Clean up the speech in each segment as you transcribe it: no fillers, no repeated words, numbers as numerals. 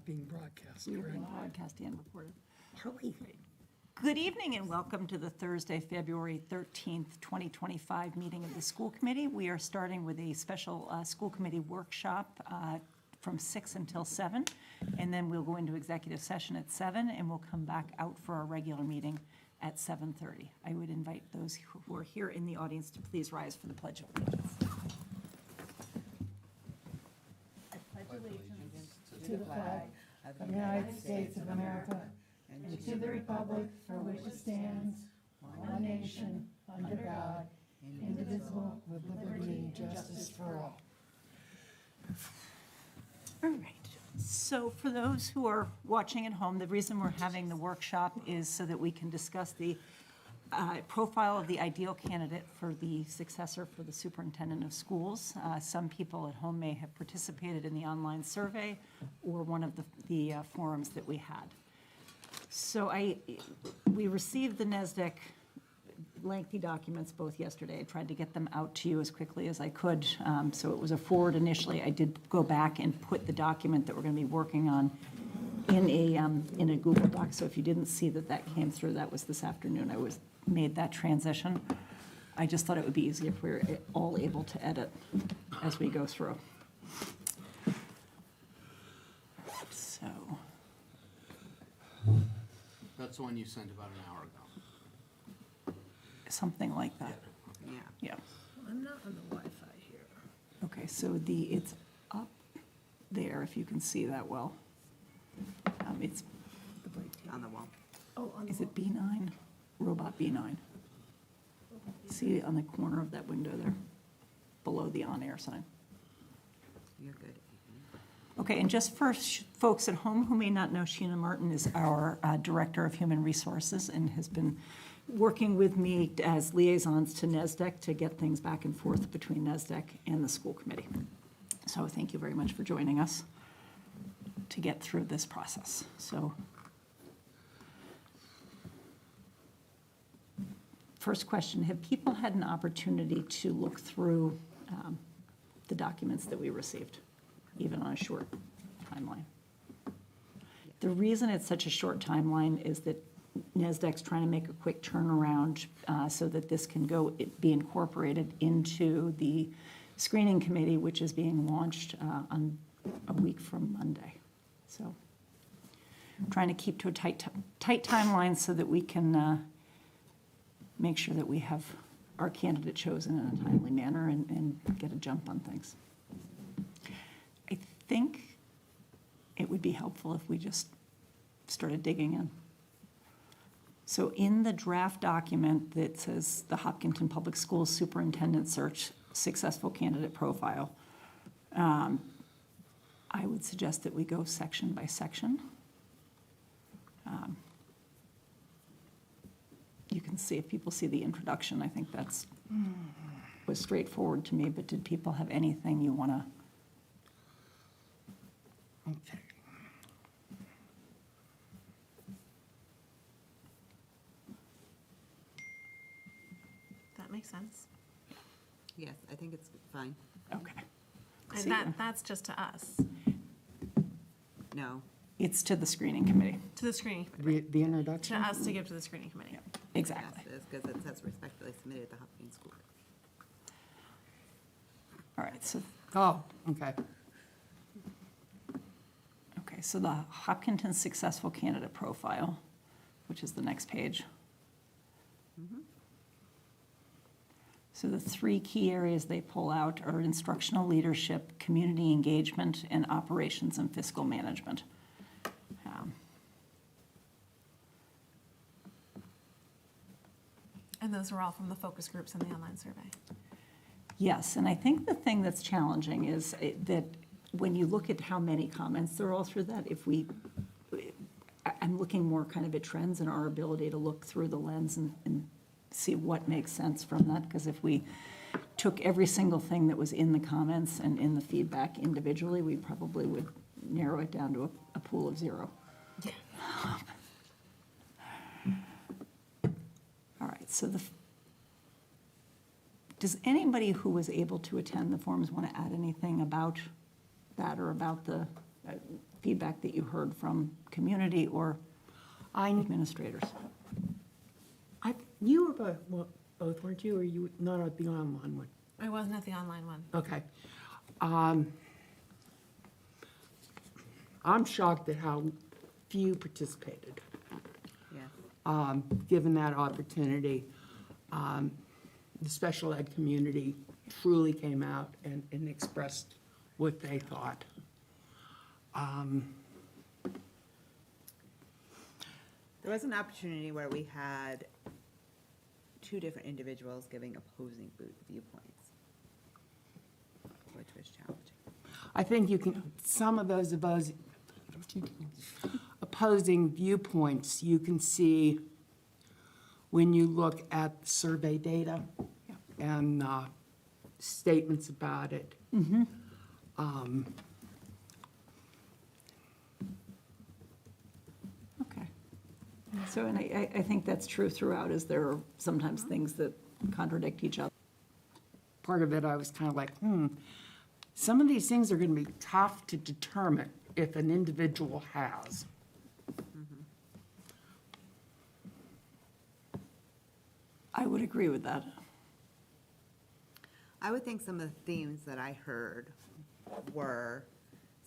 not being broadcast, We are being correct? broadcast and recorded. Are we? Good evening and welcome to the Thursday, February 13th, 2025 meeting of the school committee. We are starting with a special school committee workshop from 6 until 7, and then we'll go into executive session at 7, and we'll come back out for our regular meeting at 7:30. I would invite those who are here in the audience to please rise for the Pledge of Allegiance. I pledge allegiance to the flag of the United States of America and to the republic for which it stands, one nation, under God, indivisible, with liberty and justice for all. All right. So for those who are watching at home, the reason we're having the workshop is so that we can discuss the profile of the ideal candidate for the successor for the superintendent of schools. Some people at home may have participated in the online survey or one of the forums that we had. So we received the NESDEC lengthy documents both yesterday. I tried to get them out to you as quickly as I could. So it was a forward initially. I did go back and put the document that we're going to be working on in a Google Doc. So if you didn't see that came through, that was this afternoon. I made that transition. I just thought it would be easier if we were all able to edit as we go through. So. That's the one you sent about an hour ago. Something like that. Yeah. I'm not on the Wi-Fi here. Okay, so it's up there, if you can see that well. It's, On the wall. is it B9? Robot B9. See on the corner of that window there, below the on-air sign. You're good. Okay, and just for folks at home who may not know, Sheena Martin is our Director of Human Resources and has been working with me as liaisons to NESDEC to get things back and forth between NESDEC and the school committee. So thank you very much for joining us to get through this process. So first question, have people had an opportunity to look through the documents that we received, even on a short timeline? The reason it's such a short timeline is that NESDEC's trying to make a quick turnaround so that this can be incorporated into the screening committee, which is being launched on a week from Monday. So I'm trying to keep to a tight timeline so that we can make sure that we have our candidate chosen in a timely manner and get a jump on things. I think it would be helpful if we just started digging in. So in the draft document that says the Hopkinton Public Schools Superintendent Search Successful Candidate Profile, I would suggest that we go section by section. You can see, if people see the introduction, I think was straightforward to me, but did people have anything you want to? Okay. That makes sense. Yes, I think it's fine. Okay. And See, that's just to us, No, it's to the screening committee. to the screening committee, The introduction? to us to give to the screening committee. Exactly. yes, because it says respectfully submitted to Hopkins School. All right, so Oh, okay. Okay, so the Hopkinton Successful Candidate Profile, which is the next page. So the three key areas they pull out are instructional leadership, community engagement, and operations and fiscal management. And those are all from the focus groups and the online survey. Yes, and I think the thing that's challenging is that when you look at how many comments there are all through that, I'm looking more kind of at trends and our ability to look through the lens and see what makes sense from that, because if we took every single thing that was in the comments and in the feedback individually, we probably would narrow it down to a pool of 0. Yeah. All right, so does anybody who was able to attend the forums want to add anything about that or about feedback that you heard from community or administrators. You were both, weren't you, or you not at the online one? I wasn't at the online one. Okay. I'm shocked at how few participated, Yeah. given that opportunity. The special ed community truly came out and expressed what they thought. There was an opportunity where we had two different individuals giving opposing viewpoints, which was challenging. I think you can, some of those opposing viewpoints, you can see when you look at the survey data and statements about it. Okay. So, and I think that's true throughout, is there are sometimes things that contradict each other. Part of it, I was kind of like, some of these things are going to be tough to determine if an individual has. I would agree with that. I would think some of the themes that I heard were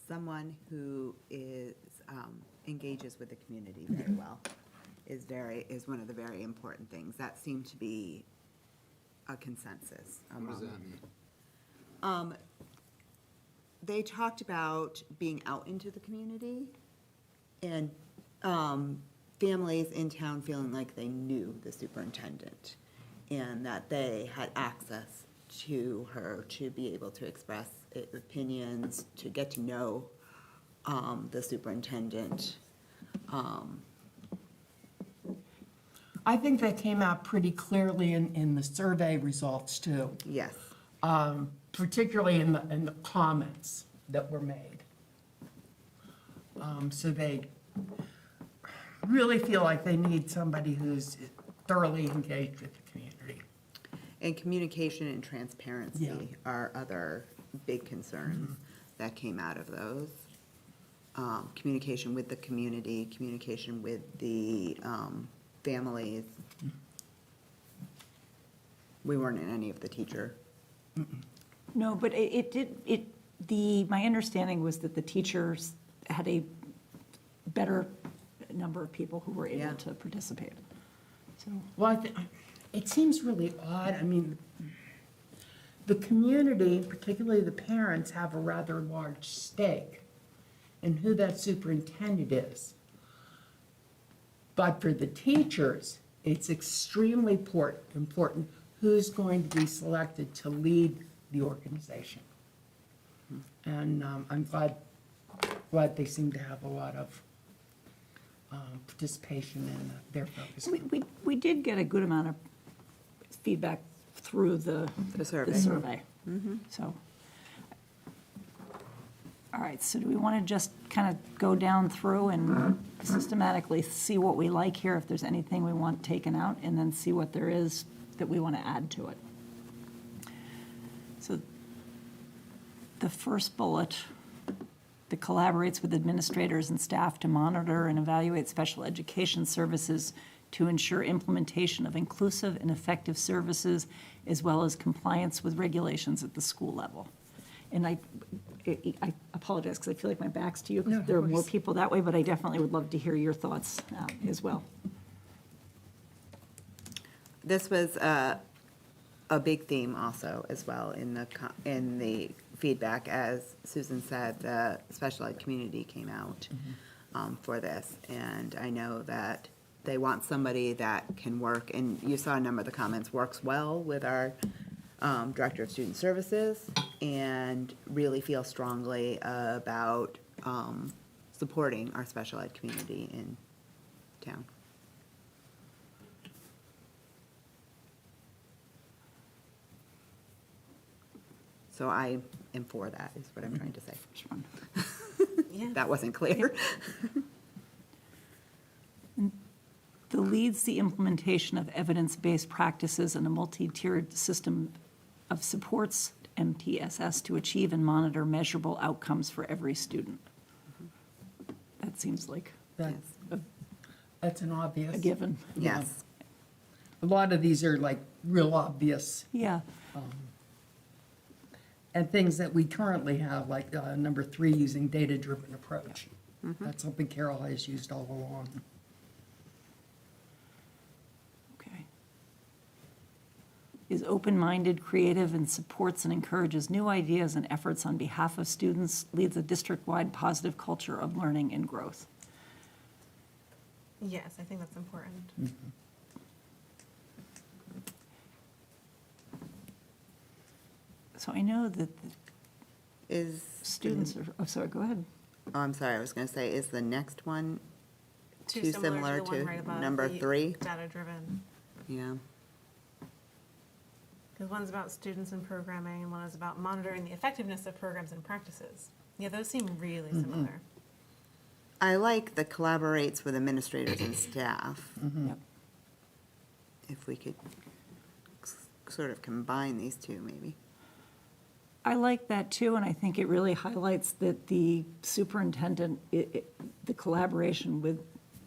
someone who is, engages with the community very well, is one of the very important things. That seemed to be a consensus What does among. that mean? They talked about being out into the community and families in town feeling like they knew the superintendent and that they had access to her to be able to express opinions, to get to know the superintendent. I think that came out pretty clearly in the survey results, too. Yes. Particularly in the comments that were made. So they really feel like they need somebody who's thoroughly engaged with the community. And communication and transparency Yeah. are other big concerns that came out of those. Communication with the community, communication with the families. We weren't in any of the teacher. No, but my understanding was that the teachers had a better number of people who were Yeah. able to participate. So, Well, it seems really odd. I mean, the community, particularly the parents, have a rather large stake in who that superintendent is. But for the teachers, it's extremely important who's going to be selected to lead the organization. And I'm glad they seem to have a lot of participation in their focus. we did get a good amount of feedback through the survey. survey. So, all right, so do we want to just kind of go down through and systematically see what we like here, if there's anything we want taken out, and then see what there is that we want to add to it? So the first bullet, that collaborates with administrators and staff to monitor and evaluate special education services to ensure implementation of inclusive and effective services, as well as compliance with regulations at the school level. And I apologize, because I feel like my back's to you, No, because of there are more course. people that way, but I definitely would love to hear your thoughts as well. This was a big theme also as well in the feedback. As Susan said, the special ed community came out for this. And I know that they want somebody that can work, and you saw a number of the comments, works well with our Director of Student Services and really feel strongly about supporting our special ed community in town. So I am for that, is what I'm trying to say. First one. Yeah. That wasn't clear. The leads the implementation of evidence-based practices and a multi-tiered system of supports MTSS to achieve and monitor measurable outcomes for every student. That seems like That's, a that's an obvious. a given. Yes. A lot of these are like real obvious, Yeah, and things that we currently have, like number 3, using data-driven approach. That's something Carol has used all along. okay. Is open-minded, creative, and supports and encourages new ideas and efforts on behalf of students, leads a district-wide positive culture of learning and growth. Yes, I think that's important. So I know that the Is. students are, oh, sorry, go ahead. Oh, I'm sorry, I was going to say, is the next one Too too similar similar to the one to right above, number the 3? Data-driven. Yeah. Because one's about students and programming, and one is about monitoring the effectiveness of programs and practices. Yeah, those seem really similar. I like the collaborates with administrators and staff. Yep. If we could sort of combine these two, maybe. I like that too, and I think it really highlights that the superintendent, the collaboration with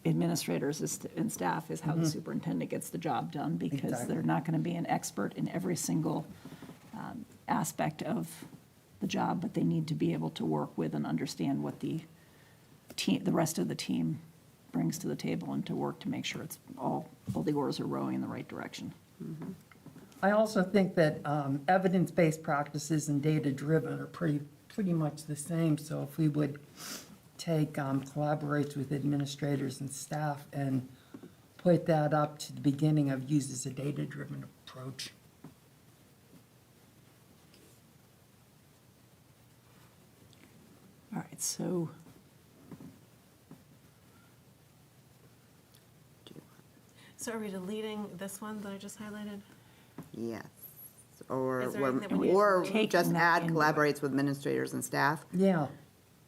administrators and staff is how the superintendent gets the job done, because Exactly. they're not going to be an expert in every single aspect of the job, but they need to be able to work with and understand what the team, the rest of the team brings to the table, and to work to make sure it's all the oars are rowing in the right direction. I also think that evidence-based practices and data-driven are pretty much the same. So if we would take collaborates with administrators and staff and put that up to the beginning of uses a data-driven approach. All right, so So are we deleting this one that I just highlighted? Yes. Or, Is there anything that we need or to take just from that add into it? collaborates with administrators and staff. Yeah,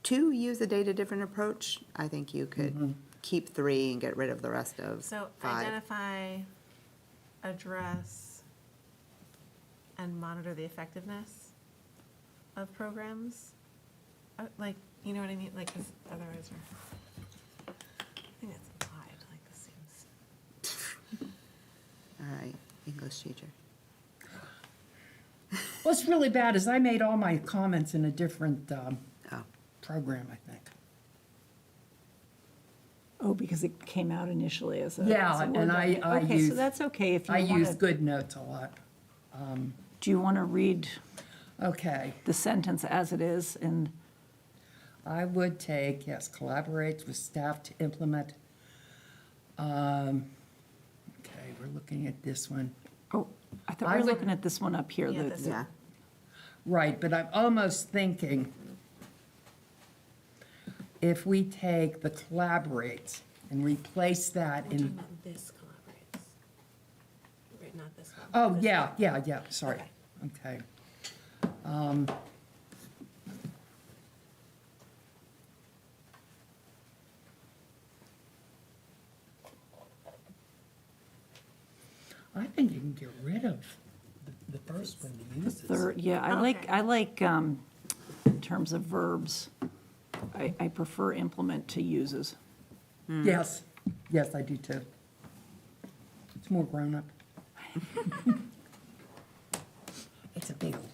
To use a data-driven approach, I think you could keep 3 and get rid of the rest of So 5. identify, address, and monitor the effectiveness of programs? Like, you know what I mean? Like, 'cause otherwise we're, I think it's implied, like this seems. All right, English teacher. what's really bad is I made all my comments in a different Oh, program, I think. oh, because it came out initially as a. Yeah, as a Word and I document. Okay, so use- that's okay if you I want use to. GoodNotes a lot. Do you want to read Okay, the sentence as it is? And, I would take, yes, collaborates with staff to implement. Okay, we're looking at this one. oh, I thought I we were would- looking at this one up here. Yeah, the- this yeah. Right, but I'm almost thinking if we take the collaborates and replace that We're talking in, about this collaborates. Right, not this one. oh, This yeah, one. yeah, sorry. Okay. I think you can get rid of the first one, the uses. Third, yeah, Okay. I like, in terms of verbs, I prefer implement to uses. Yes, yes, I do too. It's more grown up. It's a bigger word.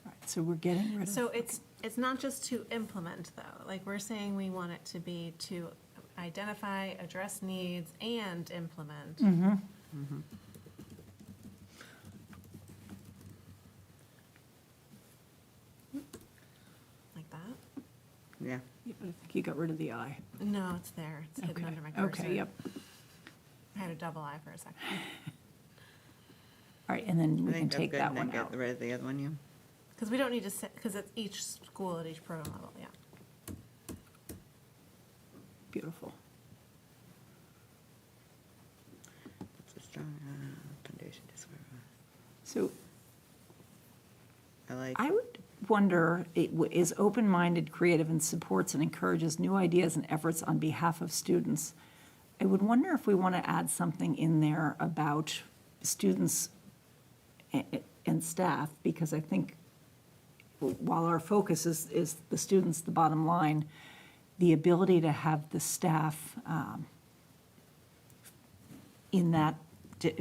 All right, so we're getting rid of. So it's not just to implement, though. Like, we're saying we want it to be to identify, address needs, and implement. Like that? Yeah. Yeah, but I think you got rid of the I. No, it's there. It's hidden Okay, under my cursor. okay, yep. I had a double I for a second. All right, and then I we can think that's take good, that and then one out. get rid of the other one, yeah. Because we don't need to say, because it's each school at each program level, yeah. Beautiful. It's a strong foundation to swear on. So I like, I would wonder, is open-minded, creative, and supports and encourages new ideas and efforts on behalf of students. I would wonder if we want to add something in there about students and staff, because I think while our focus is the students, the bottom line, the ability to have the staff in that,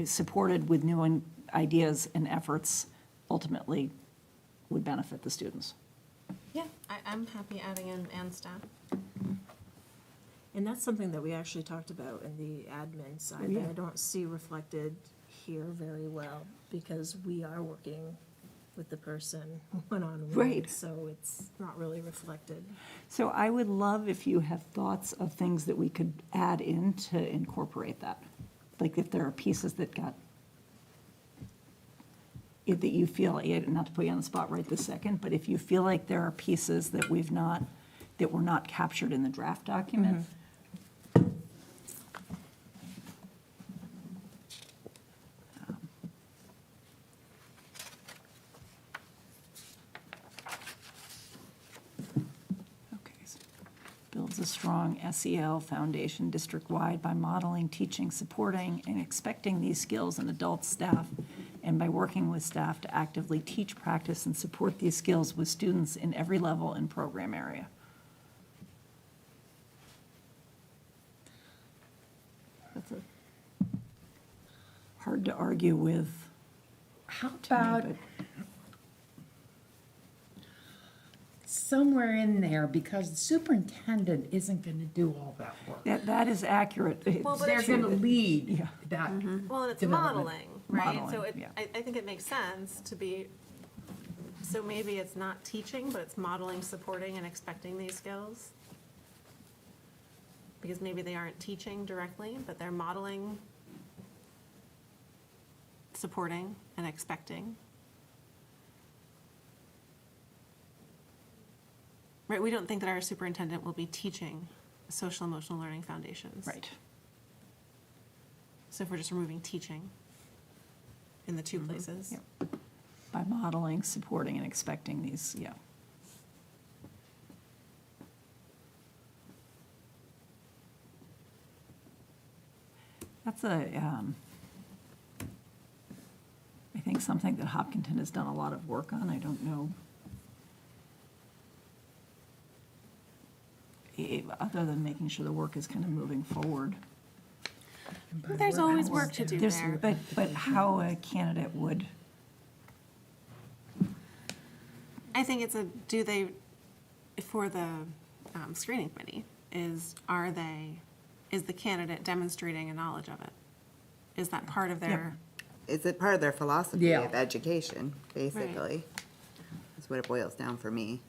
supported with new ideas and efforts, ultimately would benefit the students. Yeah, I'm happy adding in and staff. And that's something that we actually talked about in the admin side that I don't see reflected here very well, because we are working with the person one-on-one. Right. So it's not really reflected. So I would love if you have thoughts of things that we could add in to incorporate that. Like if there are pieces that got, that you feel, not to put you on the spot right this second, but if you feel like there are pieces that that were not captured in the draft document. Okay. So builds a strong SEL foundation district-wide by modeling, teaching, supporting, and expecting these skills in adult staff, and by working with staff to actively teach, practice, and support these skills with students in every level and program area. That's hard to argue with. How to me, about but- somewhere in there, because the superintendent isn't going to do all that work. That is accurate. Well, but They're it's- going to lead Yeah. that. Well, and it's development. modeling, right? So Modeling, it, yeah. I think it makes sense to be, so maybe it's not teaching, but it's modeling, supporting, and expecting these skills. Because maybe they aren't teaching directly, but they're modeling, supporting, and expecting. Right, we don't think that our superintendent will be teaching social emotional learning foundations. Right. So if we're just removing teaching in the two places. Yep. By modeling, supporting, and expecting these, yeah. That's I think something that Hopkinton has done a lot of work on. I don't know. Other than making sure the work is kind of moving forward. There's always work to do There's- there. But how a candidate would, I think it's for the screening committee, is the candidate demonstrating a knowledge of it? Is that part of their, Is it part of their philosophy Yeah. of education, basically? That's what it boils down for me.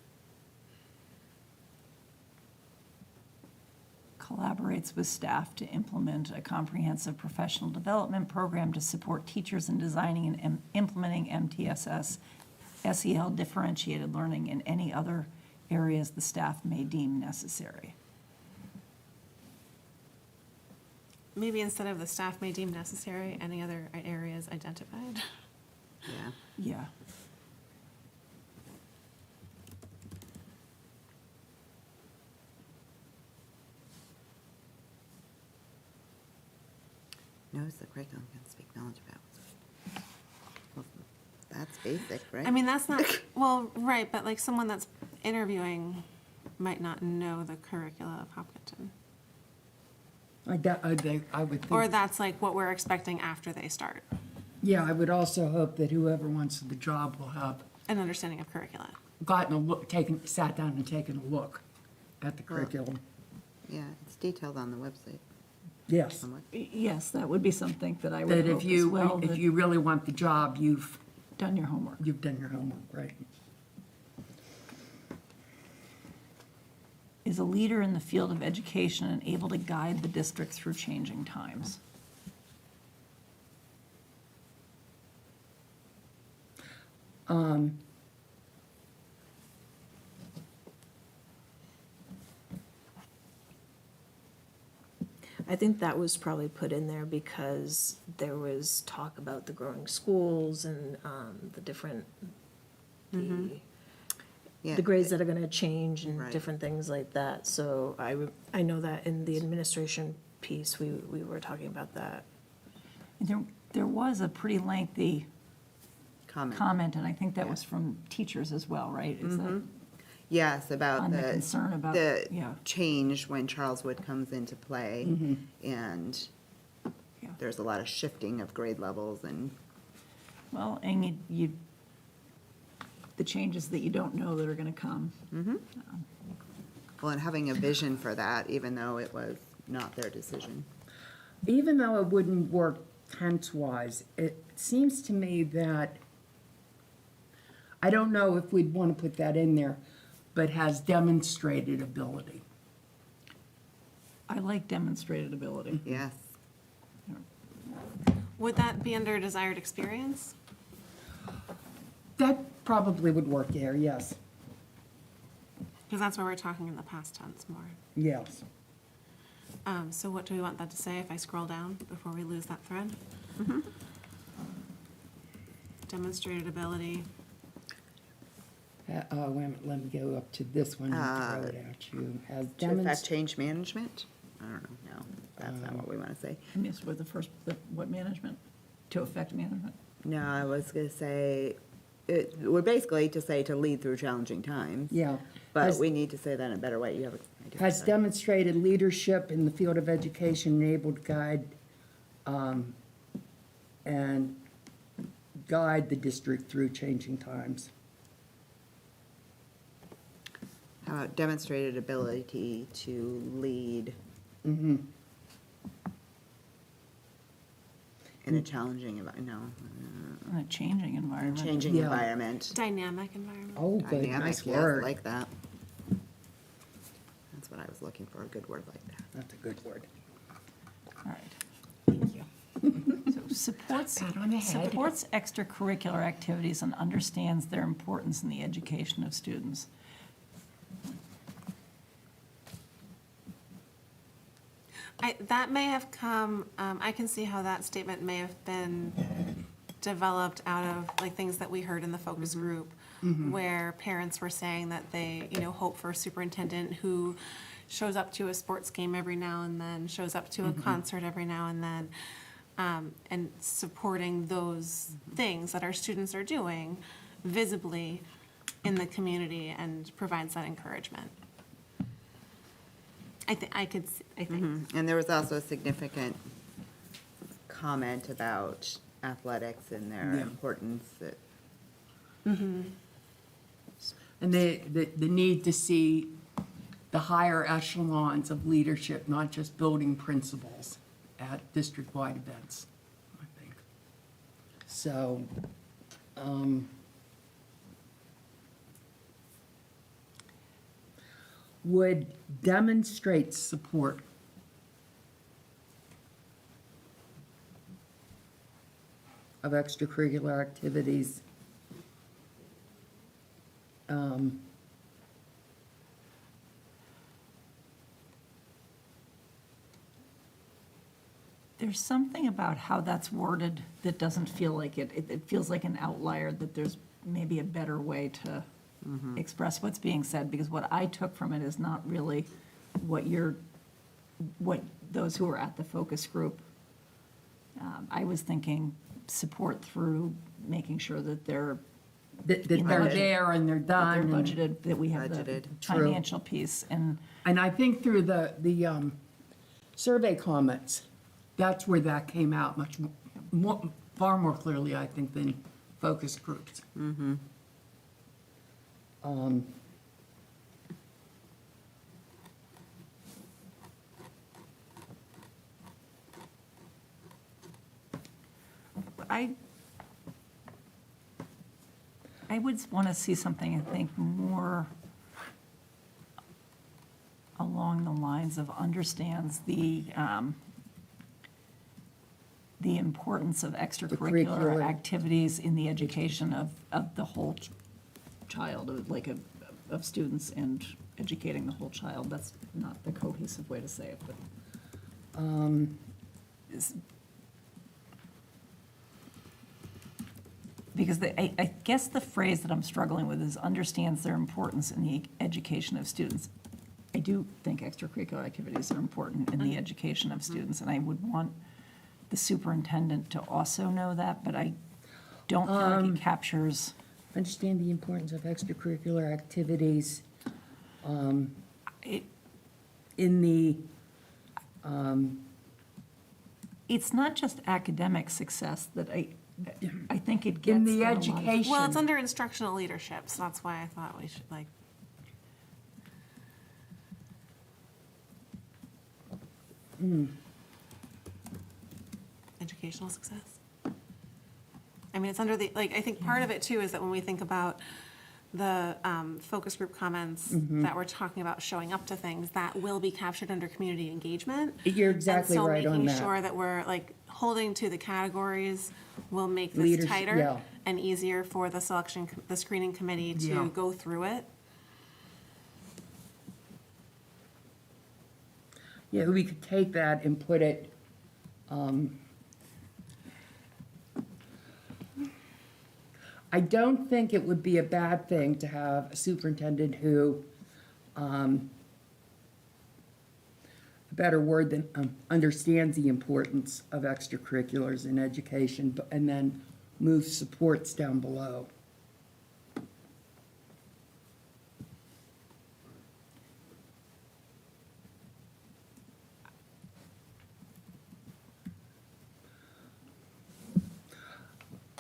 collaborates with staff to implement a comprehensive professional development program to support teachers in designing and implementing MTSS, SEL differentiated learning, and any other areas the staff may deem necessary. maybe instead of the staff may deem necessary, any other areas identified? Yeah. Yeah. Knows the curriculum can speak knowledge about. Well, that's basic, right? I mean, that's not, well, right, but like someone that's interviewing might not know the curricula of Hopkinton. I would Or think, that's like what we're expecting after they start, yeah, I would also hope that whoever wants the job will have an understanding of curricula. gotten a look, sat down and taken a look at the curriculum. Yeah, it's detailed on the website Yes, somewhat. Yes, that would be something that I would that hope if as well, if that you really want the job, you've done your homework. done your homework, right? Is a leader in the field of education and able to guide the district through changing times. I think that was probably put in there because there was talk about the growing schools and the different, Yeah. the grades that are gonna change and Right. different things like that. So I know that in the administration piece, we were talking about that. And there was a pretty lengthy comment, and I think that was from teachers as well, right? Is that Yes, about on the concern about, the yeah. change when Charleswood comes into play. And Yeah. there's a lot of shifting of grade levels and, Well, and the changes that you don't know that are going to come. well, and having a vision for that, even though it was not their decision. Even though it wouldn't work tense-wise, it seems to me that, I don't know if we'd want to put that in there, but has demonstrated ability. I like demonstrated ability. Yes. Would that be under desired experience? That probably would work there, yes, Because that's where we're talking in the past tense more. yes. So what do we want that to say if I scroll down before we lose that thread? Demonstrated ability. Wait a minute, let me go up to this one and throw it at you. Has To affect demonstrated. change management? I don't know, no, that's not what we want to say. I missed with the first, what management? To affect management? No, I was going to say, we're basically to say to lead through challenging times. Yeah. But Has- we need to say that in a better way. You have an idea. Has Sorry. demonstrated leadership in the field of education, enabled guide, and guide the district through changing times. How about demonstrated ability to lead Mhm. in a challenging, no, In a changing environment. changing Yeah. environment. Dynamic environment. Oh, good, Dynamic, nice yes, word. like that. That's what I was looking for, a good word like that. That's a good word. All right, thank you. So supports Pat on the head. supports extracurricular activities and understands their importance in the education of students. That may have come, I can see how that statement may have been developed out of like things that we heard in the focus group, where parents were saying that they, hope for a superintendent who shows up to a sports game every now and then, shows up to a concert every now and then, and supporting those things that our students are doing visibly in the community and provides that encouragement. I think. And there was also a significant comment about athletics and their Yeah. importance that, And the need to see the higher echelons of leadership, not just building principles at district-wide events, I think. So, would demonstrate support of extracurricular activities. There's something about how that's worded that doesn't feel like it feels like an outlier, that there's maybe a better way to express what's being said, because what I took from it is not really what those who were at the focus group. I was thinking support through making sure that they're That In they're budget. there and they're that done. they're and- budgeted, that we have the Budgeted. True. financial piece, and And I think through the survey comments, that's where that came out far more clearly, I think, than focus groups. I would want to see something, I think, more along the lines of understands the importance of extracurricular curricular. activities in the education of the whole child, of students, and educating the whole child. That's not the cohesive way to say it, but. Because I guess the phrase that I'm struggling with is understands their importance in the education of students. I do think extracurricular activities are important in the education of students, and I would want the superintendent to also know that, but I don't feel like it captures, Understand the importance of extracurricular activities it, in the, it's not just academic success that I think it gets. in the at a lot of- education. Well, it's under instructional leadership, so that's why I thought we should like. Educational success. I mean, it's under the, like, I think part of it too is that when we think about the focus group comments that we're talking about showing up to things, that will be captured under community engagement. You're exactly right on And so making that. sure that we're like holding to the categories will make this Leaders- tighter yeah. and easier for the the screening committee Yeah. to go through it. Yeah, we could take that and put it, I don't think it would be a bad thing to have a superintendent who, a better word than, understands the importance of extracurriculars in education, and then move supports down below.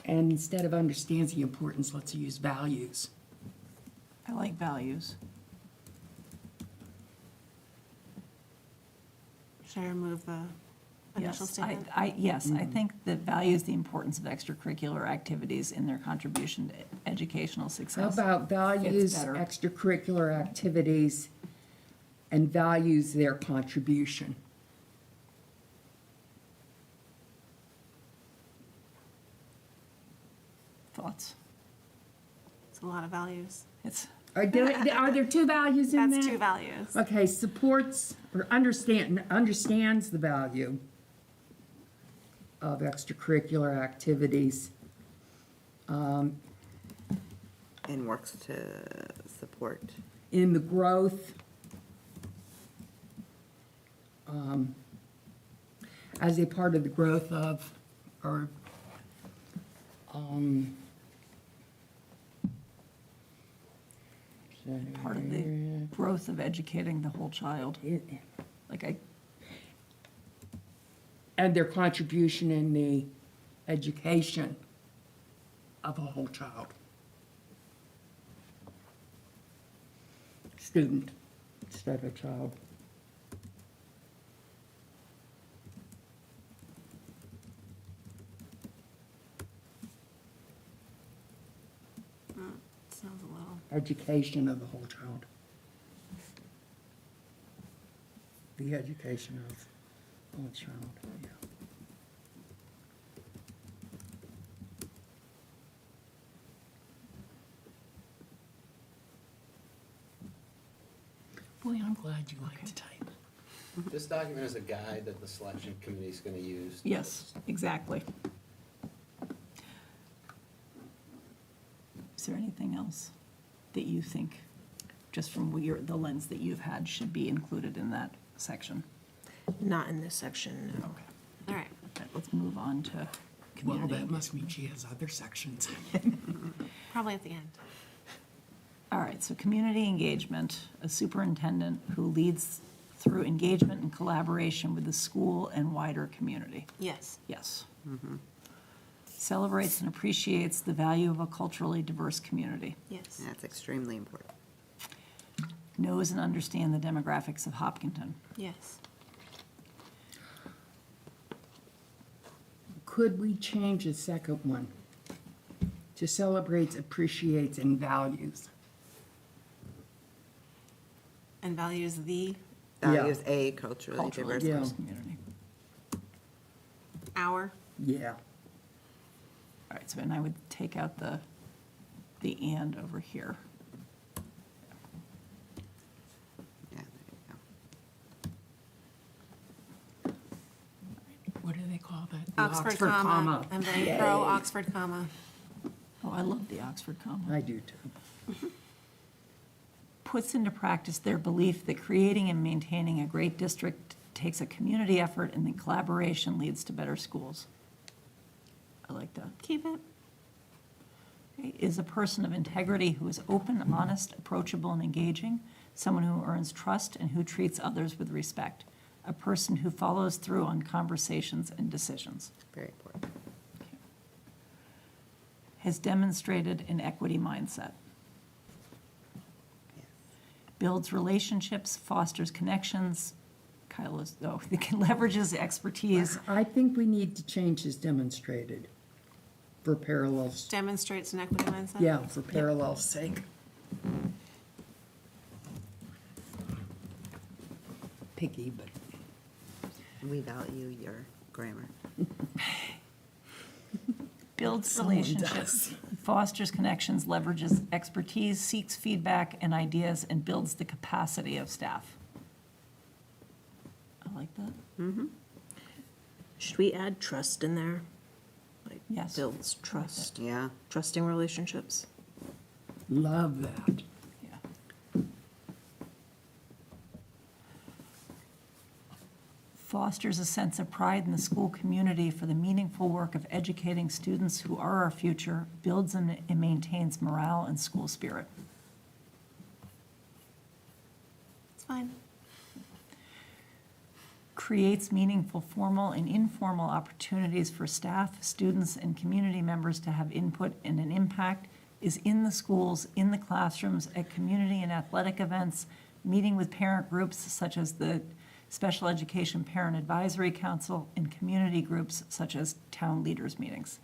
And instead of understands the importance, let's use values. I like values. Should I remove the initial Yes, statement? yes, I think that values the importance of extracurricular activities in their contribution to educational How success. about values better. extracurricular activities and values their contribution? Thoughts? It's a lot of values. It's, Are there two values in there? That's two values. Okay, supports or understands the value of extracurricular activities. And works to support. In the growth, as a part of the growth of, or, part of the growth of educating the whole child. Like and their contribution in the education of a whole child. Student instead of a child. Sounds a little. Education of the whole child. The education of the whole child, yeah. Boy, I'm glad you like to type. This document is a guide that the selection committee is going to use. Yes, exactly. Is there anything else that you think, just from the lens that you've had, should be included in that section? Not in this section, no. All right. Okay, let's move on to Well, community. that must mean she has other sections. Probably at the end. All right, so community engagement, a superintendent who leads through engagement and collaboration with the school and wider community. Yes. Yes. Celebrates and appreciates the value of a culturally diverse community. Yes. That's extremely important. Knows and understands the demographics of Hopkinton. Yes. Could we change the second one to celebrates, appreciates, and values? And values the Values a culturally Culturally diverse. Yeah. diverse community. our. Yeah. All right, so, and I would take out the and over here. Yeah, there you What do they call that? The Oxford comma. I'm very Yay. pro Oxford comma. Oh, I love the Oxford comma. I do too. Puts into practice their belief that creating and maintaining a great district takes a community effort and then collaboration leads to better schools. I like that. Keep it. Okay, is a person of integrity who is open, honest, approachable, and engaging, someone who earns trust and who treats others with respect, a person who follows through on conversations and decisions, Very important. has demonstrated an equity mindset, Yes. builds relationships, fosters connections, Kyle is, oh, leverages expertise, I think we need to change his demonstrated for parallels. Demonstrates an equity mindset? Yeah, for parallel's sake. Picky, but We value your grammar. builds Someone relationships, fosters connections, leverages expertise, seeks feedback and ideas, and builds the capacity of staff. I like that. Should we add trust in there? Like, Yes. builds trust, Yeah. trusting relationships. love that. Yeah. Fosters a sense of pride in the school community for the meaningful work of educating students who are our future, builds and maintains morale and school spirit. It's fine. Creates meaningful formal and informal opportunities for staff, students, and community members to have input and an impact, is in the schools, in the classrooms, at community and athletic events, meeting with parent groups such as the Special Education Parent Advisory Council, and community groups such as town leaders meetings.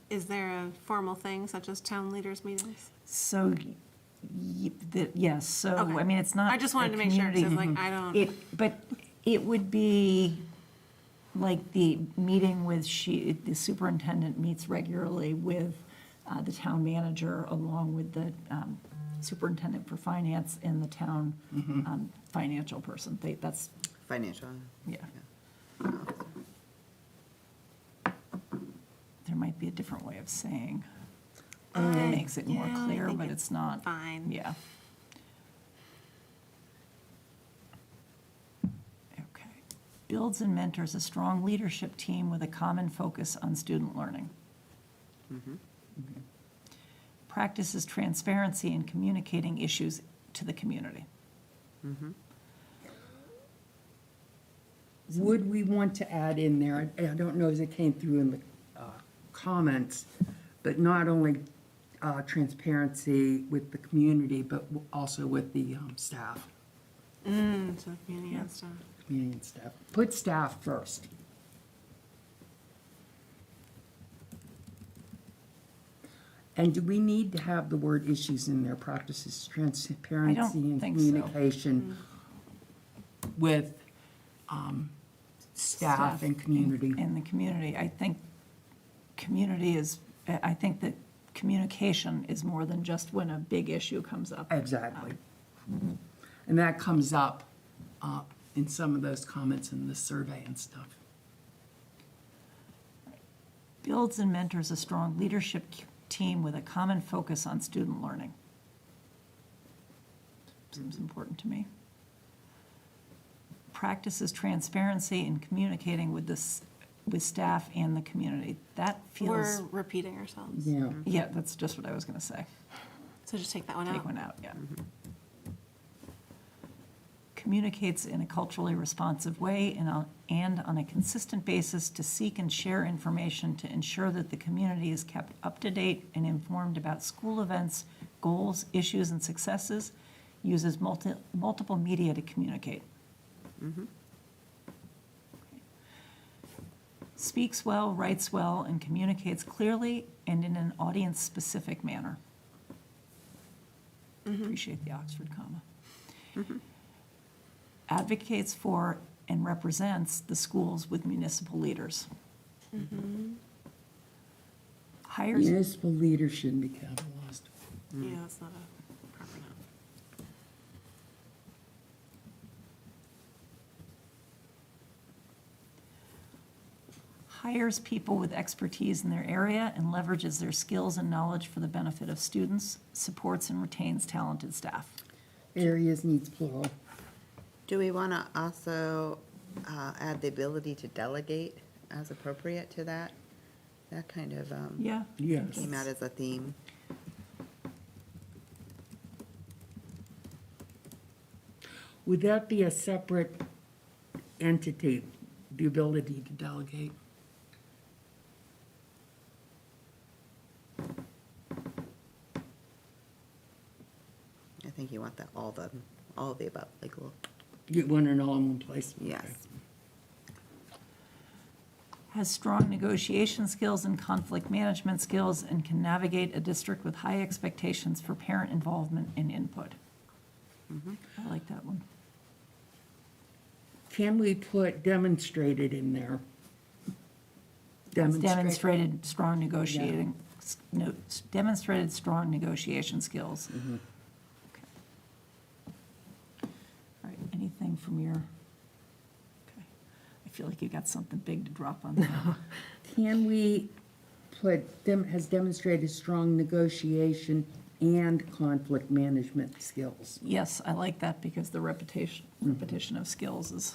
Is there a formal thing such as town leaders meetings? So, yes, so, Okay. I mean, it's not. I just wanted a to make sure, because community- like, I don't, But it would be like the meeting with the superintendent meets regularly with the town manager, along with the superintendent for finance and the town financial person. That's, Financial. yeah. There might be a different way of saying that makes it more yeah, I clear, think but it's not. fine. Yeah. Okay. Builds and mentors a strong leadership team with a common focus on student learning. Okay. Practices transparency in communicating issues to the community. Would we want to add in there, I don't know if it came through in the comments, but not only transparency with the community, but also with the staff, So community and stuff. community and staff. Put staff first. And do we need to have the word issues in there, practices transparency and think so. communication with staff and community? In the community. I think I think that communication is more than just when a big issue comes up. Exactly. And that comes up in some of those comments in the survey and stuff. Builds and mentors a strong leadership team with a common focus on student learning. Seems important to me. Practices transparency in communicating with with staff and the community. That feels, We're repeating ourselves. Yeah. yeah, that's just what I was going to say. So just take that one out. Take one out, yeah. Communicates in a culturally responsive way and on a consistent basis to seek and share information to ensure that the community is kept up to date and informed about school events, goals, issues, and successes. Uses multiple media to communicate. Speaks well, writes well, and communicates clearly and in an audience-specific manner. Appreciate the Oxford comma. Advocates for and represents the schools with municipal leaders. Hires, Municipal leaders shouldn't be capitalized. Yeah, that's not a proper noun. hires people with expertise in their area and leverages their skills and knowledge for the benefit of students, supports and retains talented staff. Areas needs plural. Do we want to also add the ability to delegate as appropriate to that? That kind of Yeah. Yes. came out as a theme. Would that be a separate entity, the ability to delegate? I think you want that, all of the above, like, well, You want it all in one place? yes. Okay. Has strong negotiation skills and conflict management skills, and can navigate a district with high expectations for parent involvement and input. I like that one. Can we put demonstrated in there? Has Demonstrate. demonstrated strong negotiating, demonstrated strong negotiation skills. Okay. All right, anything from your, okay. I feel like you got something big to drop on there. Can we put, has demonstrated strong negotiation and conflict management skills? Yes, I like that because the repetition of skills is.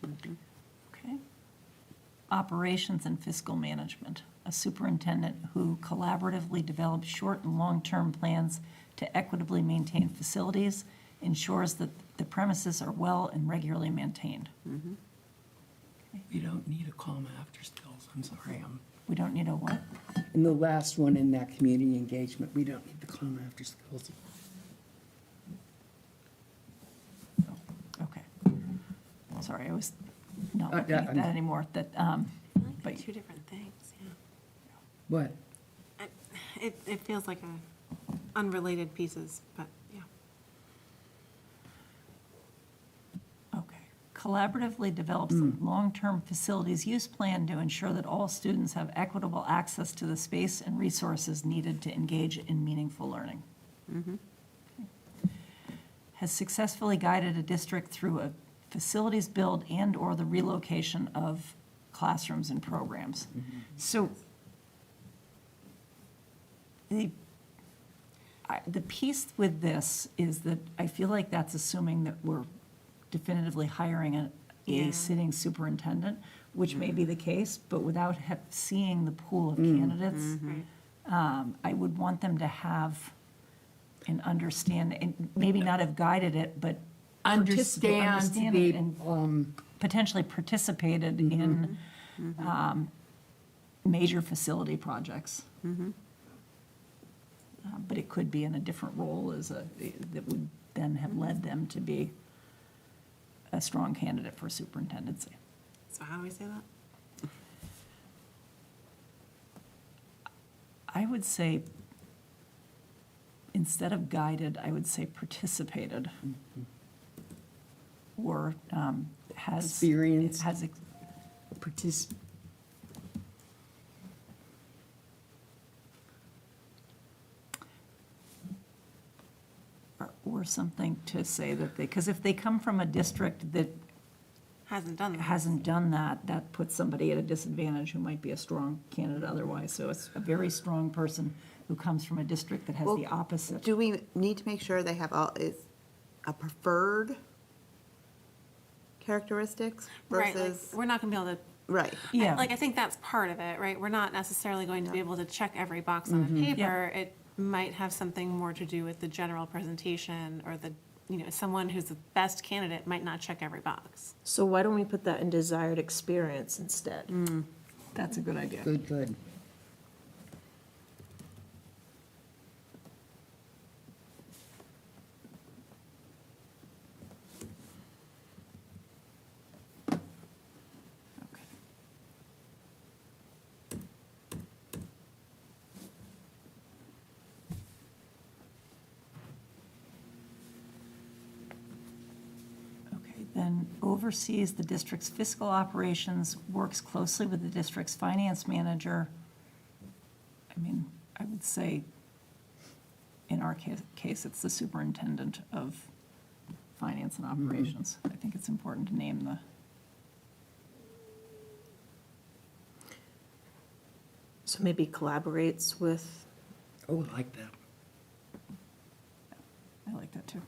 Okay. Operations and fiscal management. A superintendent who collaboratively develops short and long-term plans to equitably maintain facilities, ensures that the premises are well and regularly maintained. You don't need a comma after skills, I'm sorry. We don't need a what? In the last one in that community engagement, we don't need the comma after skills. Okay. Sorry, I was not Yeah, looking at that I'm- anymore. That, I feel like But- they're two different things, yeah. What? It feels like unrelated pieces, but yeah. okay. Collaboratively develops a long-term facilities use plan to ensure that all students have equitable access to the space and resources needed to engage in meaningful learning. Okay. Has successfully guided a district through a facilities build and/or the relocation of classrooms and programs. So the piece with this is that I feel like that's assuming that we're definitively hiring a Yeah. sitting superintendent, which may be the case, but without seeing the pool of candidates, I would want them to have an understanding, and maybe not have guided it, but Understand understand the, it and potentially participated in major facility projects. But it could be in a different role that would then have led them to be a strong candidate for superintendency. So how do we say that? I would say, instead of guided, I would say participated. Or has. Experience. Has, or something to say that they, because if they come from a district that Hasn't done that. hasn't done that, that puts somebody at a disadvantage who might be a strong candidate otherwise. So it's a very strong person who comes from a district that has the Well, opposite. Do we need to make sure they have is a preferred characteristics Right, like, versus, we're not gonna be able to, right? Yeah. like, I think that's part of it, right? We're not necessarily going to be able to check every box on Mm-hmm. a paper. It might have something more to do with the general presentation, or someone who's the best candidate might not check every box. So why don't we put that in desired experience instead? That's a good idea. good, good. Okay. Okay, then oversees the district's fiscal operations, works closely with the district's finance manager. I mean, I would say, in our case, it's the superintendent of finance and operations. I think it's important to name the. So maybe collaborates with, Oh, I like that. I like that too.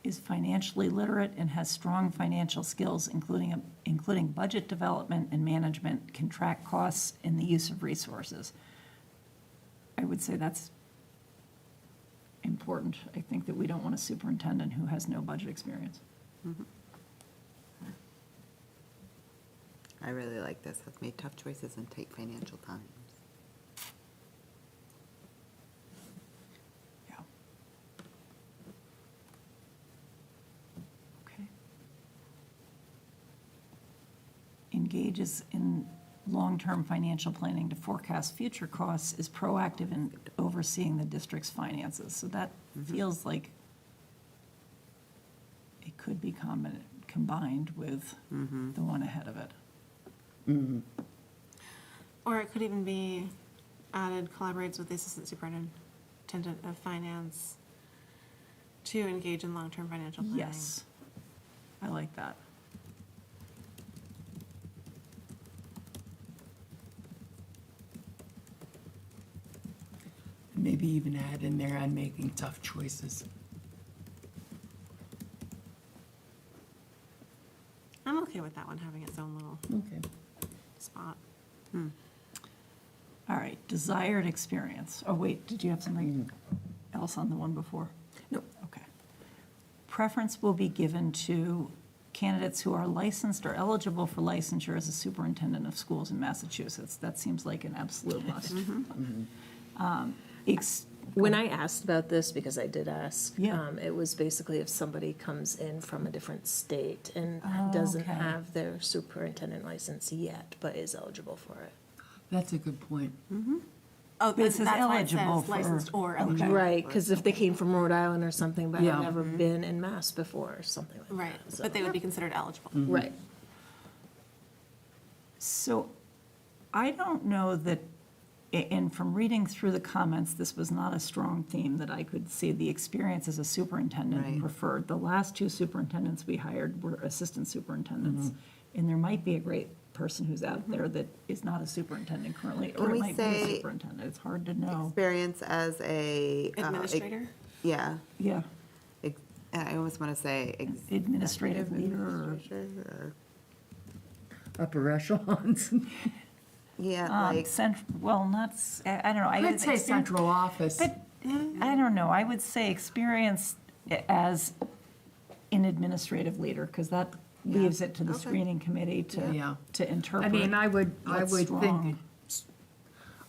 is financially literate and has strong financial skills, including budget development and management, can track costs and the use of resources. I would say that's important. I think that we don't want a superintendent who has no budget experience. I really like this, has made tough choices and take financial times. Yeah. Okay. Engages in long-term financial planning to forecast future costs, is proactive in overseeing the district's finances. So that feels like it could be combined with the one ahead of it. Or it could even be added, collaborates with the assistant superintendent of finance to engage in long-term financial planning. Yes, I like that. Maybe even add in there on making tough choices. I'm okay with that one having its own little Okay. spot. All right, desired experience. Oh, wait, did you have something else on the one before? Nope. Okay. Preference will be given to candidates who are licensed or eligible for licensure as a superintendent of schools in Massachusetts. That seems like an absolute must. When I asked about this, because I did ask, Yeah. it was basically if somebody comes in from a different state and Oh, doesn't okay. have their superintendent license yet, but is eligible for it. That's a good point. Oh, But it says that's why it eligible says for- licensed or okay. eligible. Right, because if they came from Rhode Island or something, but Yeah. had never been in Mass before, or something like that. Right, So- but they would be considered eligible. Right. So I don't know that, and from reading through the comments, this was not a strong theme that I could see. The experience as a superintendent Right. preferred. The last two superintendents we hired were assistant superintendents. And there might be a great person who's out there that is not a superintendent currently, or Can it we might be a say superintendent. It's hard to know. Experience as a. Administrator? Yeah, Yeah, I almost want to say. Administrative leader or- administrator Upper echelons. Yeah, like, well, not, I don't know. I I'd would say central office. But, I don't know, I would say experience as an administrative leader, because that leaves it to the Okay. screening committee Yeah. to I interpret. mean, I would what's think, strong.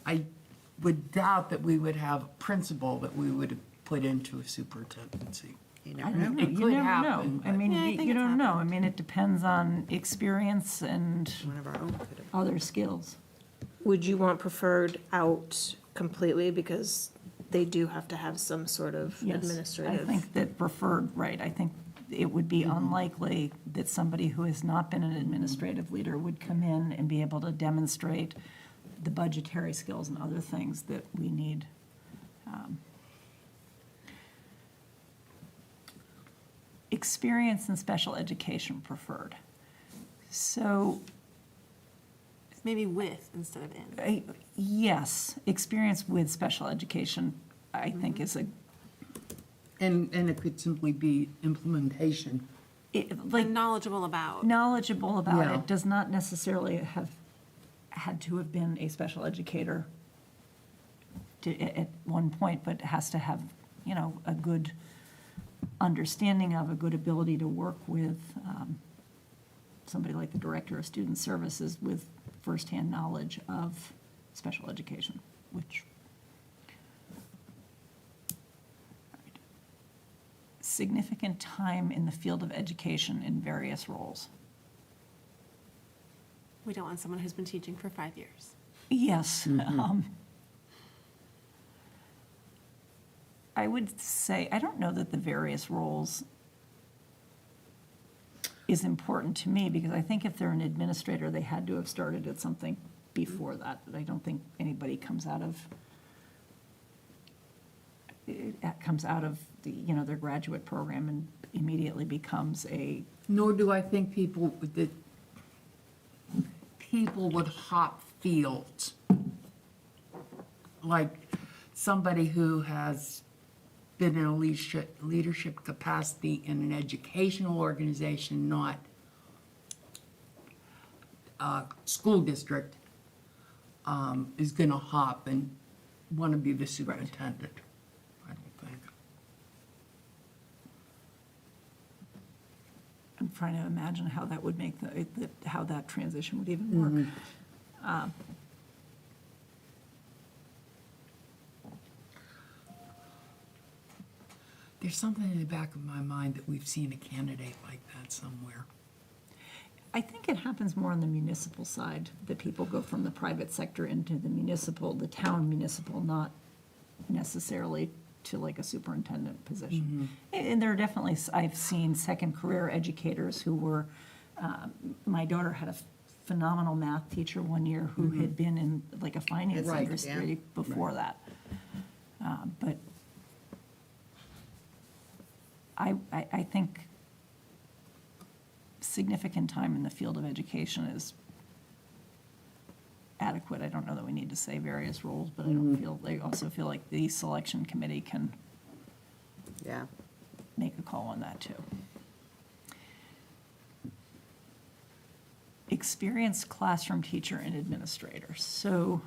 I would doubt that we would have a principal that we would have put into a superintendency. you I never don't know. know, It you could never know. happen, I but- mean, Yeah, I you think you it's don't know. I happened. mean, it depends on experience and One of our own could have. other skills. Would you want preferred out completely, because they do have to have some sort of Yes, administrative? I think that preferred, right, I think it would be unlikely that somebody who has not been an administrative leader would come in and be able to demonstrate the budgetary skills and other things that we need. Experience in special education preferred. So, Maybe with instead of in. yes, experience with special education, I think is a, And it could simply be implementation. Like knowledgeable about. knowledgeable about Yeah. it, does not necessarily have had to have been a special educator at one point, but has to have, you know, a good understanding of, a good ability to work with somebody like the Director of Student Services with firsthand knowledge of special education, which. Significant time in the field of education in various roles. We don't want someone who's been teaching for 5 years. Yes. I would say, I don't know that the various roles is important to me, because I think if they're an administrator, they had to have started at something before that. But I don't think anybody comes out of the, you know, their graduate program and immediately becomes a, Nor do I think people would hop fields. Like somebody who has been in a leadership capacity in an educational organization, not a school district, is going to hop and want to be the superintendent. I don't think. I'm trying to imagine how that would make how that transition would even work. There's something in the back of my mind that we've seen a candidate like that somewhere. I think it happens more on the municipal side, that people go from the private sector into the municipal, the town municipal, not necessarily to like a superintendent position. And there are definitely, I've seen second career educators who were, my daughter had a phenomenal math teacher one year who had been in like a finance Right, industry yeah. before that. But I think significant time in the field of education is adequate. I don't know that we need to say various roles, but I also feel like the selection committee can Yeah. make a call on that too. Experienced classroom teacher and administrator. So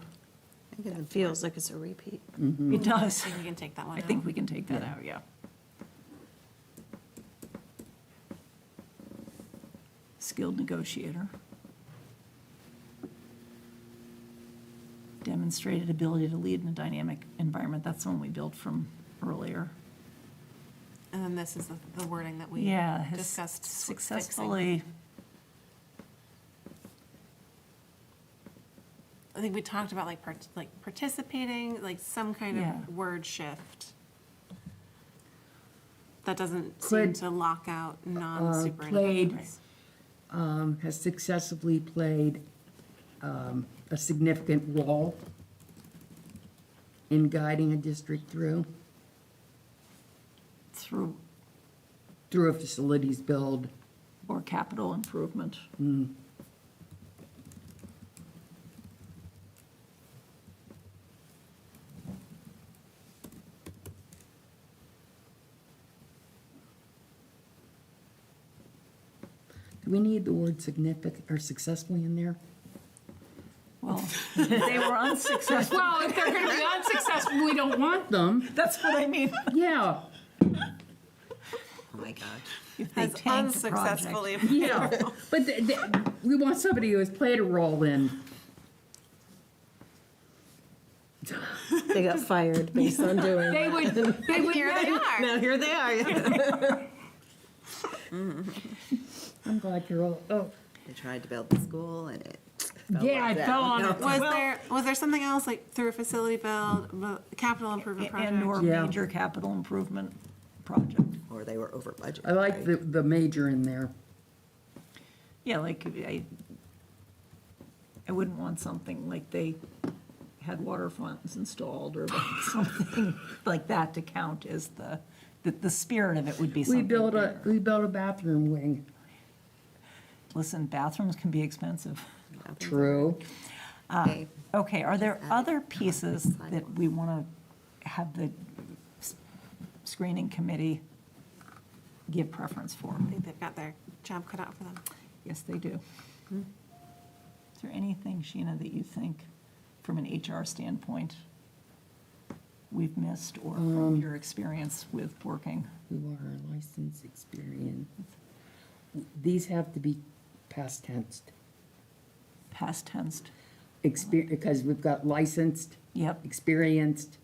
I think it's It feels like it's a repeat. it does. I think we can take that one I out. think we can take that out, yeah. Skilled negotiator. Demonstrated ability to lead in a dynamic environment. That's the one we built from earlier. And then this is the wording that we Yeah, has discussed fixing. successfully, I think we talked about like participating, like some kind Yeah. of word shift. That doesn't seem Could, to lock out non-superintendents. Has successfully played a significant role in guiding a district through through a facilities build. or capital improvement. Do we need the word significant or successfully in there? Well, if they were unsuccessful. Well, if they're going to be unsuccessful, we don't want them. That's what I mean. Yeah, Oh, my gosh. If they Has tanked the project. unsuccessfully. yeah. But we want somebody who has played a role in. They got fired based on doing. They would. They would. Here they are. Now, here they are. I'm glad you're all. Oh, They tried to build the school and it fell yeah, like it that. fell on it. Was there something else like through a facility build, capital improvement project? And or Yeah. major capital improvement project. Or they were over budget. I like right? the major in there. Yeah, like, I wouldn't want something like they had water fountains installed or like something like that to count as the spirit of it would be We something built bigger. a bathroom wing. Listen, bathrooms can be expensive. True. Okay. Okay, are there Add other it. pieces that Sidewalks. we want to have the screening committee give preference for? I think they've got their job cut out for them. Yes, they do. Is there anything, Sheena, that you think, from an HR standpoint, we've missed, or from your experience with working? Who are licensed, experienced. These have to be past tense. Past tense? Because we've got licensed, Yep, experienced.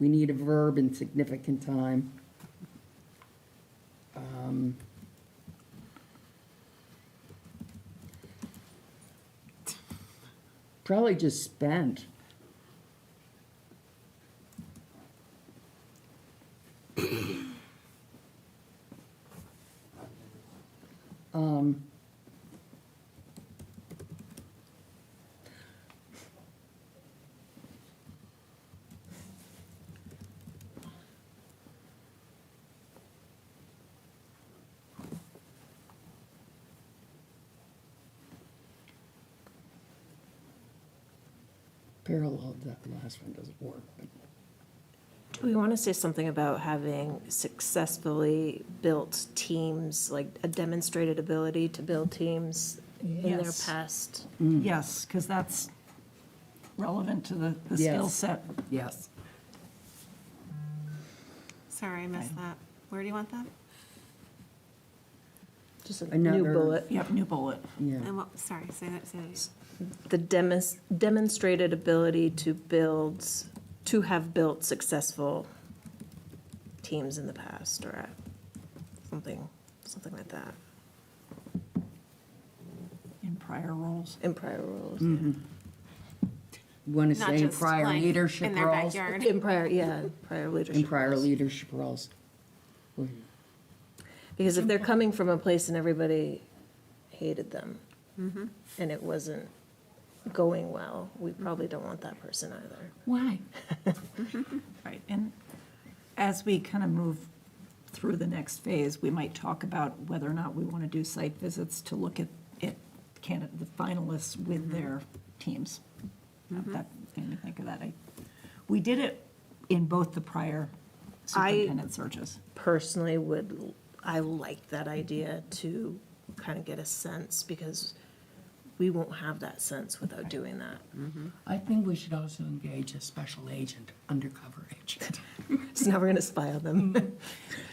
We need a verb in significant time. Probably just spent. Parallel, that last one doesn't work, but Do we want to say something about having successfully built teams, like a demonstrated ability to build teams in their Yes. past? Yes, because that's relevant to the skill Yes. set. Yes. Sorry, I missed that. Where do you want that? Just a new Another- bullet. Yep, new bullet. Yeah. And what, sorry, say that again. The demonstrated ability to have built successful teams in the past, or something like that, In prior roles. in prior roles. Want to Not say just prior like leadership in their roles? backyard. In prior, yeah, prior In leadership. prior roles. leadership roles. Because if they're coming from a place and everybody hated them, and it wasn't going well, we probably don't want that person either. Why? Right, and as we kind of move through the next phase, we might talk about whether or not we want to do site visits to look at the finalists with their teams. That made me think of that. We did it in both the prior superintendent searches. Personally I like that idea to kind of get a sense, because we won't have that sense without doing that. I think we should also engage a special agent, undercover agent. So now we're going to spy on them.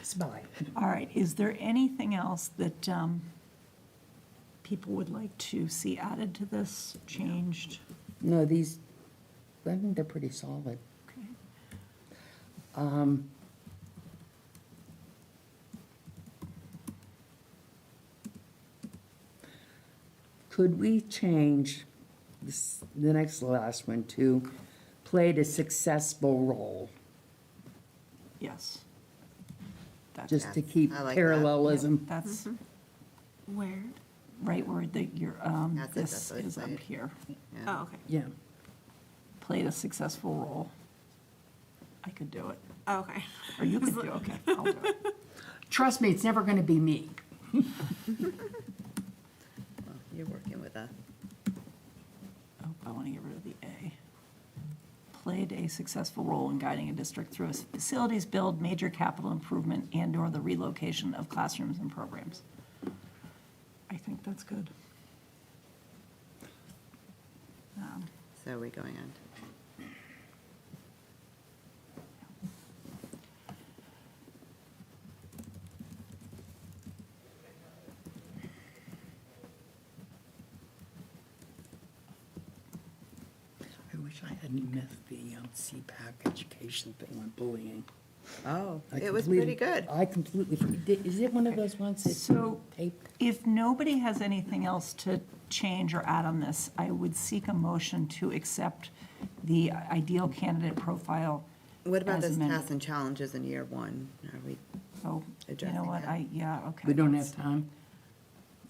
Spy. All right, is there anything else that people would like to see added to this, changed? No, these, I think they're pretty solid. Okay. Could we change the next last one to played a successful role, Yes. That's, just to Yes, keep I like that. parallelism? that's Where? right where That's it, this that's what it is up said. here. Yeah. Oh, okay. Yeah. Played a successful role. I could do it. Oh, okay. Or you could do it, okay, I'll do it. Trust me, it's never going to be me. Well, you're working with a, Oh, I want to get rid of the A. Played a successful role in guiding a district through a facilities build, major capital improvement, and/or the relocation of classrooms and programs. I think that's good. so are we going on? I wish I hadn't missed the CPAC education thing on bullying. Oh, I it was completely- pretty good. I completely, is it one of those ones that's So- taped? If nobody has anything else to change or add on this, I would seek a motion to accept the ideal candidate profile What about as this amended. tasks and challenges in year one? Are we, Oh, you Addressing know what, that. yeah, okay. We don't let's- have time?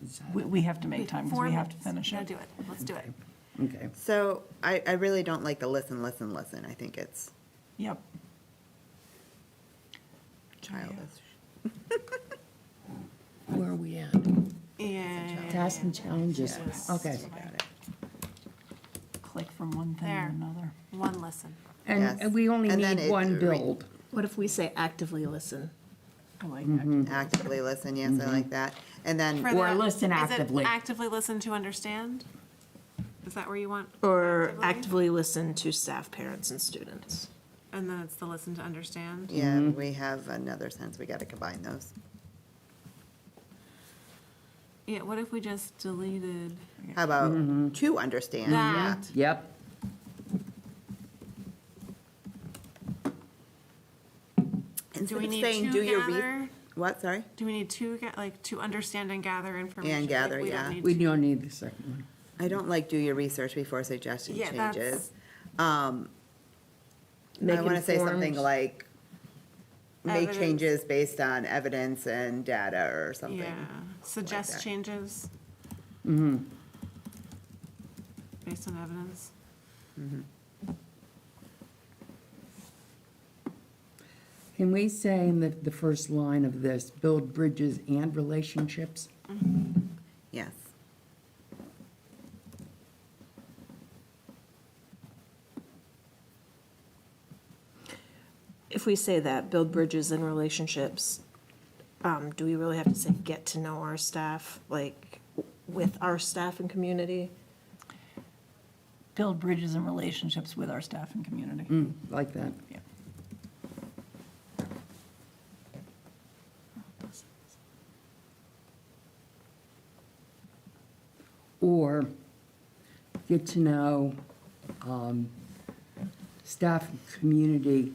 Is that- We have to make time because we 4 have to minutes. finish Gotta it. do it. Let's do it. Okay. so I really don't like the listen. I think it's Yep. childish. Where are we at? Yeah. Tasks and challenges? Yes. Okay. Got it. Click from one thing There. to another. One listen. Yes. And we only And then need it- one build. What if we say actively listen? I like Mm-hmm. that. Actively listen, yes, I like that. And then, For Or the- listen is it actively. actively listen to understand? Is that where you want? Or actively listen to staff, parents, and students? And then it's the listen to understand? yeah, we have another sense, we gotta combine those. Yeah, what if we just deleted? How about to understand? That. Yep. Do Instead we of need saying, to do your gather? what, sorry? Do we need to like to understand and gather information? And gather, Like, we don't yeah. need We to- don't need the second one. I don't like do your research before suggesting Yeah, changes. Make I wanna say something informed- like, make Evidence. changes based on evidence and data or something. Yeah, suggest that. changes. Mm-hmm. Based on evidence. Can we say in the first line of this, build bridges and relationships? Yes. if we say that, build bridges and relationships, do we really have to say get to know our staff, like with our staff and community? Build bridges and relationships with our staff and community. Like that. Yeah. Or get to know staff and community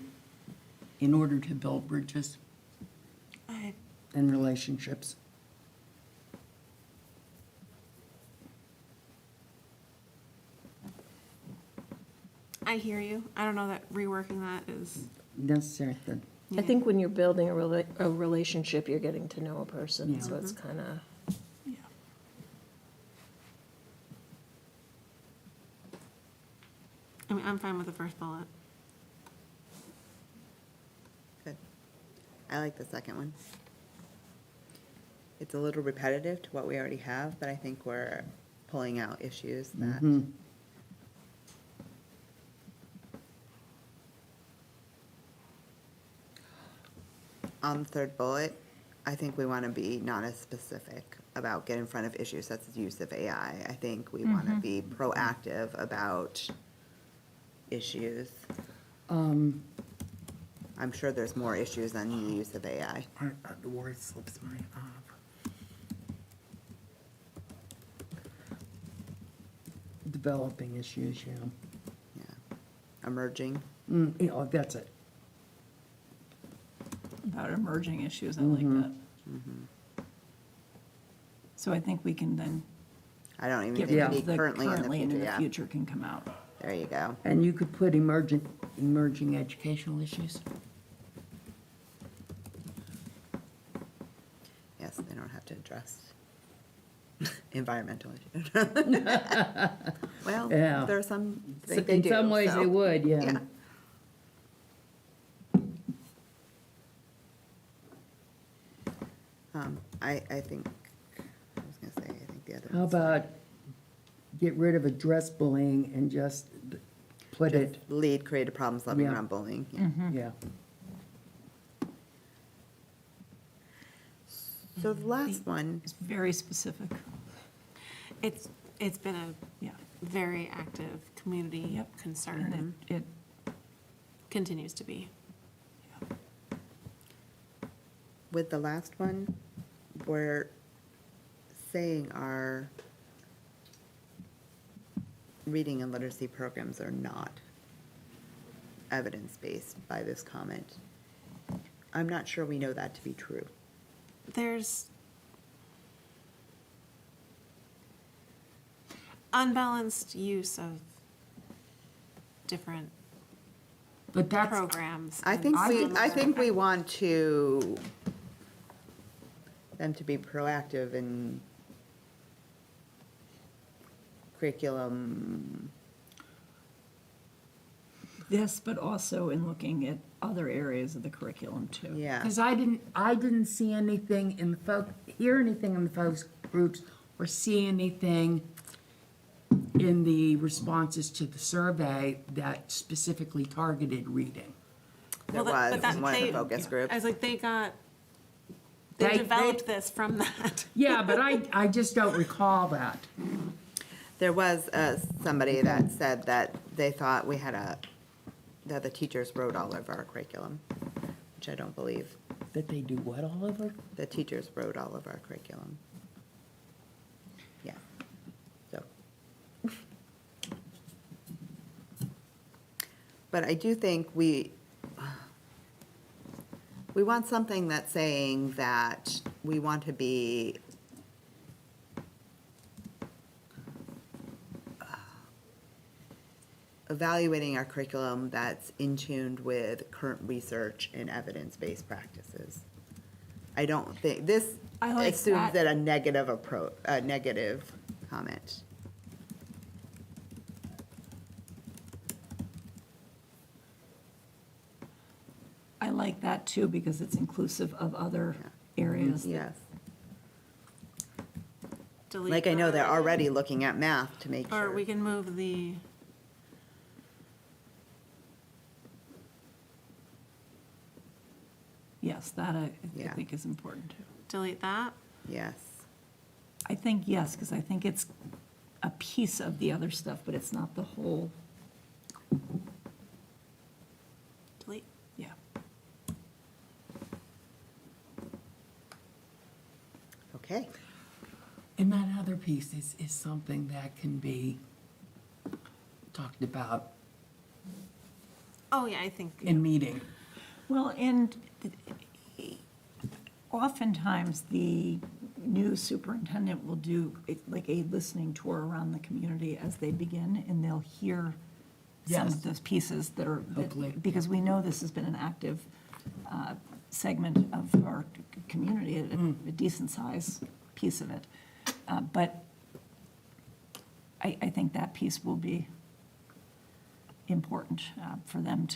in order to build bridges and relationships. I hear you. I don't know that reworking that is, Necessary. Then. I think when you're building a relationship, you're getting to know a person, Yeah. so it's kind of, Yeah. I mean, I'm fine with the first bullet. Good. I like the second one. It's a little repetitive to what we already have, but I think we're pulling out issues that. On the third bullet, I think we want to be not as specific about get in front of issues such as use of AI. I think we want to be proactive about issues. I'm sure there's more issues than the use of AI. The word slips my developing issues, yeah. Yeah. Emerging. Yeah, that's it. About emerging issues, I like that. So I think we can then I don't even get think rid we of need the currently currently and in in the the future, future can come out. yeah. There you go. And you could put emerging educational issues. Yes, they don't have to address environmental issues. Well, Yeah. there are some, think they In do. some ways, so, they would, yeah. Yeah. I think, I was gonna say, I think the other. How one's about get rid of address bullying and just put it, lead creative problem solving Yeah. around bullying. Yeah. yeah. So the last one, It's very specific. It's been a Yeah. very active community Yep. concern. And it, Continues to be. with the last one, we're saying our reading and literacy programs are not evidence-based by this comment. I'm not sure we know that to be true. There's unbalanced use of different But that's, programs. I and think some we, of them I are- think we want to, them to be proactive in curriculum. this, but also in looking at other areas of the curriculum too. Yeah, because I didn't see anything in the hear anything in the focus groups or see anything in the responses to the survey that specifically targeted reading. there Well, that- was but that in one of the they- focus groups. I was like, they They- developed this from that. Yeah, but I just don't recall that. There was somebody that said that they thought we had that the teachers wrote all of our curriculum, which I don't believe. That they do what all over? The teachers wrote all of our curriculum. Yeah, so. But I do think we want something that's saying that we want to be evaluating our curriculum that's in tune with current research and evidence-based practices. I don't think, this I like assumes that. that a negative comment. I like that too, because it's inclusive of other areas. that- Yes, Delete like I know they're the- already looking at math to make Or sure. we can move Yes, that I Yeah. think is important too. Delete that? Yes. I think yes, because I think it's a piece of the other stuff, but it's not the whole, Delete? yeah. Okay. And that other piece is something that can be talked about Oh, yeah, I think, in meeting. Well, and oftentimes, the new superintendent will do like a listening tour around the community as they begin, and they'll hear some Yes. of those pieces that are, Hopefully. because we know this has been an active segment of our community, a decent size piece of it. But I think that piece will be important for them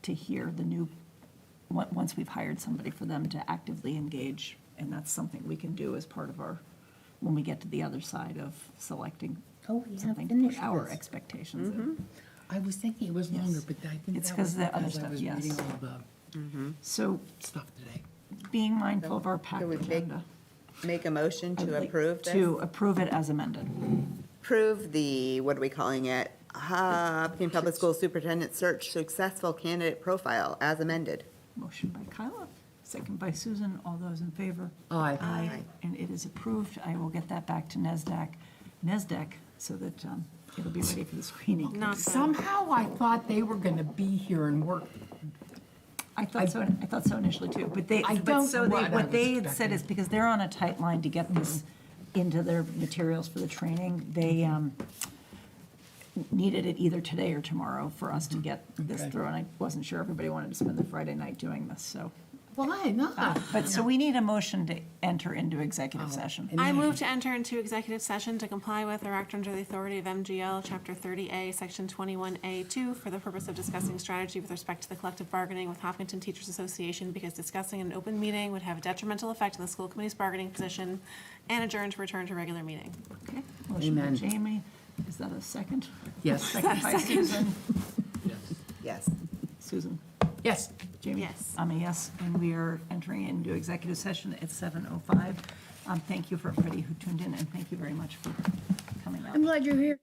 to hear the new, once we've hired somebody, for them to actively engage. And that's something we can do as part of our, when we get to the other side of selecting Oh, we have something to put finished our this. expectations in. I was thinking it was Yes. longer, but I think It's that 'cause was the other because I stuff, was yes. reading all the So stuff today. being mindful of our packed we make agenda. Make a motion I would to like approve this? To approve it as amended. Approve the, what are we calling it? Hopkins Public Schools Superintendent Search Successful Candidate Profile as amended. Motion by Kyla, second by Susan. All those in favor? Aye. Aye. And it is approved. I will get that back to NESDEC, so that it'll be ready for the screening. not the, Somehow I thought they were going to be here and work. I thought so initially too, but I don't know what I what they was had said is, expecting. because they're on a tight line to get this into their materials for the training, they needed it either today or tomorrow for us to get this Okay. through, and I wasn't sure everybody wanted to spend the Friday night doing this, so. Why not? But, so we need a motion to enter into executive session. And I then- move to enter into executive session to comply with or act under the authority of MGL, Chapter 30A, Section 21A2, for the purpose of discussing strategy with respect to the collective bargaining with Hopkinton Teachers Association, because discussing an open meeting would have a detrimental effect on the school committee's bargaining position, and adjourn to return to regular meeting. Okay, motion by Amen. Jamie. Is that a second? Yes. Second by Susan. Yes. Susan. Yes. Jamie? Yes. I'm a yes, and we are entering into executive session at 7:05. Thank you for everybody who tuned in, and thank you very much for coming out. I'm glad you're here.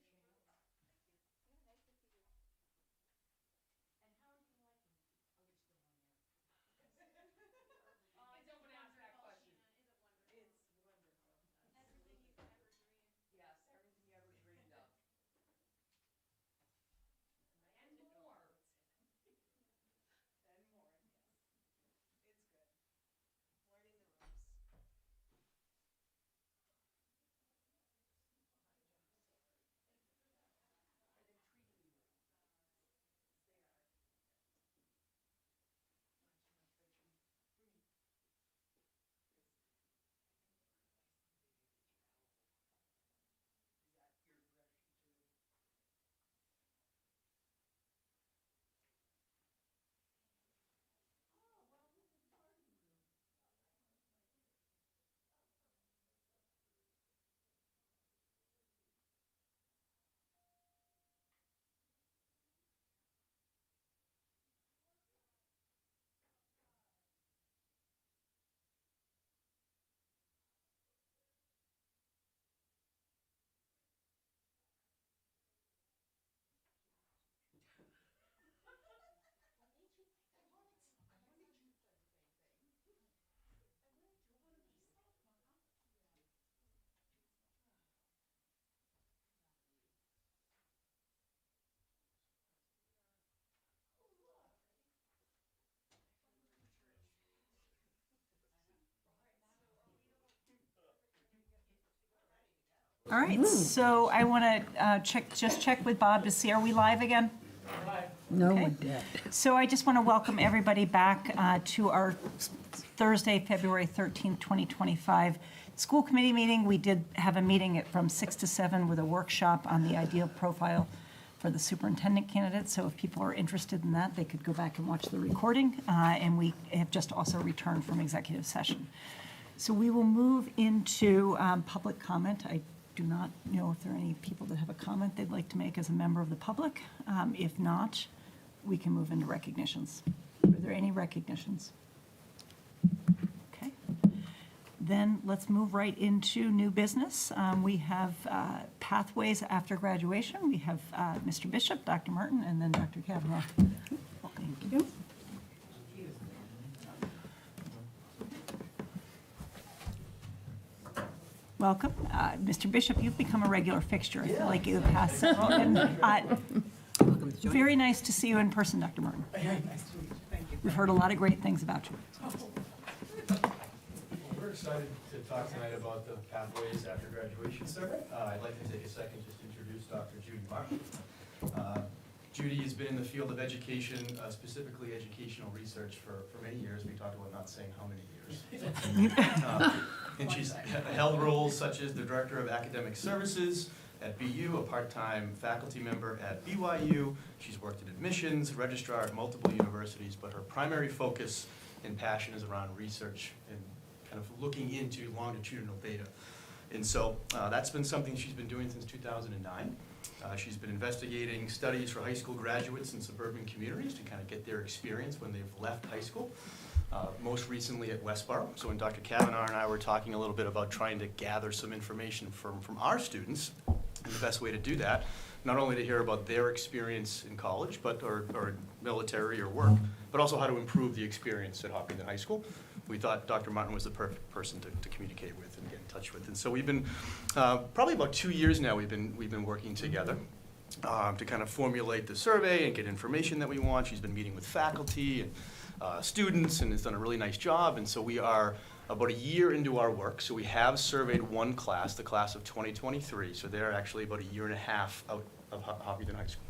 All right, so I want to check with Bob to see, are we live again? No Okay. one did. So I just want to welcome everybody back to our Thursday, February 13th, 2025 school committee meeting. We did have a meeting from 6 to 7 with a workshop on the ideal profile for the superintendent candidate. So if people are interested in that, they could go back and watch the recording. And we have just also returned from executive session. So we will move into public comment. I do not know if there are any people that have a comment they'd like to make as a member of the public. If not, we can move into recognitions. Are there any recognitions? Then let's move right into new business. We have pathways after graduation. We have Mr. Bishop, Dr. Martin, and then Dr. Kavanaugh. Thank you. Welcome. Mr. Bishop, you've become a regular fixture. I feel like you have several. Very nice to see you in person, Dr. Martin. Nice to meet you. Thank you. We've heard a lot of great things about you. We're excited to talk tonight about the Pathways After Graduation survey. I'd like to take a second just to introduce Dr. Judy Martin. Judy has been in the field of education, specifically educational research for many years. We talked about not saying how many years. And she's held roles such as the Director of Academic Services at BU, a part-time faculty member at BYU. She's worked in admissions, registrar at multiple universities, but her primary focus and passion is around research and kind of looking into longitudinal data. And so that's been something she's been doing since 2009. She's been investigating studies for high school graduates in suburban communities to kind of get their experience when they've left high school. Most recently at Westboro. So when Dr. Kavanaugh and I were talking a little bit about trying to gather some information from our students, and the best way to do that, not only to hear about their experience in college, but or military or work, but also how to improve the experience at Hopkinton High School. We thought Dr. Martin was the perfect person to communicate with and get in touch with. And so we've been, probably about 2 years now, we've been working together to kind of formulate the survey and get information that we want. She's been meeting with faculty and students and has done a really nice job. And so we are about a year into our work. So we have surveyed one class, the class of 2023. So they're actually about a year and a half out of Hopkinton High School.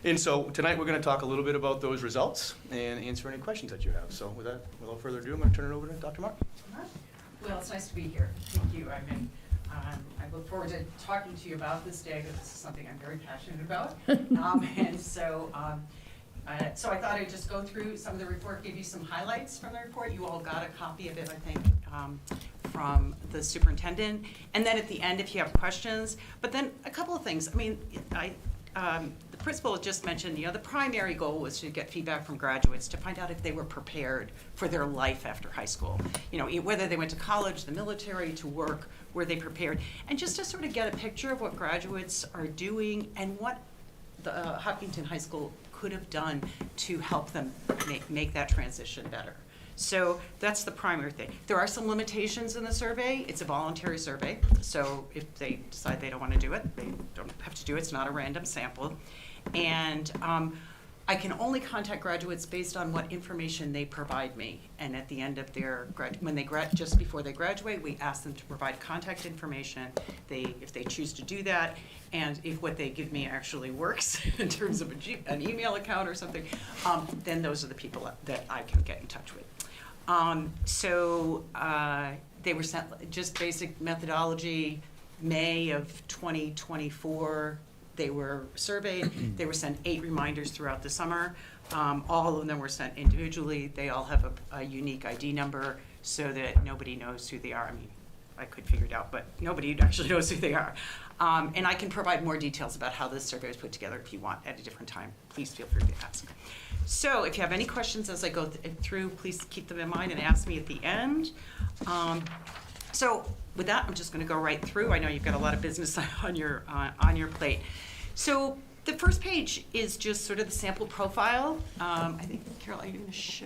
And so tonight we're going to talk a little bit about those results and answer any questions that you have. So with that, without further ado, I'm going to turn it over to Dr. Martin. Well, it's nice to be here. Thank you. I look forward to talking to you about this day, because this is something I'm very passionate about. So I thought I'd just go through some of the report, give you some highlights from the report. You all got a copy of it, I think, from the superintendent. And then at the end, if you have questions. But then a couple of things. I mean, the principal just mentioned, the primary goal was to get feedback from graduates to find out if they were prepared for their life after high school. Whether they went to college, the military, to work, were they prepared? And just to sort of get a picture of what graduates are doing and what the Hopkinton High School could have done to help them make that transition better. So that's the primary thing. There are some limitations in the survey. It's a voluntary survey, so if they decide they don't want to do it, they don't have to do it. It's not a random sample. And I can only contact graduates based on what information they provide me. And at the end of their just before they graduate, we ask them to provide contact information. If they choose to do that, and if what they give me actually works in terms of an email account or something, then those are the people that I can get in touch with. They were sent just basic methodology. May of 2024, they were surveyed. They were sent 8 reminders throughout the summer. All of them were sent individually. They all have a unique ID number so that nobody knows who they are. I mean, I could figure it out, but nobody actually knows who they are. And I can provide more details about how this survey was put together if you want at a different time. Please feel free to ask. So if you have any questions as I go through, please keep them in mind and ask me at the end. So with that, I'm just going to go right through. I know you've got a lot of business on your plate. So the first page is just sort of the sample profile. I think, Carol, are you going to show?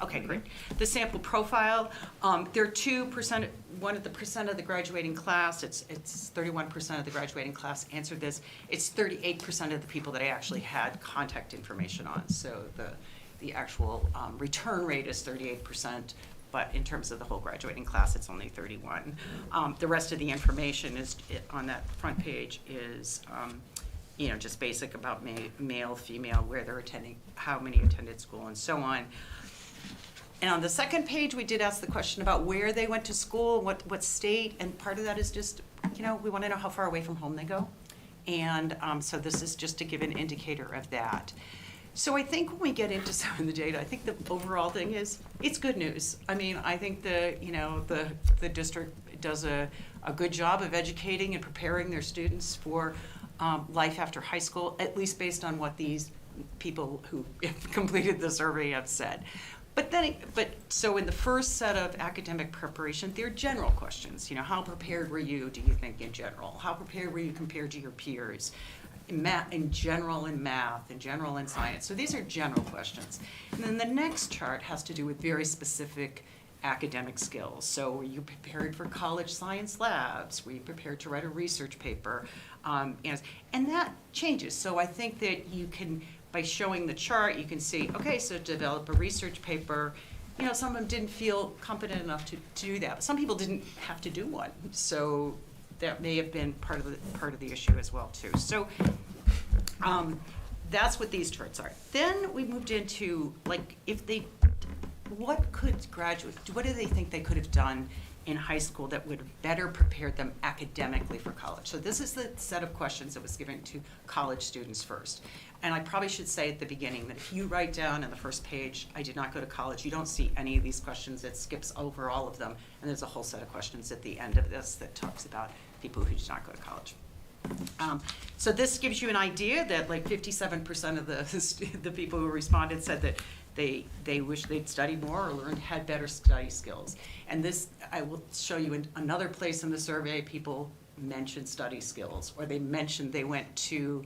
Okay, great. The sample profile. There are 2%. One of the percent of the graduating class. It's 31% of the graduating class answered this. It's 38% of the people that I actually had contact information on. So the actual return rate is 38%. But in terms of the whole graduating class, it's only 31. The rest of the information is on that front page is, just basic about male, female, where they're attending, how many attended school, and so on. And on the second page, we did ask the question about where they went to school, what state, and part of that is just, we want to know how far away from home they go. And so this is just to give an indicator of that. So I think when we get into some of the data, I think the overall thing is, it's good news. I mean, I think the district does a good job of educating and preparing their students for life after high school, at least based on what these people who completed the survey have said. So in the first set of academic preparation, they're general questions. How prepared were you, do you think, in general? How prepared were you compared to your peers? In general in math, in general in science. So these are general questions. And then the next chart has to do with very specific academic skills. So were you prepared for college science labs? Were you prepared to write a research paper? And that changes. So I think that you can, by showing the chart, you can see, okay, so to develop a research paper, some of them didn't feel competent enough to do that. But some people didn't have to do one. So that may have been part of the issue as well too. So that's what these charts are. Then we moved into what do they think they could have done in high school that would have better prepared them academically for college? So this is the set of questions that was given to college students first. And I probably should say at the beginning that if you write down in the first page, I did not go to college, you don't see any of these questions. It skips over all of them. And there's a whole set of questions at the end of this that talks about people who did not go to college. So this gives you an idea that 57% of the people who responded said that they wish they'd studied more or had better study skills. And this, I will show you in another place in the survey, people mentioned study skills, or they mentioned they went to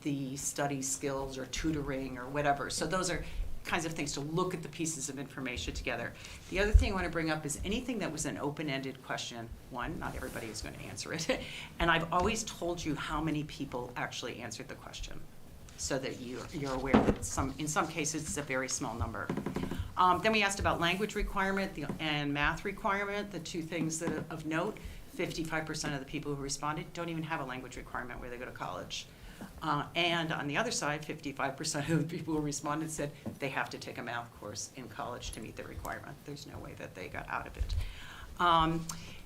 the study skills or tutoring or whatever. So those are kinds of things to look at the pieces of information together. The other thing I want to bring up is anything that was an open-ended question. One, not everybody is going to answer it. And I've always told you how many people actually answered the question, so that you're aware that in some cases it's a very small number. Then we asked about language requirement and math requirement, the two things that are of note. 55% of the people who responded don't even have a language requirement where they go to college. And on the other side, 55% of the people who responded said they have to take a math course in college to meet the requirement. There's no way that they got out of it.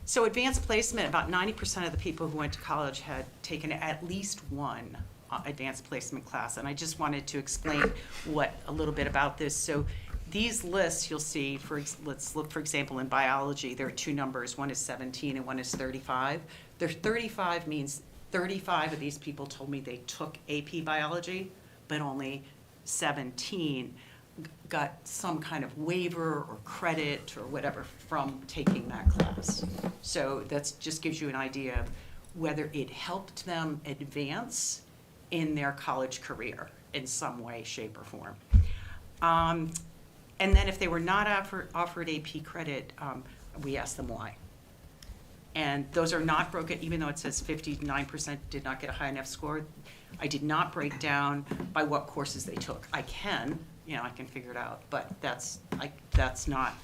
So advanced placement, about 90% of the people who went to college had taken at least one advanced placement class. And I just wanted to explain a little bit about this. So these lists you'll see, let's look, for example, in biology, there are two numbers. One is 17 and one is 35. 35 means 35 of these people told me they took AP biology, but only 17 got some kind of waiver or credit or whatever from taking that class. So that just gives you an idea of whether it helped them advance in their college career in some way, shape, or form. And then if they were not offered AP credit, we asked them why. And those are not broken, even though it says 59% did not get a high enough score. I did not break down by what courses they took. I can figure it out, but that's not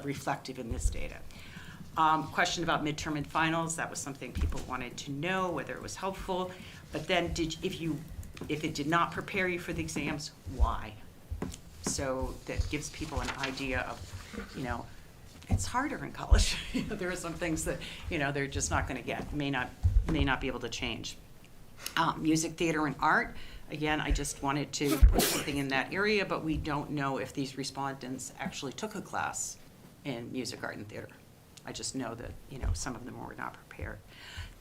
reflective in this data. Question about midterm and finals, that was something people wanted to know, whether it was helpful. But then if it did not prepare you for the exams, why? So that gives people an idea of, it's harder in college. There are some things that, they're just not going to get, may not be able to change. Music, theater, and art. Again, I just wanted to put something in that area, but we don't know if these respondents actually took a class in music, art, and theater. I just know that, some of them were not prepared.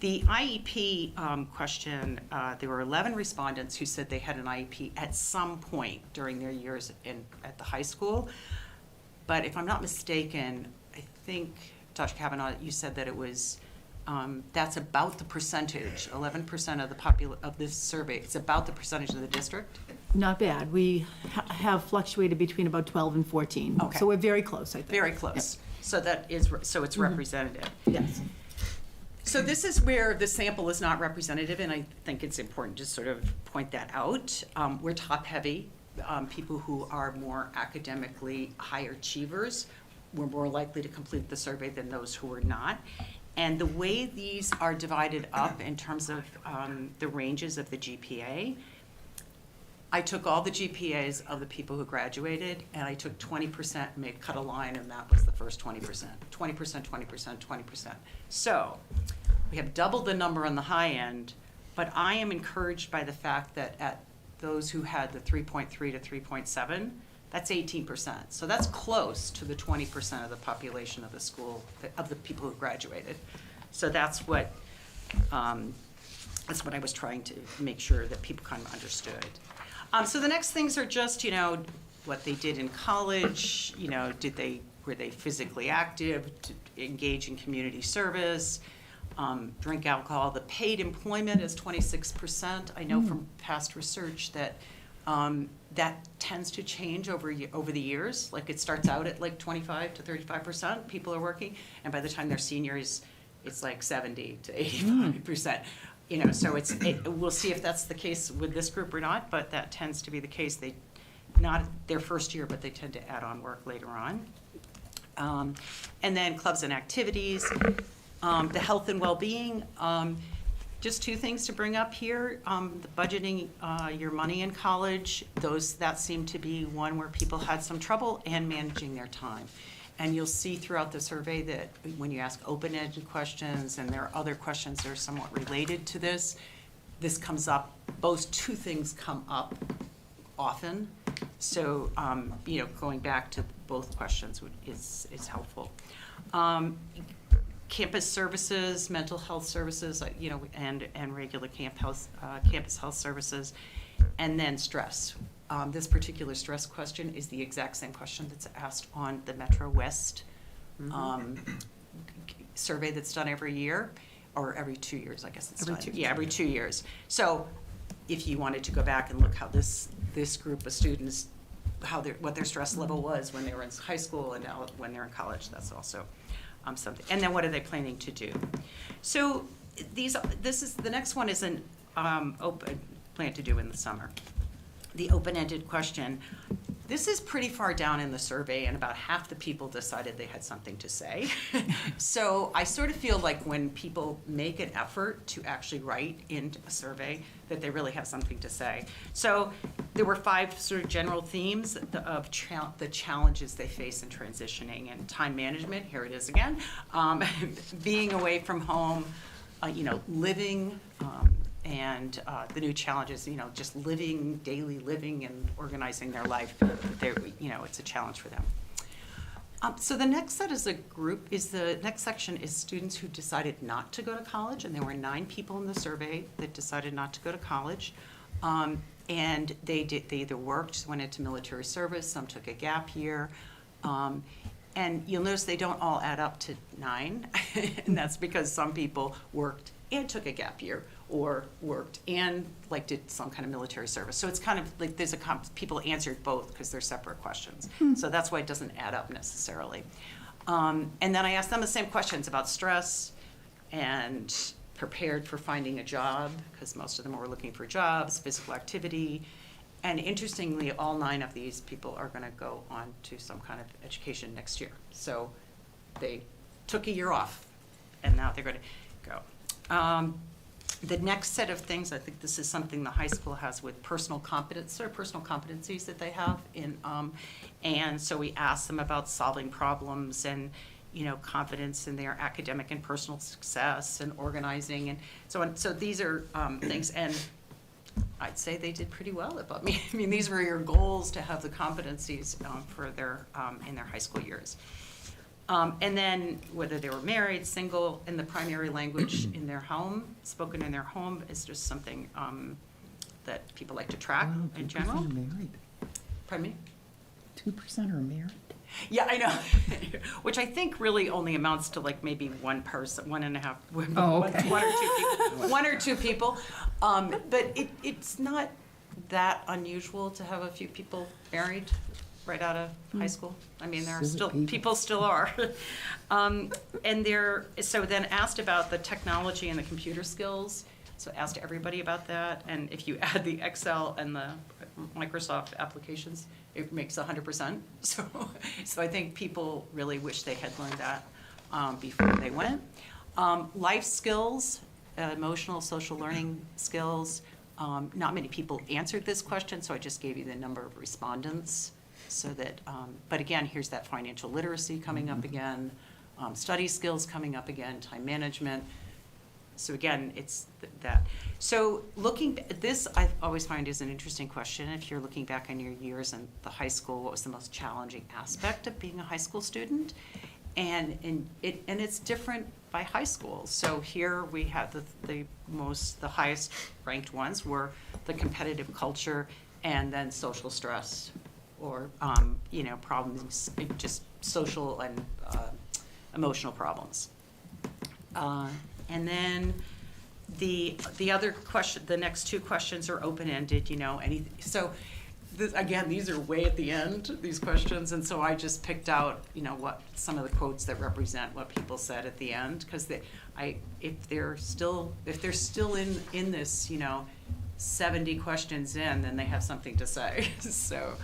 The IEP question, there were 11 respondents who said they had an IEP at some point during their years at the high school. But if I'm not mistaken, I think, Dr. Kavanaugh, you said that it was, that's about the percentage, 11% of this survey. It's about the percentage of the district? Not bad. We have fluctuated between about 12 and 14. Okay. So we're very close, I think. Very close. Yep. So it's representative. Yes. So this is where the sample is not representative, and I think it's important to sort of point that out. We're top-heavy. People who are more academically high achievers were more likely to complete the survey than those who were not. And the way these are divided up in terms of the ranges of the GPA, I took all the GPAs of the people who graduated, and I took 20% and cut a line, and that was the first 20%. 20%, 20%, 20%. So we have doubled the number on the high end, but I am encouraged by the fact that at those who had the 3.3 to 3.7, that's 18%. So that's close to the 20% of the population of the school, of the people who graduated. So that's what I was trying to make sure that people kind of understood. So the next things are just, what they did in college, you know, were they physically active, to engage in community service, drink alcohol. The paid employment is 26%. I know from past research that that tends to change over the years. Like it starts out at like 25 to 35% people are working, and by the time they're seniors, it's like 70 to 85%. You know, so we'll see if that's the case with this group or not, but that tends to be the case. They, not their first year, but they tend to add on work later on. And then clubs and activities, the health and well-being. Just two things to bring up here. The budgeting your money in college, that seemed to be one where people had some trouble, and managing their time. And you'll see throughout the survey that when you ask open-ended questions, and there are other questions that are somewhat related to this comes up, those two things come up often. So, you know, going back to both questions is helpful. Campus services, mental health services, you know, and regular campus health services, and then stress. This particular stress question is the exact same question that's asked on the Metro West survey that's done every year, or every 2 years, I guess it's done. Yeah, every 2 years. So if you wanted to go back and look how this group of students, what their stress level was when they were in high school and now when they're in college, that's also something. And then what are they planning to do? So the next one is an open plan to do in the summer. The open-ended question. This is pretty far down in the survey, and about half the people decided they had something to say. So I sort of feel like when people make an effort to actually write in a survey, that they really have something to say. So there were 5 sort of general themes of the challenges they face in transitioning, and time management, here it is again, being away from home, you know, living, and the new challenges, you know, just daily living and organizing their life. You know, it's a challenge for them. So the next set is the next section is students who decided not to go to college, and there were 9 people in the survey that decided not to go to college. And they either worked, went into military service, some took a gap year. And you'll notice they don't all add up to 9, and that's because some people worked and took a gap year, or worked and like did some kind of military service. So it's kind of like people answered both because they're separate questions. So that's why it doesn't add up necessarily. And then I asked them the same questions about stress and prepared for finding a job, because most of them were looking for jobs, physical activity. And interestingly, all 9 of these people are going to go on to some kind of education next year. So they took a year off, and now they're going to go. The next set of things, I think this is something the high school has with personal competencies that they have in, and so we asked them about solving problems and, you know, confidence in their academic and personal success and organizing and so on. So these are things, and I'd say they did pretty well about me. I mean, these were your goals to have the competencies for their in their high school years. And then whether they were married, single, and the primary language in their home, spoken in their home, is just something that people like to track in general. 2% are married. Pardon me? 2% are married. Yeah, I know. Which I think really only amounts to like maybe one person, 1.5, Oh, okay. one or two people. But it's not that unusual to have a few people married right out of high school. I mean, there are still, people still are. And so then asked about the technology and the computer skills. So asked everybody about that. And if you add the Excel and the Microsoft applications, it makes 100%. So I think people really wish they had learned that before they went. Life skills, emotional, social learning skills. Not many people answered this question, so I just gave you the number of respondents. So that, but again, here's that financial literacy coming up again, study skills coming up again, time management. So again, it's that. So this I always find is an interesting question. If you're looking back on your years in the high school, what was the most challenging aspect of being a high school student? And it's different by high school. So here we have the highest ranked ones were the competitive culture and then social stress or, problems, just social and emotional problems. And then the other question, the next two questions are open-ended, so, again, these are way at the end, these questions, and so I just picked out, what, some of the quotes that represent what people said at the end, because if they're still in this, 70 questions in, then they have something to say, so.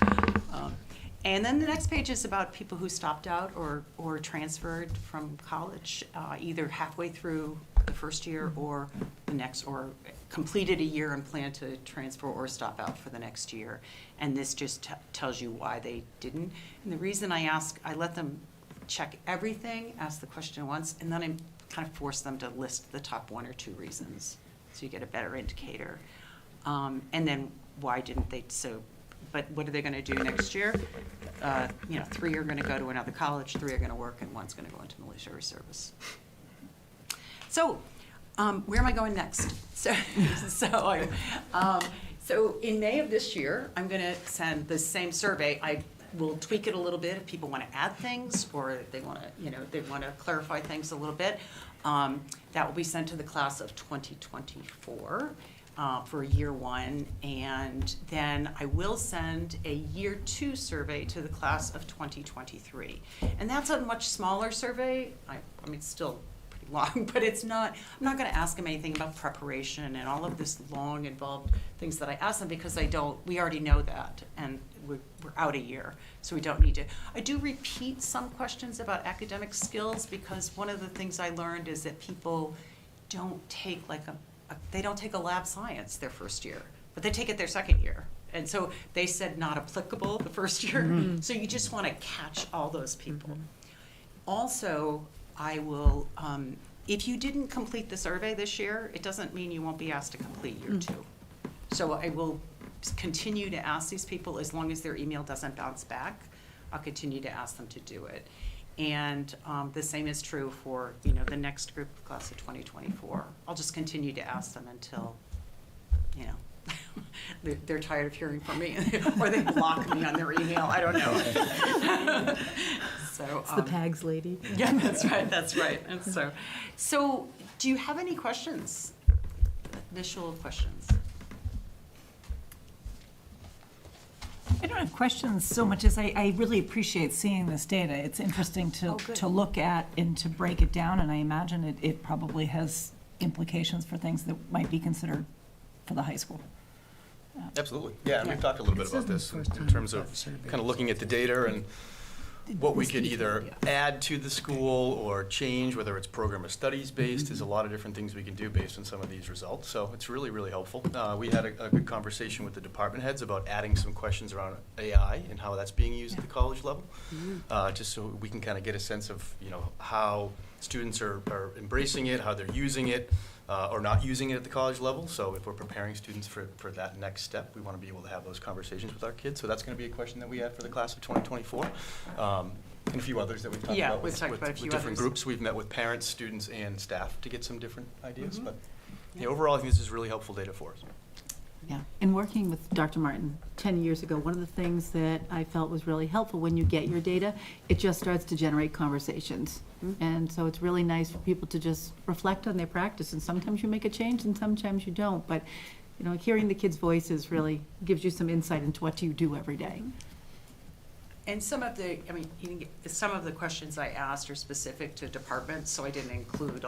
And then the next page is about people who stopped out or transferred from college, either halfway through the first year or the next, or completed a year and plan to transfer or stop out for the next year. And this just tells you why they didn't. And the reason I let them check everything, ask the question once, and then I kind of force them to list the top 1 or 2 reasons, so you get a better indicator. And then why didn't they, but what are they gonna do next year? 3 are gonna go to another college, 3 are gonna work, and 1's gonna go into military service. So, where am I going next? So in May of this year, I'm gonna send the same survey. I will tweak it a little bit if people wanna add things, or they wanna clarify things a little bit. That will be sent to the class of 2024. For year 1, and then I will send a year 2 survey to the class of 2023. And that's a much smaller survey. I mean, it's still pretty long, but I'm not gonna ask them anything about preparation and all of this long involved things that I ask them, because we already know that, and we're out a year, so we don't need to. I do repeat some questions about academic skills, because one of the things I learned is that people don't take they don't take a lab science their first year, but they take it their second year. And so they said not applicable the first year. Mm-hmm. So you just want to catch all those people. Mm-hmm. Also, I will, if you didn't complete the survey this year, it doesn't mean you won't be asked to complete year 2. So I will continue to ask these people as long as their email doesn't bounce back. I'll continue to ask them to do it. And the same is true for, the next group, class of 2024. I'll just continue to ask them until, they're tired of hearing from me, or they block me on their email. I don't know. So It's the PAGS lady. Yeah, that's right. And so do you have any questions? Initial questions? I don't have questions so much as I really appreciate seeing this data. It's interesting to look at and to break it down, and I imagine it probably has implications for things that might be considered for the high school. Absolutely. Yeah, and we've talked a little bit about this in terms of kind of looking at the data and what we could either add to the school or change, whether it's program or studies based. There's a lot of different things we can do based on some of these results. So it's really, really helpful. We had a good conversation with the department heads about adding some questions around AI and how that's being used at the college level, just so we can kind of get a sense of, how students are embracing it, how they're using it, or not using it at the college level. So if we're preparing students for that next step, we want to be able to have those conversations with our kids. So that's going to be a question that we had for the class of 2024. And a few others that we've talked about with different groups. We've met with parents, students, and staff to get some different ideas. But overall, I think this is really helpful data for us. Yeah, in working with Dr. Martin 10 years ago, one of the things that I felt was really helpful when you get your data, it just starts to generate conversations. And so it's really nice for people to just reflect on their practice, and sometimes you make a change and sometimes you don't, but hearing the kids' voices really gives you some insight into what you do every day. And some of the questions I asked are specific to departments, so I didn't include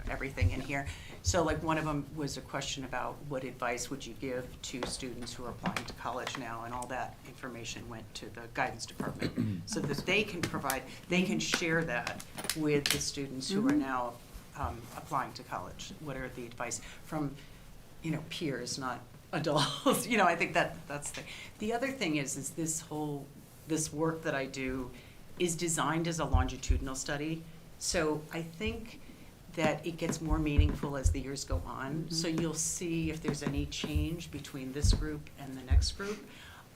everything in here. So like one of them was a question about what advice would you give to students who are applying to college now, and all that information went to the guidance department so that they can share that with the students who are now applying to college. What are the advice from, peers, not adults? I think that's the other thing is this work that I do is designed as a longitudinal study. So I think that it gets more meaningful as the years go on. So you'll see if there's any change between this group and the next group.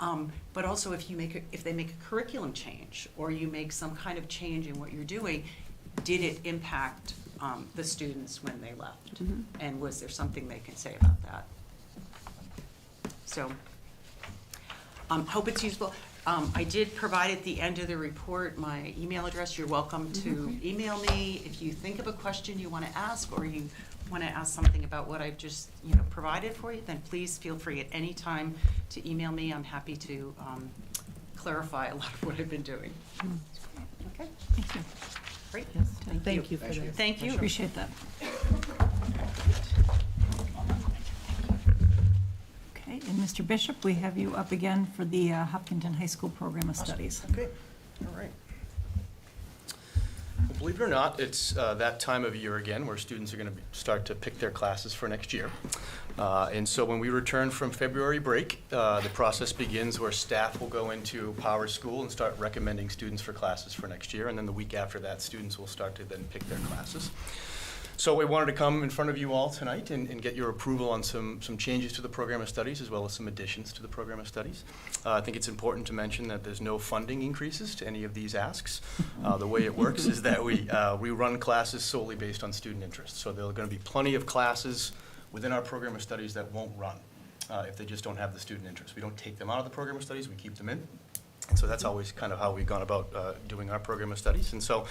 But also if they make a curriculum change, or you make some kind of change in what you're doing, did it impact the students when they left? And was there something they can say about that? So hope it's useful. I did provide at the end of the report my email address. You're welcome to email me if you think of a question you want to ask, or you want to ask something about what I've just, provided for you, then please feel free at any time to email me. I'm happy to clarify a lot of what I've been doing. Okay, Thank you. great. Thank you for this. Thank you. Appreciate that. Okay, and Mr. Bishop, we have you up again for the Hopkinton High School Program of Studies. Okay, all right. Well, believe it or not, it's that time of year again where students are going to start to pick their classes for next year. And so when we return from February break, the process begins where staff will go into Power School and start recommending students for classes for next year. And then the week after that, students will start to then pick their classes. So we wanted to come in front of you all tonight and get your approval on some changes to the program of studies, as well as some additions to the program of studies. I think it's important to mention that there's no funding increases to any of these asks. The way it works is that we run classes solely based on student interest. So there are going to be plenty of classes within our program of studies that won't run if they just don't have the student interest. We don't take them out of the program of studies, we keep them in. And so that's always kind of how we've gone about doing our program of studies. And so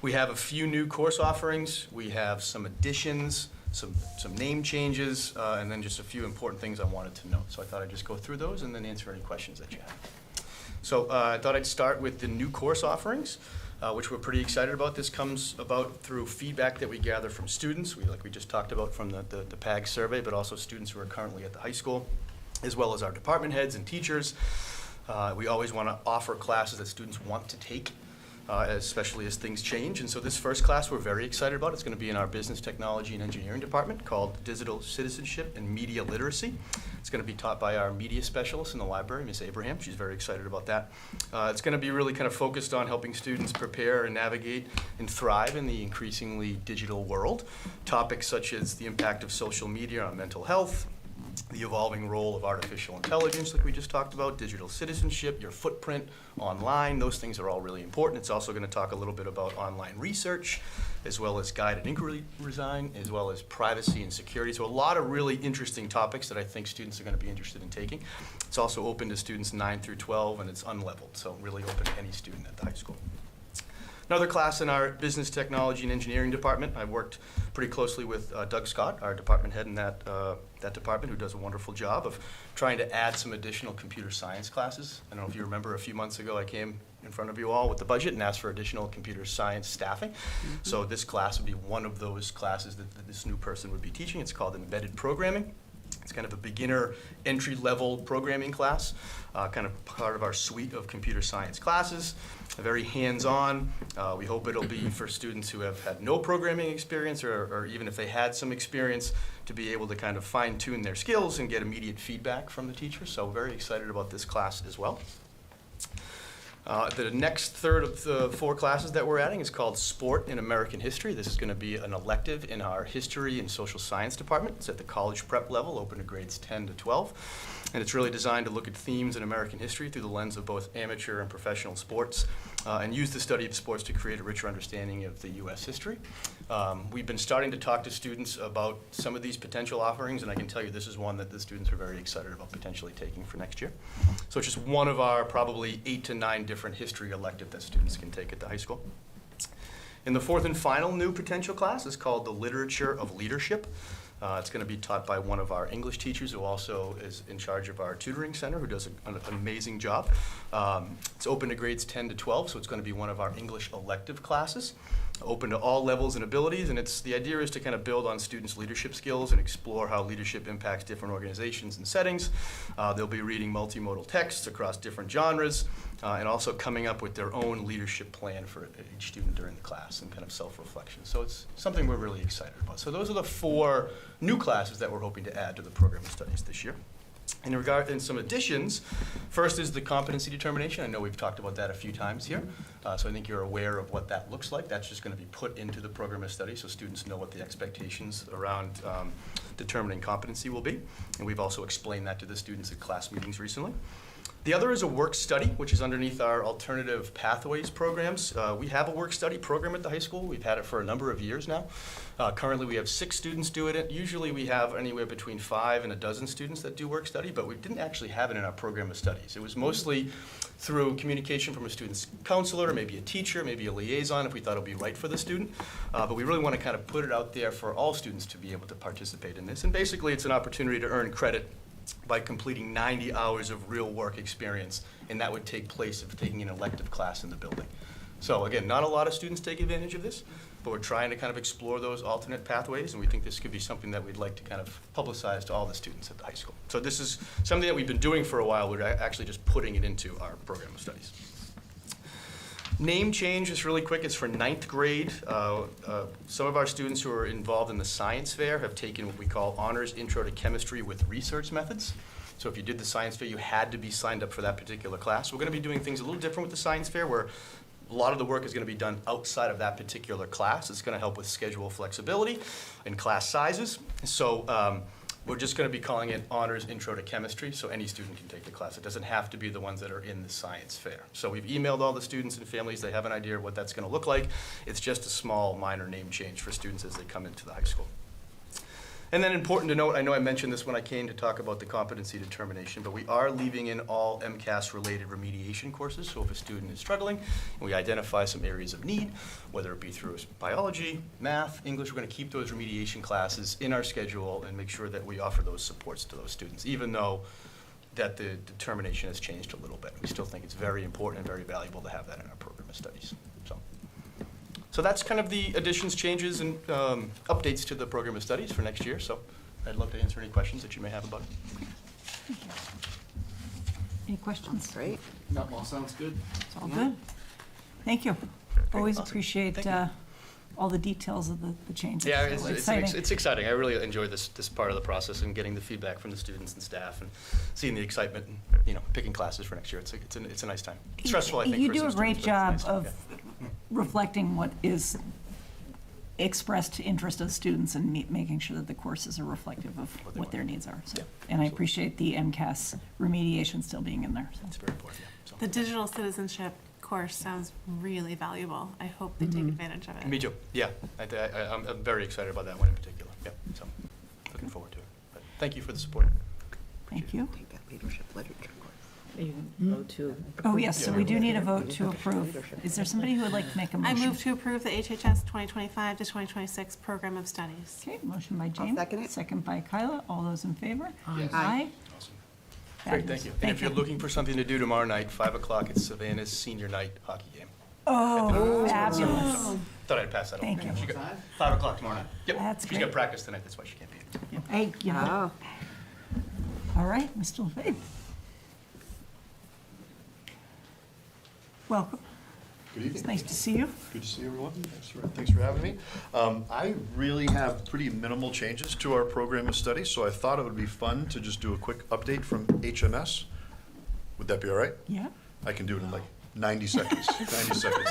we have a few new course offerings, we have some additions, some name changes, and then just a few important things I wanted to note. So I thought I'd just go through those and then answer any questions that you have. So I thought I'd start with the new course offerings, which we're pretty excited about. This comes about through feedback that we gather from students, like we just talked about from the PAG survey, but also students who are currently at the high school, as well as our department heads and teachers. We always want to offer classes that students want to take, especially as things change. And so this first class we're very excited about. It's going to be in our Business Technology and Engineering department called Digital Citizenship and Media Literacy. It's going to be taught by our media specialist in the library, Ms. Abraham. She's very excited about that. It's going to be really kind of focused on helping students prepare and navigate and thrive in the increasingly digital world. Topics such as the impact of social media on mental health, the evolving role of artificial intelligence, like we just talked about, digital citizenship, your footprint online, those things are all really important. It's also going to talk a little bit about online research, as well as guided inquiry design, as well as privacy and security. So a lot of really interesting topics that I think students are going to be interested in taking. It's also open to students 9 through 12, and it's unleveled, so really open to any student at the high school. Another class in our Business Technology and Engineering department. I worked pretty closely with Doug Scott, our department head in that department, who does a wonderful job of trying to add some additional computer science classes. I don't know if you remember a few months ago I came in front of you all with the budget and asked for additional computer science staffing. So this class would be one of those classes that this new person would be teaching. It's called Embedded Programming. It's kind of a beginner entry-level programming class, kind of part of our suite of computer science classes. Very hands-on. We hope it'll be for students who have had no programming experience, or even if they had some experience, to be able to kind of fine-tune their skills and get immediate feedback from the teacher. So very excited about this class as well. The next third of the 4 classes that we're adding is called Sport in American History. This is going to be an elective in our History and Social Science department. It's at the college prep level, open to grades 10 to 12. And it's really designed to look at themes in American history through the lens of both amateur and professional sports, and use the study of sports to create a richer understanding of the U.S. history. We've been starting to talk to students about some of these potential offerings, and I can tell you this is one that the students are very excited about potentially taking for next year. So it's just one of our probably 8 to 9 different history elective that students can take at the high school. And the 4th and final new potential class is called the Literature of Leadership. It's going to be taught by one of our English teachers who also is in charge of our tutoring center, who does an amazing job. It's open to grades 10 to 12, so it's going to be one of our English elective classes, open to all levels and abilities, and the idea is to kind of build on students' leadership skills and explore how leadership impacts different organizations and settings. They'll be reading multimodal texts across different genres, and also coming up with their own leadership plan for each student during the class and kind of self-reflection. So it's something we're really excited about. So those are the 4 new classes that we're hoping to add to the program of studies this year. In some additions, first is the competency determination. I know we've talked about that a few times here, so I think you're aware of what that looks like. That's just going to be put into the program of study so students know what the expectations around determining competency will be. And we've also explained that to the students at class meetings recently. The other is a work study, which is underneath our alternative pathways programs. We have a work study program at the high school. We've had it for a number of years now. Currently, we have 6 students doing it. Usually, we have anywhere between 5 and a dozen students that do work study, but we didn't actually have it in our program of studies. It was mostly through communication from a student's counselor, maybe a teacher, maybe a liaison if we thought it would be right for the student. But we really want to kind of put it out there for all students to be able to participate in this. And basically, it's an opportunity to earn credit by completing 90 hours of real work experience, and that would take place of taking an elective class in the building. So again, not a lot of students take advantage of this, but we're trying to kind of explore those alternate pathways, and we think this could be something that we'd like to kind of publicize to all the students at the high school. So this is something that we've been doing for a while. We're actually just putting it into our program of studies. Name change is really quick. It's for 9th grade. Some of our students who are involved in the science fair have taken what we call Honors Intro to Chemistry with Research Methods. So if you did the science fair, you had to be signed up for that particular class. We're going to be doing things a little different with the science fair, where a lot of the work is going to be done outside of that particular class. It's going to help with schedule flexibility and class sizes. So we're just going to be calling it Honors Intro to Chemistry, so any student can take the class. It doesn't have to be the ones that are in the science fair. So we've emailed all the students and families. They have an idea of what that's going to look like. It's just a small, minor name change for students as they come into the high school. And then important to note, I know I mentioned this when I came to talk about the competency determination, but we are leaving in all MCAS-related remediation courses. So if a student is struggling and we identify some areas of need, whether it be through biology, math, English, we're going to keep those remediation classes in our schedule and make sure that we offer those supports to those students, even though that the determination has changed a little bit. We still think it's very important and very valuable to have that in our program of studies. So that's kind of the additions, changes, and updates to the program of studies for next year. So I'd love to answer any questions that you may have about it. Any questions? Great. No, all sounds good. It's all good. Thank you. Always Awesome. appreciate Thank you. all the details of the changes. Yeah, So it's exciting. I really enjoy this part of the process and getting the feedback from the students and staff and seeing the excitement and, picking classes for next year. It's a nice time. It's stressful, I think, You for do some a great students, job but it's nice. of reflecting what is expressed interest of students and making sure that the courses are reflective of What they what their want. needs are. So, Yeah, and I absolutely. appreciate the MCAS remediation still being in there. So. It's very important, yeah. So. The digital citizenship course sounds really valuable. I hope they take advantage of it. Me too. Yeah, I'm very excited about that one in particular. Yeah, so looking forward to it. But thank you for the support. Thank you. Take that leadership literature course. You can vote to. Oh, yes, so we do need a vote to approve. Is there somebody who would like to make a I motion? move to approve the HHS 2025 to 2026 program of studies. Okay, motion by James. second it. Second by Kyla. All those in favor? Aye. Aye. Awesome. Great, thank you. And if you're looking for something to do tomorrow night, 5 o'clock, it's Savannah's senior night hockey game. Oh, fabulous. Thought I'd pass that on. Thank you. She got 5 o'clock tomorrow night. Yep. That's She's great. got practice tonight, that's why she can't be here. Hey, you know. Oh. All right, Mr. LeFevre. Welcome. Good evening. It's nice to see you. Good to see everyone. Thanks for having me. I really have pretty minimal changes to our program of study, so I thought it would be fun to just do a quick update from HMS. Would that be all right? Yeah. I can do it in like 90 seconds. 90 seconds.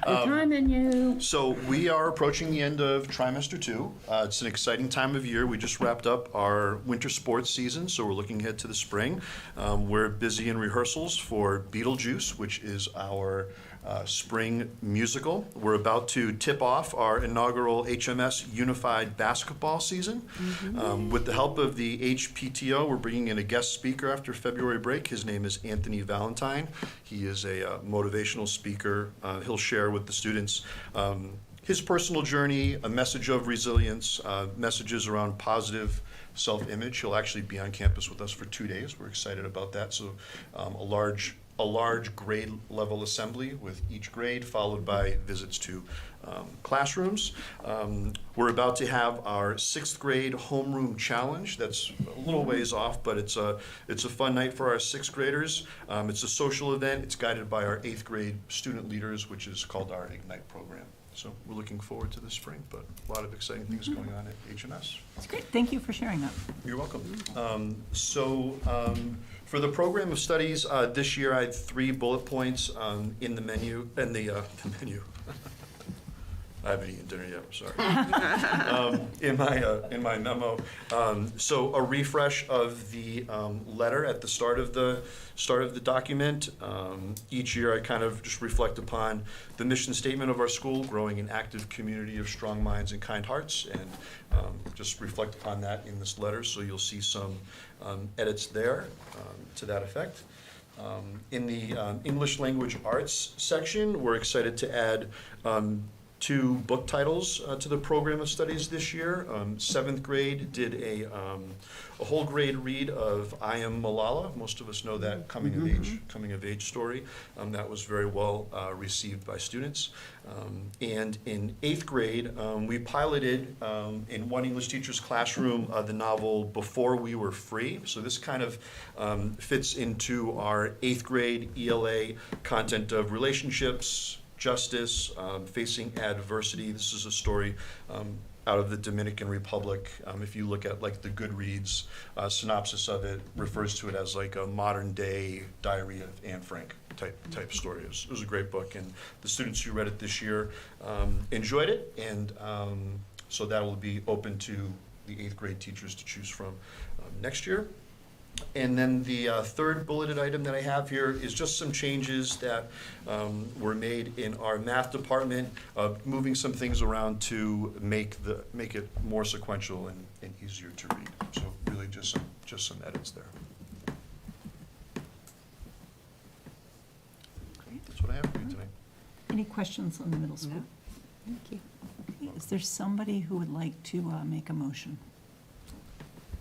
We're timing you. So we are approaching the end of trimester 2. It's an exciting time of year. We just wrapped up our winter sports season, so we're looking ahead to the spring. We're busy in rehearsals for Beetlejuice, which is our spring musical. We're about to tip off our inaugural HMS Unified Basketball season. With the help of the HPTO, we're bringing in a guest speaker after February break. His name is Anthony Valentine. He is a motivational speaker. He'll share with the students his personal journey, a message of resilience, messages around positive self-image. He'll actually be on campus with us for 2 days. We're excited about that. So a large grade level assembly with each grade, followed by visits to classrooms. We're about to have our 6th grade homeroom challenge. That's a little ways off, but it's a fun night for our 6th graders. It's a social event. It's guided by our 8th grade student leaders, which is called our Ignite program. So we're looking forward to the spring, but a lot of exciting things going on at HMS. That's great. Thank you for sharing that. You're welcome. For the program of studies, this year I had 3 bullet points in the menu, I haven't eaten dinner yet, I'm sorry. In my memo. So a refresh of the letter at the start of the document. Each year I kind of just reflect upon the mission statement of our school, growing an active community of strong minds and kind hearts, and just reflect upon that in this letter. So you'll see some edits there to that effect. In the English Language Arts section, we're excited to add 2 book titles to the program of studies this year. 7th grade did a whole grade read of I Am Malala. Most of us know that coming of age story. That was very well received by students. And in 8th grade, we piloted in one English teacher's classroom the novel Before We Were Free. So this kind of fits into our 8th grade ELA content of relationships, justice, facing adversity. This is a story out of the Dominican Republic. If you look at like the Goodreads synopsis of it, refers to it as like a modern day Diary of Anne Frank type story. It was a great book, and the students who read it this year enjoyed it, and so that will be open to the 8th grade teachers to choose from next year. And then the third bulleted item that I have here is just some changes that were made in our math department, moving some things around to make it more sequential and easier to read. So really just some edits there. That's what I have for you tonight. Any questions on the middle school? Thank you. Okay, is there somebody who would like to make a motion?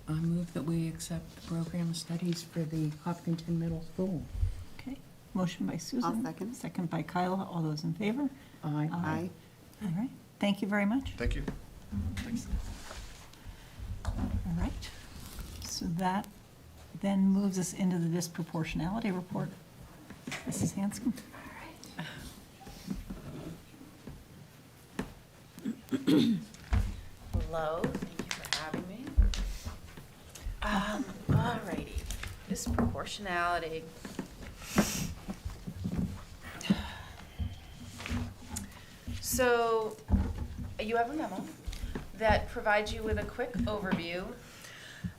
I move that we accept the program of studies for the Hopkinton Middle School. Okay, motion by Susan. I'll second. Second by Kyla. All those in favor? Aye. Aye. All right, thank you very much. Thank you. All right, so that then moves us into the disproportionality report. Mrs. Hanscom? Hello, thank you for having me. Alrighty, disproportionality. So, you have a memo that provides you with a quick overview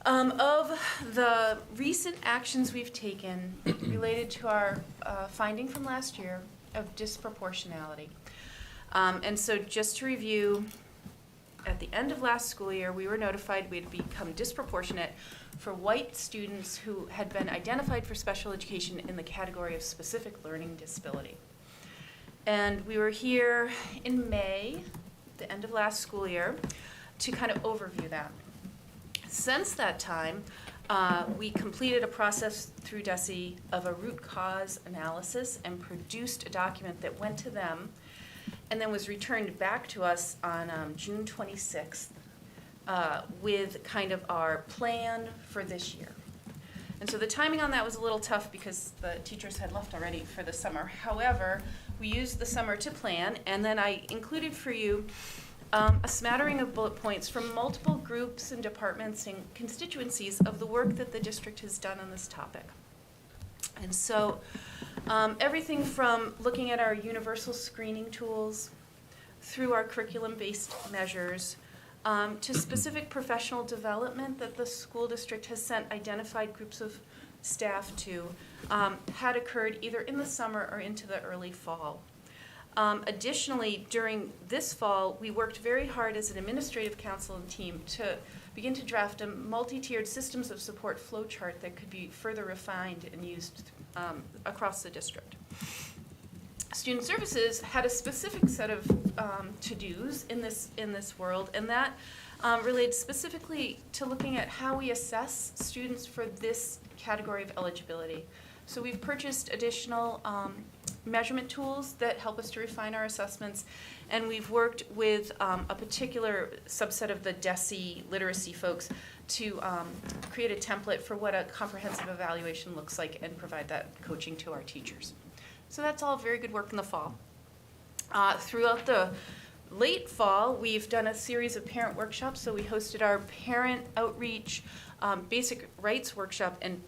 of the recent actions we've taken related to our finding from last year of disproportionality. And so just to review, at the end of last school year, we were notified we had become disproportionate for white students who had been identified for special education in the category of specific learning disability. And we were here in May, the end of last school year, to kind of overview that. Since that time, we completed a process through DESE of a root cause analysis and produced a document that went to them and then was returned back to us on June 26th with kind of our plan for this year. And so the timing on that was a little tough because the teachers had left already for the summer. However, we used the summer to plan, and then I included for you a smattering of bullet points from multiple groups and departments and constituencies of the work that the district has done on this topic. And so everything from looking at our universal screening tools through our curriculum-based measures to specific professional development that the school district has sent identified groups of staff to had occurred either in the summer or into the early fall. Additionally, during this fall, we worked very hard as an administrative council and team to begin to draft a multi-tiered systems of support flowchart that could be further refined and used across the district. Student Services had a specific set of to-dos in this world, and that relates specifically to looking at how we assess students for this category of eligibility. So we've purchased additional measurement tools that help us to refine our assessments, and we've worked with a particular subset of the DESE literacy folks to create a template for what a comprehensive evaluation looks like and provide that coaching to our teachers. So that's all very good work in the fall. Throughout the late fall, we've done a series of parent workshops. So we hosted our parent outreach basic rights workshop, and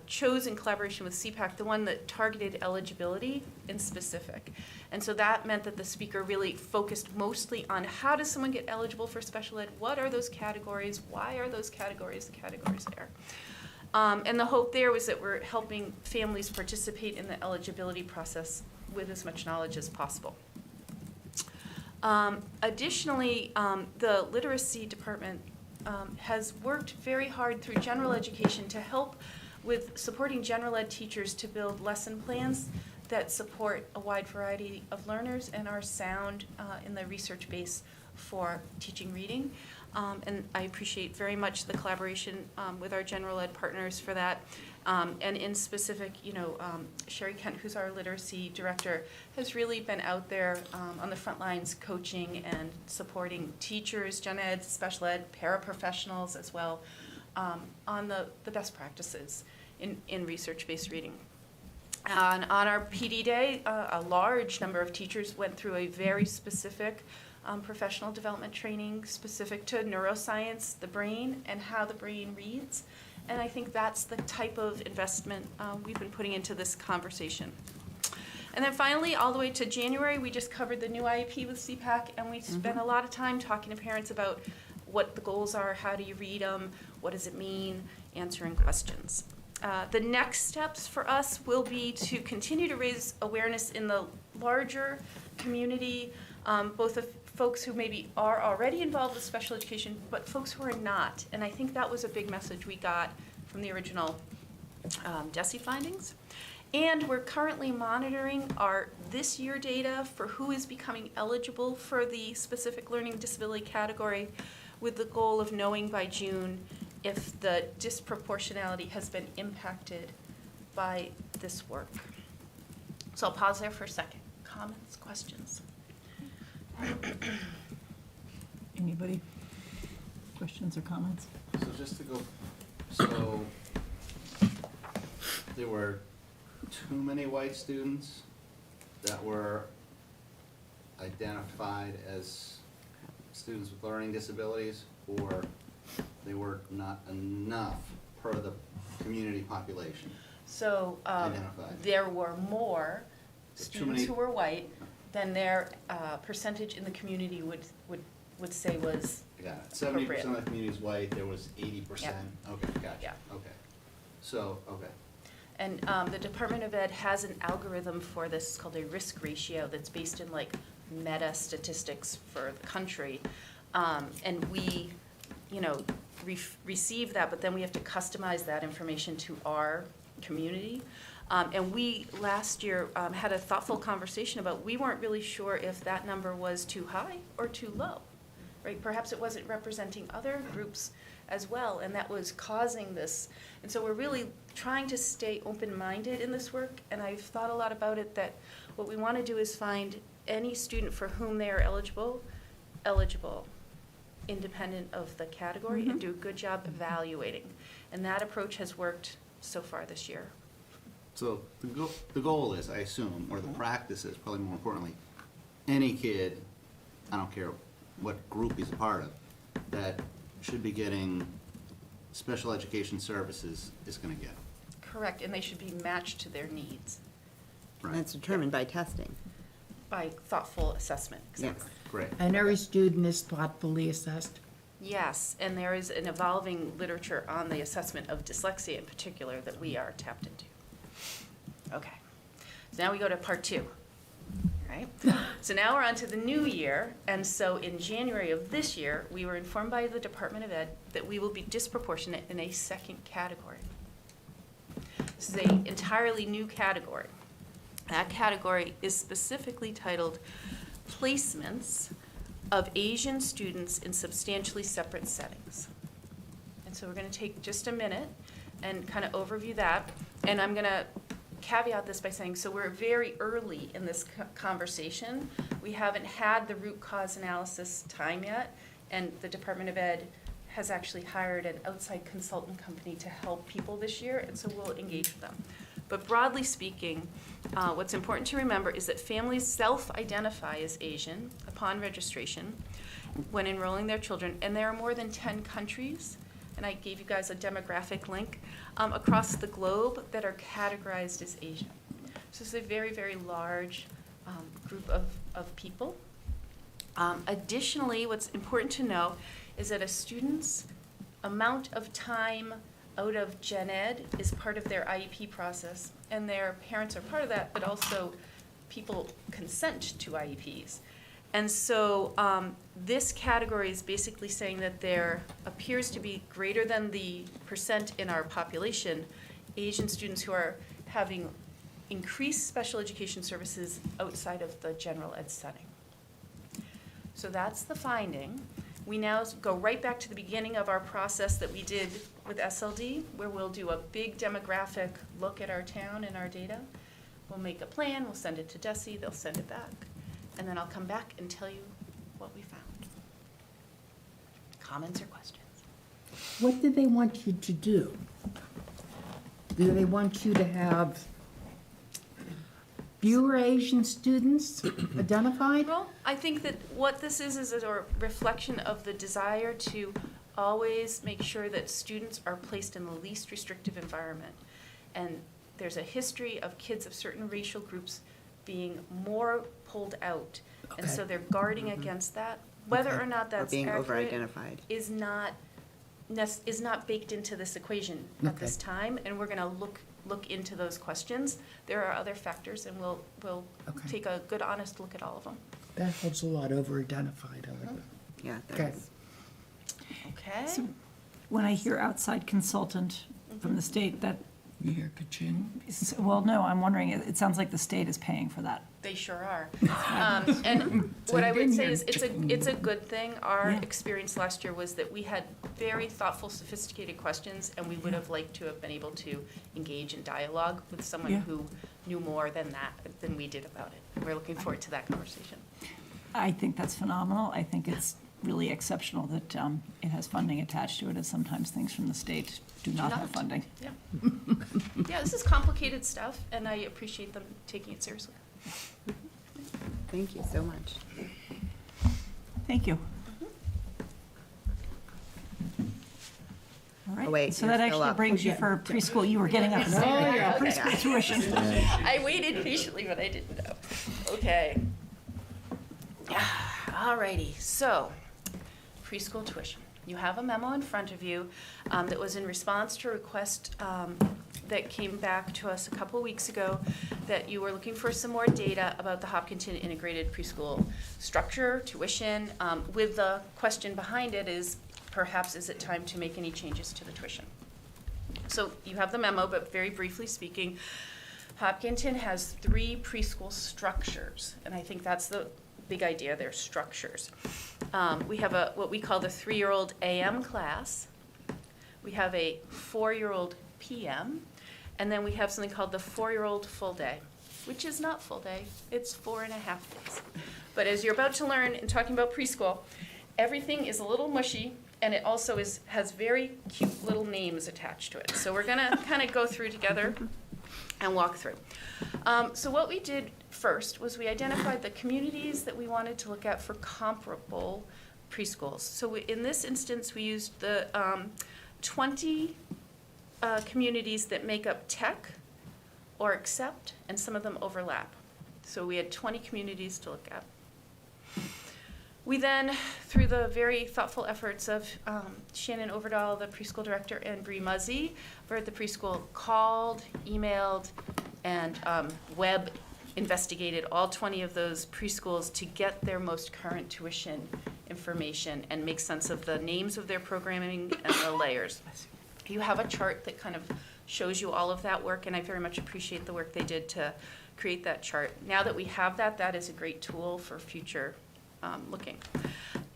chose in collaboration with CPAC the one that targeted eligibility in specific. And so that meant that the speaker really focused mostly on how does someone get eligible for special ed? What are those categories? Why are those categories the categories there? And the hope there was that we're helping families participate in the eligibility process with as much knowledge as possible. Additionally, the literacy department has worked very hard through general education to help with supporting general ed teachers to build lesson plans that support a wide variety of learners and are sound in the research base for teaching reading. And I appreciate very much the collaboration with our general ed partners for that. And in specific, Sherry Kent, who's our literacy director, has really been out there on the front lines coaching and supporting teachers, gen ed, special ed, paraprofessionals as well, on the best practices in research-based reading. And on our PD day, a large number of teachers went through a very specific professional development training specific to neuroscience, the brain, and how the brain reads. And I think that's the type of investment we've been putting into this conversation. And then finally, all the way to January, we just covered the new IEP with CPAC, and we spent a lot of time talking to parents about what the goals are, how do you read them, what does it mean, answering questions. The next steps for us will be to continue to raise awareness in the larger community, both of folks who maybe are already involved with special education, but folks who are not. And I think that was a big message we got from the original DESE findings. And we're currently monitoring our this year data for who is becoming eligible for the specific learning disability category, with the goal of knowing by June if the disproportionality has been impacted by this work. So I'll pause there for a second. Comments, questions? Anybody? Questions or comments? So just to go, so there were too many white students that were identified as students with learning disabilities, or they were not enough per the community population So identified? there were more Too students many- who were white than their percentage in the community would say was I got it. 70% of the community is white, there was 80%? Okay, gotcha. Yeah. Okay. So, okay. And the Department of Ed has an algorithm for this, it's called a risk ratio, that's based in like meta statistics for the country. And we, receive that, but then we have to customize that information to our community. And we, last year, had a thoughtful conversation about, we weren't really sure if that number was too high or too low, right? Perhaps it wasn't representing other groups as well, and that was causing this. And so we're really trying to stay open-minded in this work, and I've thought a lot about it, that what we want to do is find any student for whom they are eligible, independent of the category, and do a good job evaluating. And that approach has worked so far this year. So the goal is, I assume, or the practice is, probably more importantly, any kid, I don't care what group he's a part of, that should be getting special education services is going to get. Correct, and they should be matched to their needs And that's determined by testing. by thoughtful assessment. Exactly. Great. And every student is thoughtfully assessed. Yes, and there is an evolving literature on the assessment of dyslexia in particular that we are tapped into. Okay, so now we go to part 2, right? So now we're on to the new year, and so in January of this year, we were informed by the Department of Ed that we will be disproportionate in a second category. This is an entirely new category. That category is specifically titled Placements of Asian Students in Substantially Separate Settings. And so we're going to take just a minute and kind of overview that. And I'm going to caveat this by saying, so we're very early in this conversation. We haven't had the root cause analysis time yet, and the Department of Ed has actually hired an outside consultant company to help people this year, and so we'll engage with them. But broadly speaking, what's important to remember is that families self-identify as Asian upon registration when enrolling their children, and there are more than 10 countries and I gave you guys a demographic link, across the globe that are categorized as Asian. So it's a very, very large group of people. Additionally, what's important to know is that a student's amount of time out of gen ed is part of their IEP process, and their parents are part of that, but also people consent to IEPs. And so this category is basically saying that there appears to be greater than the percent in our population, Asian students who are having increased special education services outside of the general ed setting. So that's the finding. We now go right back to the beginning of our process that we did with SLD, where we'll do a big demographic look at our town and our data. We'll make a plan, we'll send it to DESE, they'll send it back, and then I'll come back and tell you what we found. Comments or questions? What do they want you to do? Do they want you to have fewer Asian students identified? Well, I think that what this is a reflection of the desire to always make sure that students are placed in the least restrictive environment. And there's a history of kids of certain racial groups being more pulled out. And so Okay. they're guarding against that. Whether or not Or that's being accurate over-identified. is not baked into this equation at this Okay. time, and we're gonna look into those questions. There are other factors, and we'll Okay. take a good, honest look at all of them. That helps a lot, over-identified. Yeah, Okay. that's, Okay? So when I hear outside consultant from the state, that, You hear ka-ching? well, no, I'm wondering, it sounds like the state is paying for that. They sure are. And what I would say is, it's a good thing. Our Yeah. experience last year was that we had very thoughtful, sophisticated questions, and we would have liked to have been able to engage in dialogue with someone Yeah. who knew more than we did about it. We're looking forward to that conversation. I think that's phenomenal. I think it's really exceptional that it has funding attached to it, as sometimes things from the state do not have not. funding. Yeah. Yeah, this is complicated stuff, and I appreciate them taking it seriously. thank you so much. Thank you. All Oh, right, wait, so you're that still actually up. brings you for preschool, you were getting up. Oh, yeah. Preschool tuition. I waited patiently, but I didn't know. Okay. Alrighty, so preschool tuition. You have a memo in front of you that was in response to a request that came back to us a couple weeks ago, that you were looking for some more data about the Hopkinton Integrated Preschool structure, tuition, with the question behind it is, perhaps is it time to make any changes to the tuition? So you have the memo, but very briefly speaking, Hopkinton has 3 preschool structures, and I think that's the big idea, they're structures. We have what we call the 3-year-old AM class, we have a 4-year-old PM, and then we have something called the 4-year-old full day, which is not full day, it's 4.5 days. But as you're about to learn in talking about preschool, everything is a little mushy, and it also has very cute little names attached to it. So we're gonna kind of go through together and walk through. So what we did first was we identified the communities that we wanted to look at for comparable preschools. So in this instance, we used the 20 communities that make up tech or accept, and some of them overlap. So we had 20 communities to look at. We then, through the very thoughtful efforts of Shannon Overdahl, the preschool director, and Bree Muzzy, for the preschool, called, emailed, and web investigated all 20 of those preschools to get their most current tuition information and make sense of the names of their programming and the layers. You have a chart that kind of shows you all of that work, and I very much appreciate the work they did to create that chart. Now that we have that, that is a great tool for future looking.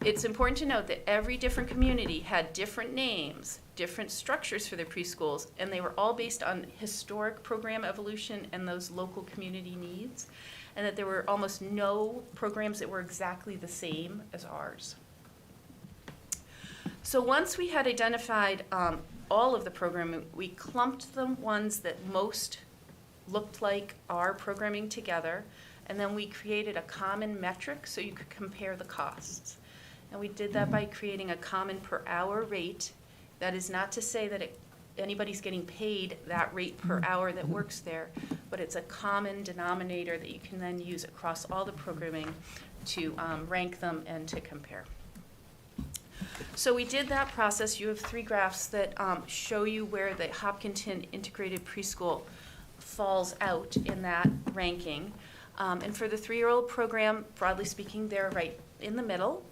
It's important to note that every different community had different names, different structures for their preschools, and they were all based on historic program evolution and those local community needs, and that there were almost no programs that were exactly the same as ours. So once we had identified all of the programming, we clumped the ones that most looked like our programming together, and then we created a common metric so you could compare the costs. And we did that by creating a common per hour rate That is not to say that anybody's getting paid that rate per hour that works there, but it's a common denominator that you can then use across all the programming to rank them and to compare. So we did that process. You have 3 graphs that show you where the Hopkinton Integrated Preschool falls out in that ranking. And for the 3-year-old program, broadly speaking, they're right in the middle.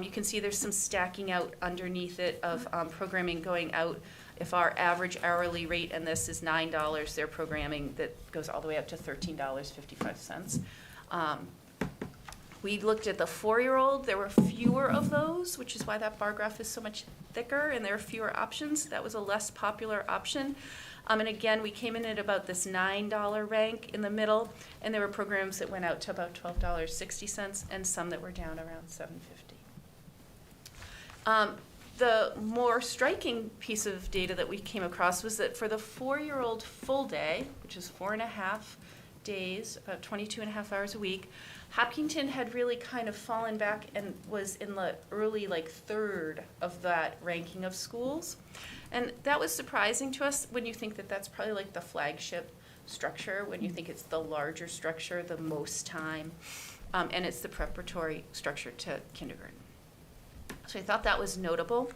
You can see there's some stacking out underneath it of programming going out. If our average hourly rate, and this is $9, their programming that goes all the way up to $13.55. We looked at the 4-year-old. There were fewer of those, which is why that bar graph is so much thicker, and there are fewer options. That was a less popular option. And again, we came in at about this $9 rank in the middle, and there were programs that went out to about $12.60, and some that were down around $7.50. The more striking piece of data that we came across was that for the 4-year-old full day, which is 4.5 days, about 22.5 hours a week, Hopkinton had really kind of fallen back and was in the early, third of that ranking of schools. And that was surprising to us when you think that that's probably the flagship structure, when you think it's the larger structure, the most time, and it's the preparatory structure to kindergarten. So I thought that was notable.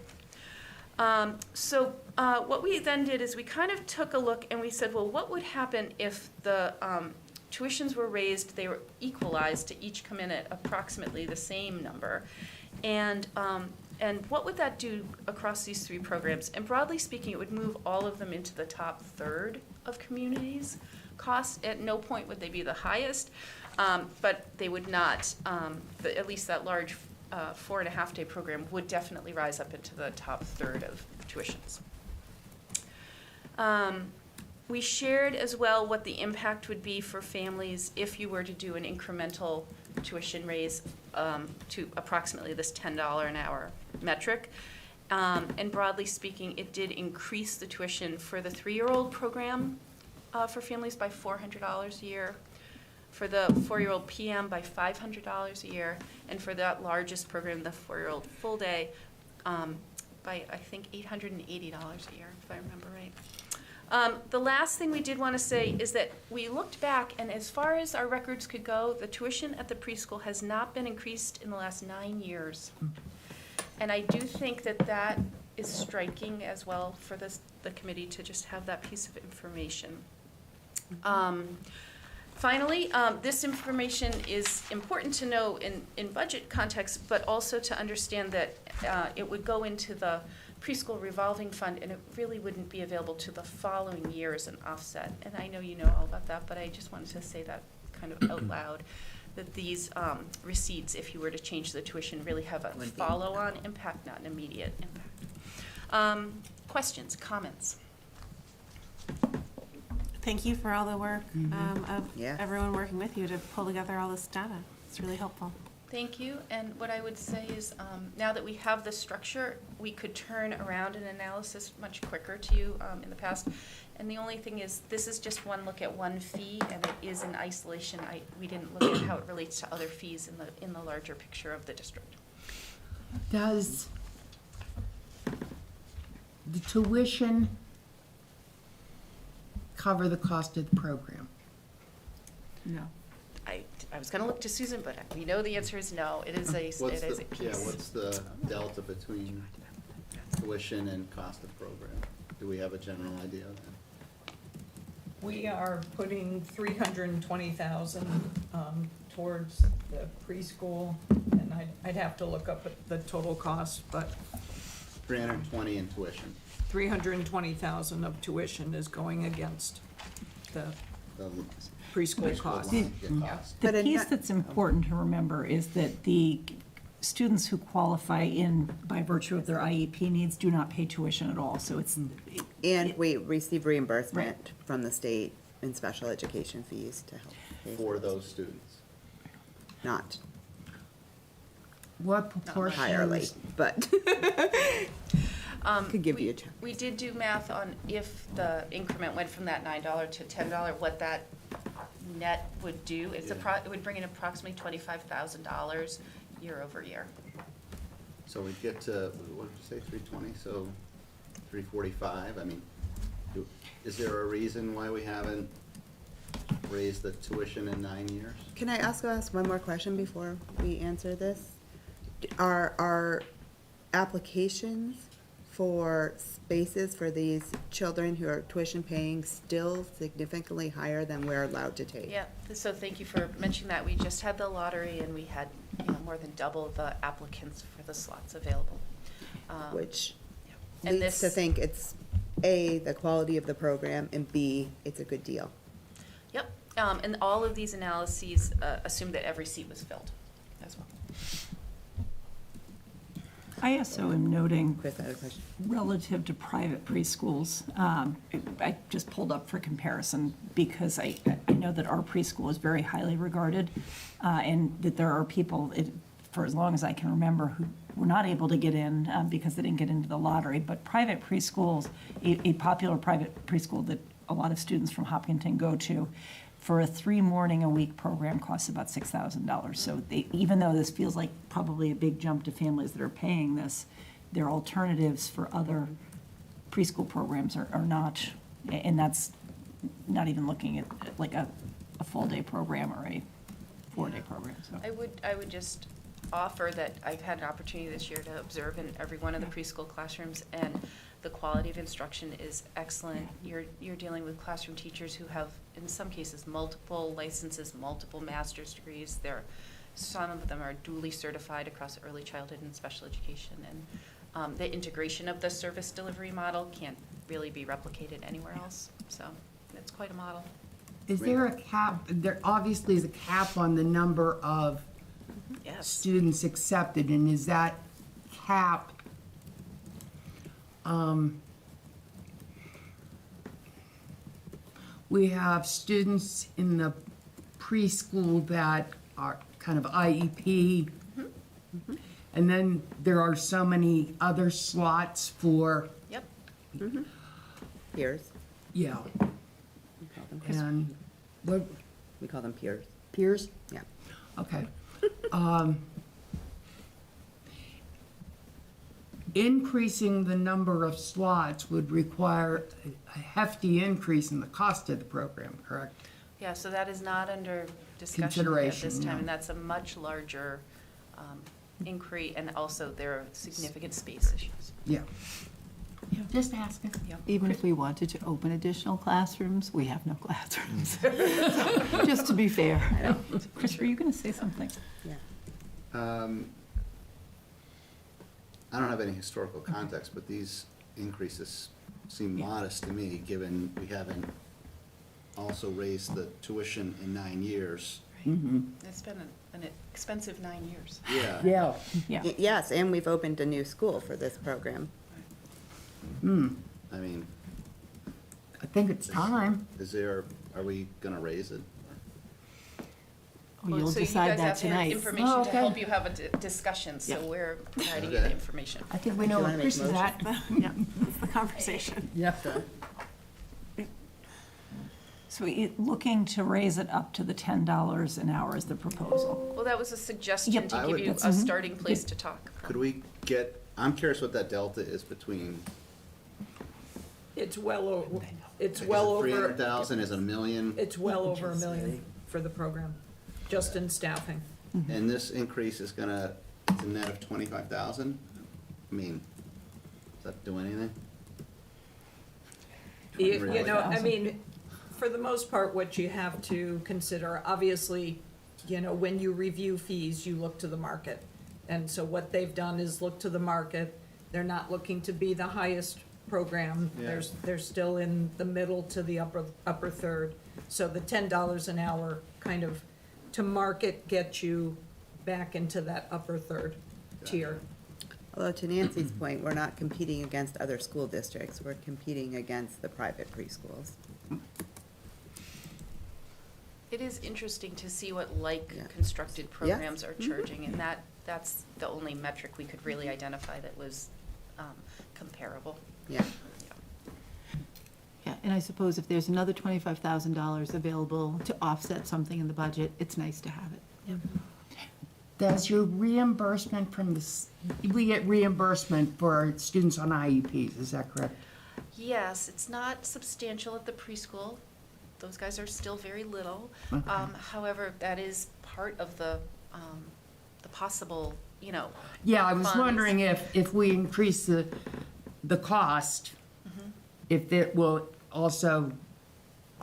What we then did is we kind of took a look and we said, well, what would happen if the tuitions were raised, they were equalized to each come in at approximately the same number, and what would that do across these 3 programs? And broadly speaking, it would move all of them into the top third of communities' costs. At no point would they be the highest, but they would not, at least that large 4.5-day program would definitely rise up into the top third of tuitions. We shared as well what the impact would be for families if you were to do an incremental tuition raise to approximately this $10 an hour metric. And broadly speaking, it did increase the tuition for the 3-year-old program for families by $400 a year, for the 4-year-old PM by $500 a year, and for that largest program, the 4-year-old full day, by I think $880 a year, if I remember right. The last thing we did want to say is that we looked back, and as far as our records could go, the tuition at the preschool has not been increased in the last 9 years. And I do think that that is striking as well for the committee to just have that piece of information. Finally, this information is important to know in budget context, but also to understand that it would go into the preschool revolving fund, and it really wouldn't be available to the following year as an offset. And I know you know all about that, but I just wanted to say that kind of out loud, that these receipts, if you were to change the tuition, really have a follow-on impact, not an immediate impact. Questions, comments? Thank you for all the work of Yeah. everyone working with you to pull together all this data. It's really helpful. Thank you, and what I would say is, now that we have the structure, we could turn around an analysis much quicker to you in the past. And the only thing is, this is just one look at one fee, and it is in isolation. We didn't look at how it relates to other fees in the larger picture of the district. Does the tuition cover the cost of the program? No. I was gonna look to Susan, but we know the answer is no. It is a piece. What's the delta between tuition and cost of program? Do we have a general idea of that? We are putting $320,000 towards the preschool, and I'd have to look up at the total cost, but 320 in tuition. 320,000 of tuition is going against the The preschool cost. cost. The But piece that's important to remember is that the students who qualify by virtue of their IEP needs do not pay tuition at all, so it's. And we receive reimbursement from the state in special education fees to help pay For those students. Not What proportion entirely, is, but could give you a check. We did do math on if the increment went from that $9 to $10, what that net would do. It would bring in approximately $25,000 year over year. So we get to, what did you say, 320? So 345? I mean, is there a reason why we haven't raised the tuition in 9 years? Can I ask one more question before we answer this? Are applications for spaces for these children who are tuition paying still significantly higher than we're allowed to take? Yeah, so thank you for mentioning that. We just had the lottery and we had, more than double the applicants for the slots available. Which And leads to this- think it's, A, the quality of the program, and B, it's a good deal. Yep, and all of these analyses assume that every seat was filled as well. I also am noting, Chris, I had a question. relative to private preschools, I just pulled up for comparison because I know that our preschool is very highly regarded, and that there are people, for as long as I can remember, who were not able to get in because they didn't get into the lottery. But private preschools, a popular private preschool that a lot of students from Hopkinton go to, for a 3-morning-a-week program costs about $6,000. So even though this feels like probably a big jump to families that are paying this, their alternatives for other preschool programs are not, and that's not even looking at like a full-day program or a 4-day program, so. I would just offer that I've had an opportunity this year to observe in every one of the preschool classrooms, and the quality of instruction is excellent. You're dealing with classroom teachers who have, in some cases, multiple licenses, multiple master's degrees. Some of them are duly certified across early childhood and special education, and the integration of the service delivery model can't really be replicated anywhere else. So it's quite a model. Is there a cap, there obviously is a cap on the number of Yes. students accepted, and is that cap, we have students in the preschool that are kind of IEP, and then there are so many other slots for, Yep. Peers. yeah, We call them. and, what, We call them peers. peers? Yeah. Okay. Increasing the number of slots would require a hefty increase in the cost of the program, correct? Yeah, so that is not under discussion at Consideration, this time, yeah. and that's a much larger inquiry, and also there are significant space issues. Yeah. Just asking. Even if we wanted to open additional classrooms, we have no classrooms. Just to be fair. Chris, were you going to say something? Yeah. I don't have any historical context, but these increases seem modest to me, given we haven't also raised the tuition in 9 years. It's been an expensive 9 years. Yeah. Yeah. Yeah. Yes, and we've opened a new school for this program. I mean, I think it's time. are we gonna raise it? You'll So you decide guys that have to have tonight. information Oh, to okay. help you have a discussion, so Yeah. we're providing you the Okay. information. I think we know wanna where make Chris is at. Yeah, that's the conversation. Yeah. So looking to raise it up to the $10 an hour is the proposal. Well, that was a suggestion Yep. to I give would- you a starting place to talk. Could we get, I'm curious what that delta is between, It's well over, it's is well it over, 300,000, is it a million? it's well over $1 million for the program, just in staffing. And this increase is gonna, it's a net of 25,000? I mean, does that do anything? You know, I mean, for the most part, what you have to consider, obviously, you know, when you review fees, you look to the market. And so what they've done is look to the market. They're not looking to be the highest program. Yeah. They're still in the middle to the upper third. So the $10 an hour kind of, to market, gets you back into that upper third tier. Although to Nancy's point, we're not competing against other school districts, we're competing against the private preschools. It is interesting to see what Yeah. constructed programs are charging, and that's the only metric we could really identify that was comparable. Yeah. Yeah, and I suppose if there's another $25,000 available to offset something in the budget, it's nice to have it. Does your reimbursement from we get reimbursement for students on IEPs, is that correct? Yes, it's not substantial at the preschool. Those guys are still very little. Okay. However, that is part of the possible, Yeah, I was funds. wondering if we increase the cost, if it will also,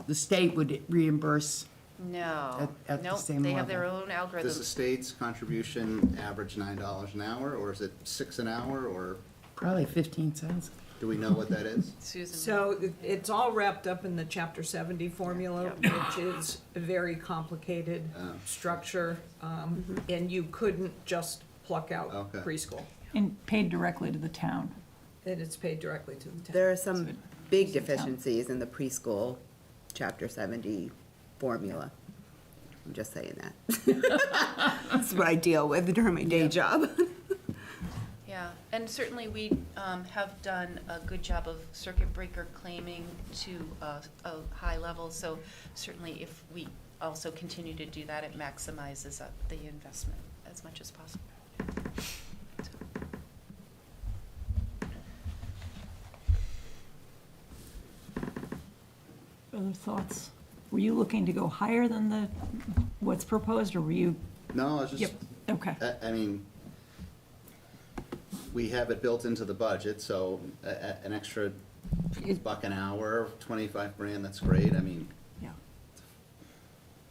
the state would reimburse. No, At the nope, same they have their level. own Does the algorithms. state's contribution average $9 an hour, or is it 6 an hour, or Probably 15 cents. do we know what that is? Susan. So it's all wrapped up in the Chapter 70 formula, which is a very complicated structure, and you couldn't just pluck out Okay. preschool. And paid directly to the town. And it's paid directly to the town. There are some big deficiencies in the preschool Chapter 70 formula. I'm just saying that. That's what I deal with during my day job. Yeah, and certainly we have done a good job of circuit breaker claiming to a high level, so certainly if we also continue to do that, it maximizes the investment as much as possible. Other thoughts? Were you looking to go higher than what's proposed, or were you? No, I was just, Yep, okay. I mean, we have it built into the budget, so an extra buck an hour, 25 grand, that's great. I mean, Yeah.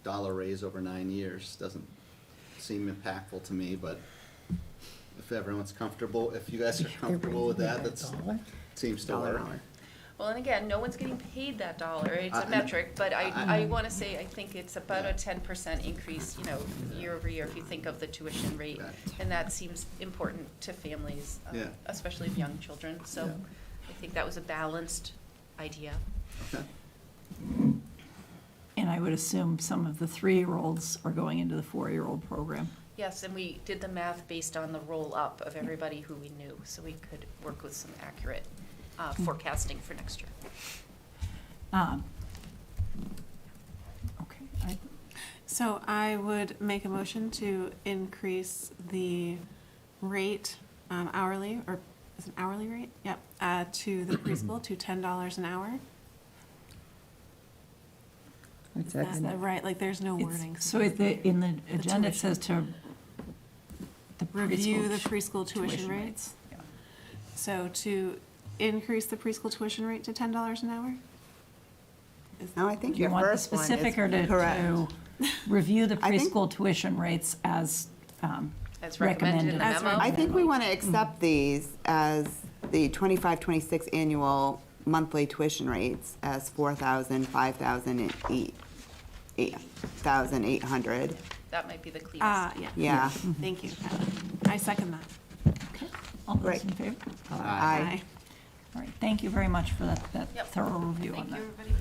dollar raise over 9 years doesn't seem impactful to me, but if everyone's comfortable, if you guys are comfortable with that, that seems to work. Well, and again, no one's getting paid that dollar, it's a metric, but I want to say, I think it's about a 10% increase, year over year, if you think of the tuition rate. Right. And that seems important to families, Yeah. especially of young children, so Yeah. I think that was a balanced idea. Okay. And I would assume some of the 3-year-olds are going into the 4-year-old program. Yes, and we did the math based on the roll-up of everybody who we knew, so we could work with some accurate forecasting for next year. Okay, So I would make a motion to increase the rate hourly, or is it hourly rate? Yep, to the preschool to $10 an hour. Is that right? Like, there's no wording. so in the agenda, it says to the Review the preschool preschool tuition tuition rates. Yeah. So to increase the preschool tuition rate to $10 an hour? No, I think Do you your want the first one is specific or correct. to review the I think- preschool tuition rates as As recommended in the recommended? memo. I think we want to accept these as the 25-26 annual monthly tuition rates as 4,000, 5,000, and 8,800. That might be the cleanest. Yeah. Yeah. Thank you, Kyla. I second that. All those Right. in favor? Aye. All right, thank you very much for that Yep. thorough review on Thank you, that. everybody.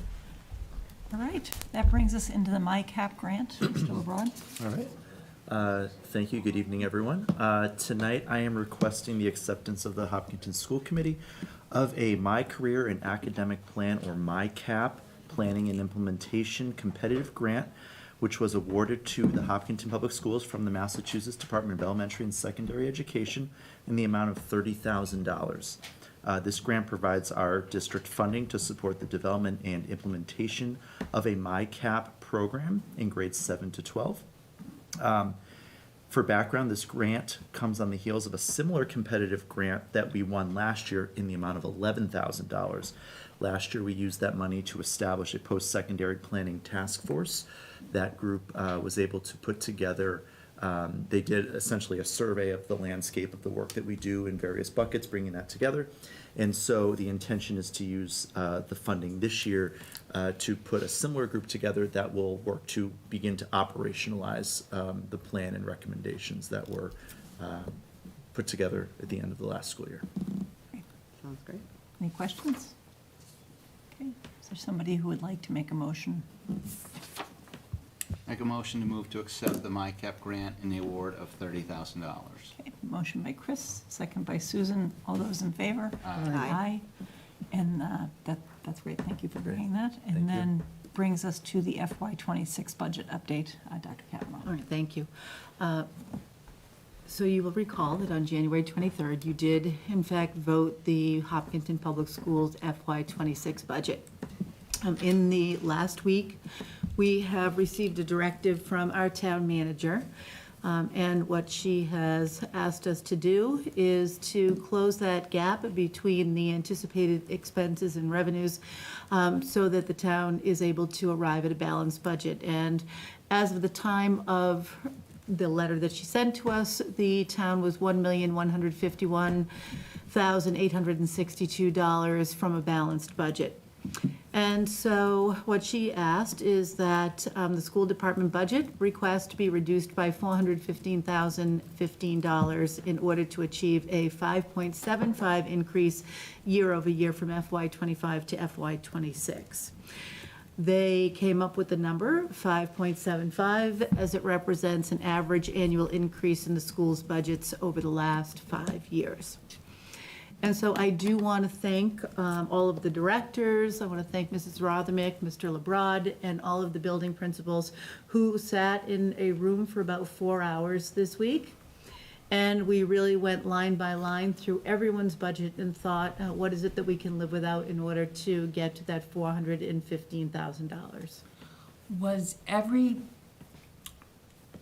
All right, that brings us into the MyCap grant. Mr. LeBron? All right. Thank you. Good evening, everyone. Tonight, I am requesting the acceptance of the Hopkinton School Committee of a My Career and Academic Plan, or MyCap, Planning and Implementation Competitive Grant, which was awarded to the Hopkinton Public Schools from the Massachusetts Department of Elementary and Secondary Education in the amount of $30,000. This grant provides our district funding to support the development and implementation of a MyCap program in grades 7 to 12. For background, this grant comes on the heels of a similar competitive grant that we won last year in the amount of $11,000. Last year, we used that money to establish a post-secondary planning task force. That group was able to put together, they did essentially a survey of the landscape of the work that we do in various buckets, bringing that together. And so the intention is to use the funding this year to put a similar group together that will work to begin to operationalize the plan and recommendations that were put together at the end of the last school year. Sounds great. Any questions? Okay, is there somebody who would like to make a motion? Make a motion to move to accept the MyCap grant in the award of $30,000. Okay, motion by Chris, second by Susan. All those in favor? Aye. And that's great, thank you for bringing that. Thank you. And then brings us to the FY '26 budget update. Dr. Kavanaugh. All right, thank you. So you will recall that on January 23rd, you did in fact vote the Hopkinton Public Schools FY26 budget. In the last week, we have received a directive from our town manager. And what she has asked us to do is to close that gap between the anticipated expenses and revenues so that the town is able to arrive at a balanced budget. And as of the time of the letter that she sent to us, the town was $1,151,862 from a balanced budget. And so what she asked is that the school department budget request be reduced by $415,015 in order to achieve a 5.75 increase year over year from FY25 to FY26. They came up with the number 5.75 as it represents an average annual increase in the school's budgets over the last 5 years. And so I do want to thank all of the directors. I want to thank Mrs. Rothermick, Mr. Lebrad, and all of the building principals who sat in a room for about 4 hours this week. And we really went line by line through everyone's budget and thought, what is it that we can live without in order to get to that $415,000? Was every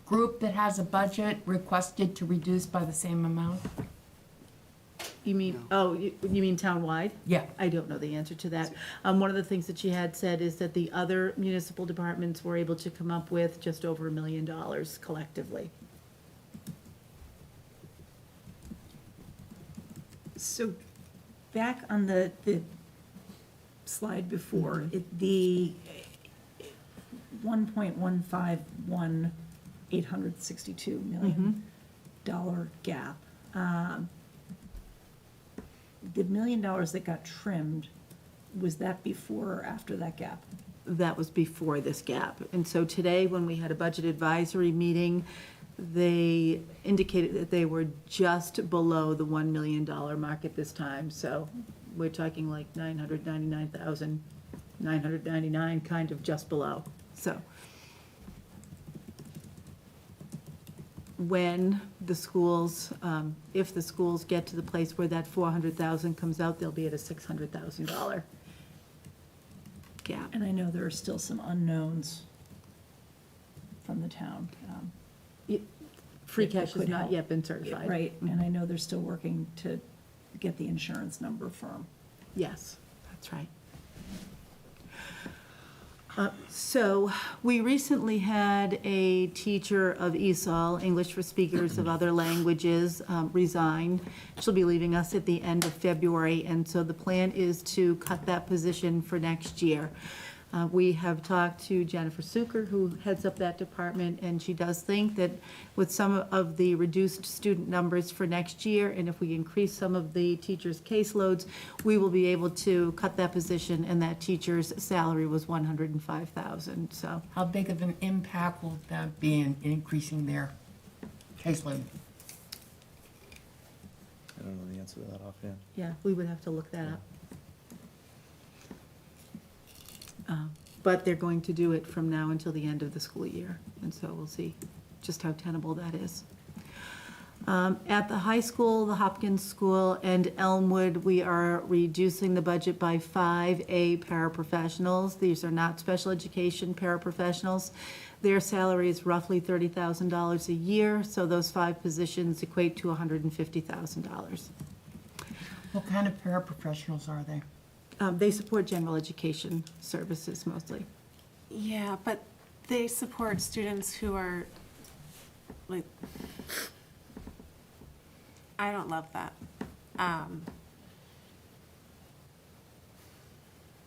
group that has a budget requested to reduce by the same amount? You mean, oh, you mean townwide? Yeah. I don't know the answer to that. One of the things that she had said is that the other municipal departments were able to come up with just over $1 million collectively. So back on the slide before, the 1.151 $862 million gap. The $1 million that got trimmed, was that before or after that gap? That was before this gap. And so today, when we had a budget advisory meeting, they indicated that they were just below the $1 million mark at this time. So we're talking like 999,999, kind of just below. So when the schools, if the schools get to the place where that 400,000 comes out, they'll be at a $600,000 gap. And I know there are still some unknowns from the town. Free that cash has could not help. yet been certified. Right, and I know they're still working to get the insurance number firm. Yes, that's right. So we recently had a teacher of ESOL, English for Speakers of Other Languages, resign. She'll be leaving us at the end of February, and so the plan is to cut that position for next year. We have talked to Jennifer Suker, who heads up that department, and she does think that with some of the reduced student numbers for next year, and if we increase some of the teachers' caseloads, we will be able to cut that position, and that teacher's salary was $105,000, so. How big of an impact will that be in increasing their caseload? I don't know the answer to that offhand. Yeah, we would have to look that up. But they're going to do it from now until the end of the school year, and so we'll see just how tenable that is. At the high school, the Hopkins School, and Elmwood, we are reducing the budget by 5 paraprofessionals. These are not special education paraprofessionals. Their salary is roughly $30,000 a year, so those 5 positions equate to $150,000. What kind of paraprofessionals are they? They support general education services mostly. Yeah, but they support students who are, like, I don't love that.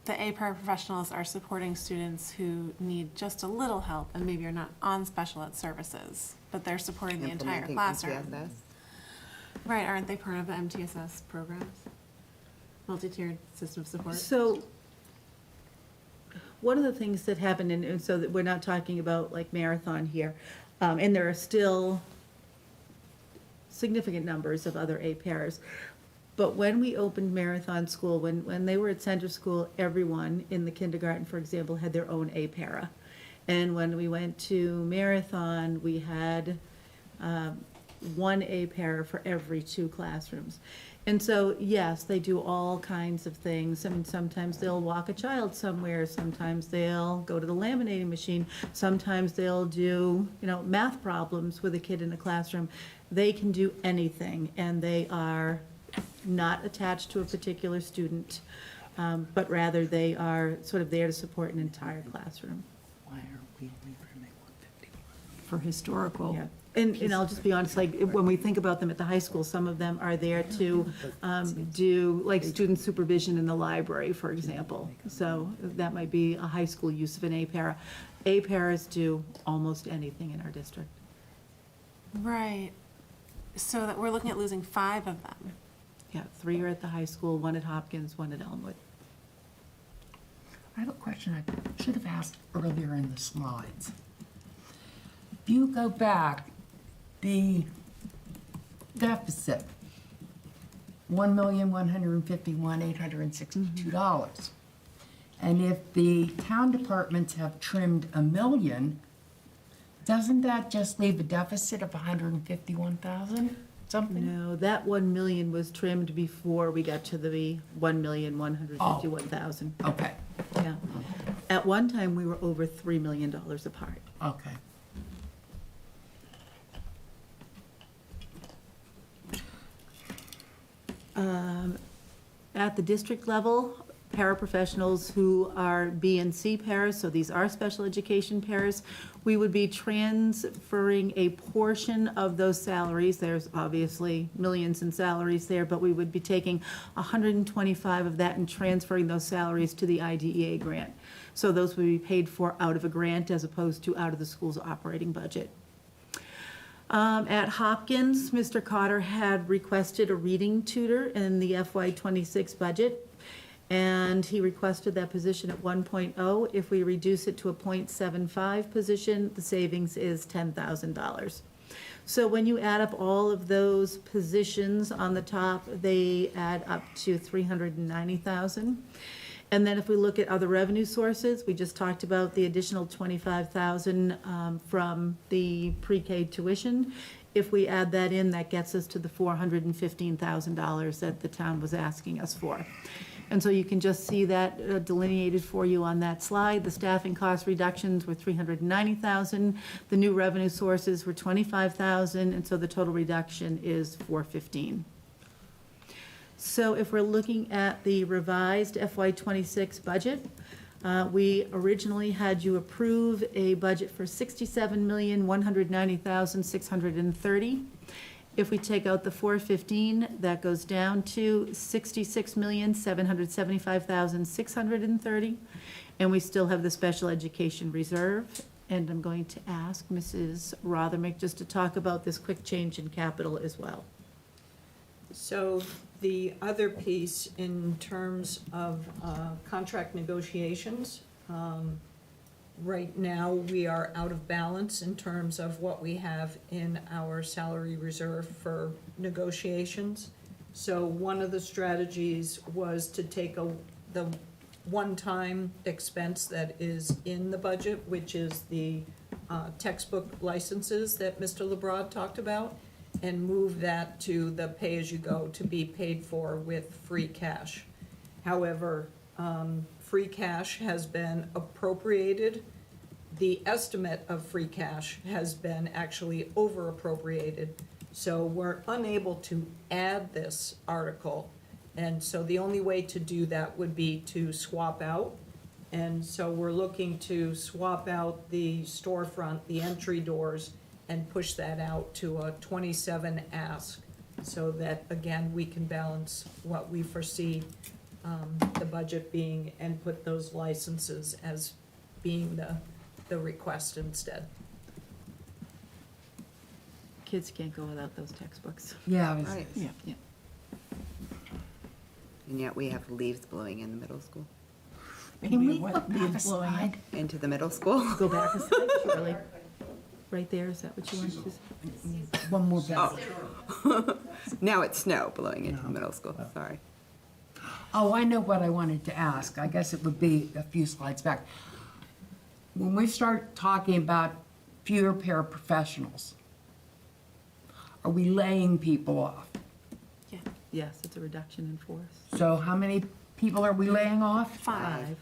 The paraprofessionals are supporting students who need just a little help and maybe are not on special ed services, but they're supporting the entire Implementing classroom. MTSS. Right, aren't they part of the MTSS programs? Multi-tiered system of support? So, one of the things that happened, and so that we're not talking about like Marathon here, and there are still significant numbers of other paras. But when we opened Marathon School, when they were at Center School, everyone in the kindergarten, for example, had their own para. And when we went to Marathon, we had one A-para for every 2 classrooms. And so, yes, they do all kinds of things. I mean, sometimes they'll walk a child somewhere, sometimes they'll go to the laminating machine, sometimes they'll do, math problems with a kid in a classroom. They can do anything, and they are not attached to a particular student, but rather they are sort of there to support an entire classroom. Why are we only trimming 150? For historical. Yeah. And I'll just be honest, like, when we think about them at the high school, some of them are there to do, like, student supervision in the library, for example. So that might be a high school use of an A-para. A-paras do almost anything in our district. Right. So that we're looking at losing 5 of them. Yeah, 3 are at the high school, 1 at Hopkins, 1 at Elmwood. I have a question I should have asked earlier in the slides. If you go back, the deficit, $1,151,862. And if the town departments have trimmed $1 million, doesn't that just leave a deficit of 151,000 something? No, that 1 million was trimmed before we got to the 1,151,000. Okay, Yeah. At one time, we were over $3 million apart. okay. At the district level, paraprofessionals who are B and C paras, so these are special education paras, we would be transferring a portion of those salaries. There's obviously millions in salaries there, but we would be taking 125 of that and transferring those salaries to the IDEA grant. So those would be paid for out of a grant as opposed to out of the school's operating budget. At Hopkins, Mr. Cotter had requested a reading tutor in the FY26 budget, and he requested that position at 1.0. If we reduce it to a 0.75 position, the savings is $10,000. So when you add up all of those positions on the top, they add up to $390,000. And then if we look at other revenue sources, we just talked about the additional $25,000 from the pre-K tuition. If we add that in, that gets us to the $415,000 that the town was asking us for. And so you can just see that delineated for you on that slide. The staffing cost reductions were $390,000. The new revenue sources were $25,000, and so the total reduction is $415,000. So if we're looking at the revised FY26 budget, we originally had you approve a budget for $67,190,630. If we take out the $415,000, that goes down to $66,775,630. And we still have the special education reserve. And I'm going to ask Mrs. Rothermick just to talk about this quick change in capital as well. So the other piece in terms of contract negotiations, right now we are out of balance in terms of what we have in our salary reserve for negotiations. So one of the strategies was to take the one-time expense that is in the budget, which is the textbook licenses that Mr. LeBrod talked about, and move that to the pay-as-you-go to be paid for with free cash. However, free cash has been appropriated. The estimate of free cash has been actually over-appropriated. So we're unable to add this article. And so the only way to do that would be to swap out. And so we're looking to swap out the storefront, the entry doors, and push that out to a 27 ask, so that, again, we can balance what we foresee the budget being, and put those licenses as being the request instead. Kids can't go without those textbooks. Yeah, Right. Yeah. And yet we have leaves blowing in the middle school. Can we look back a slide? Into the middle school? Go back a slide, Shirley. Right there, is that what you wanted to say? One more back. Now it's snow blowing into the middle school, sorry. Oh, I know what I wanted to ask. I guess it would be a few slides back. When we start talking about fewer paraprofessionals, Are we laying people off? Yeah, Yes, it's a reduction in force. So how many people are we laying off? 5.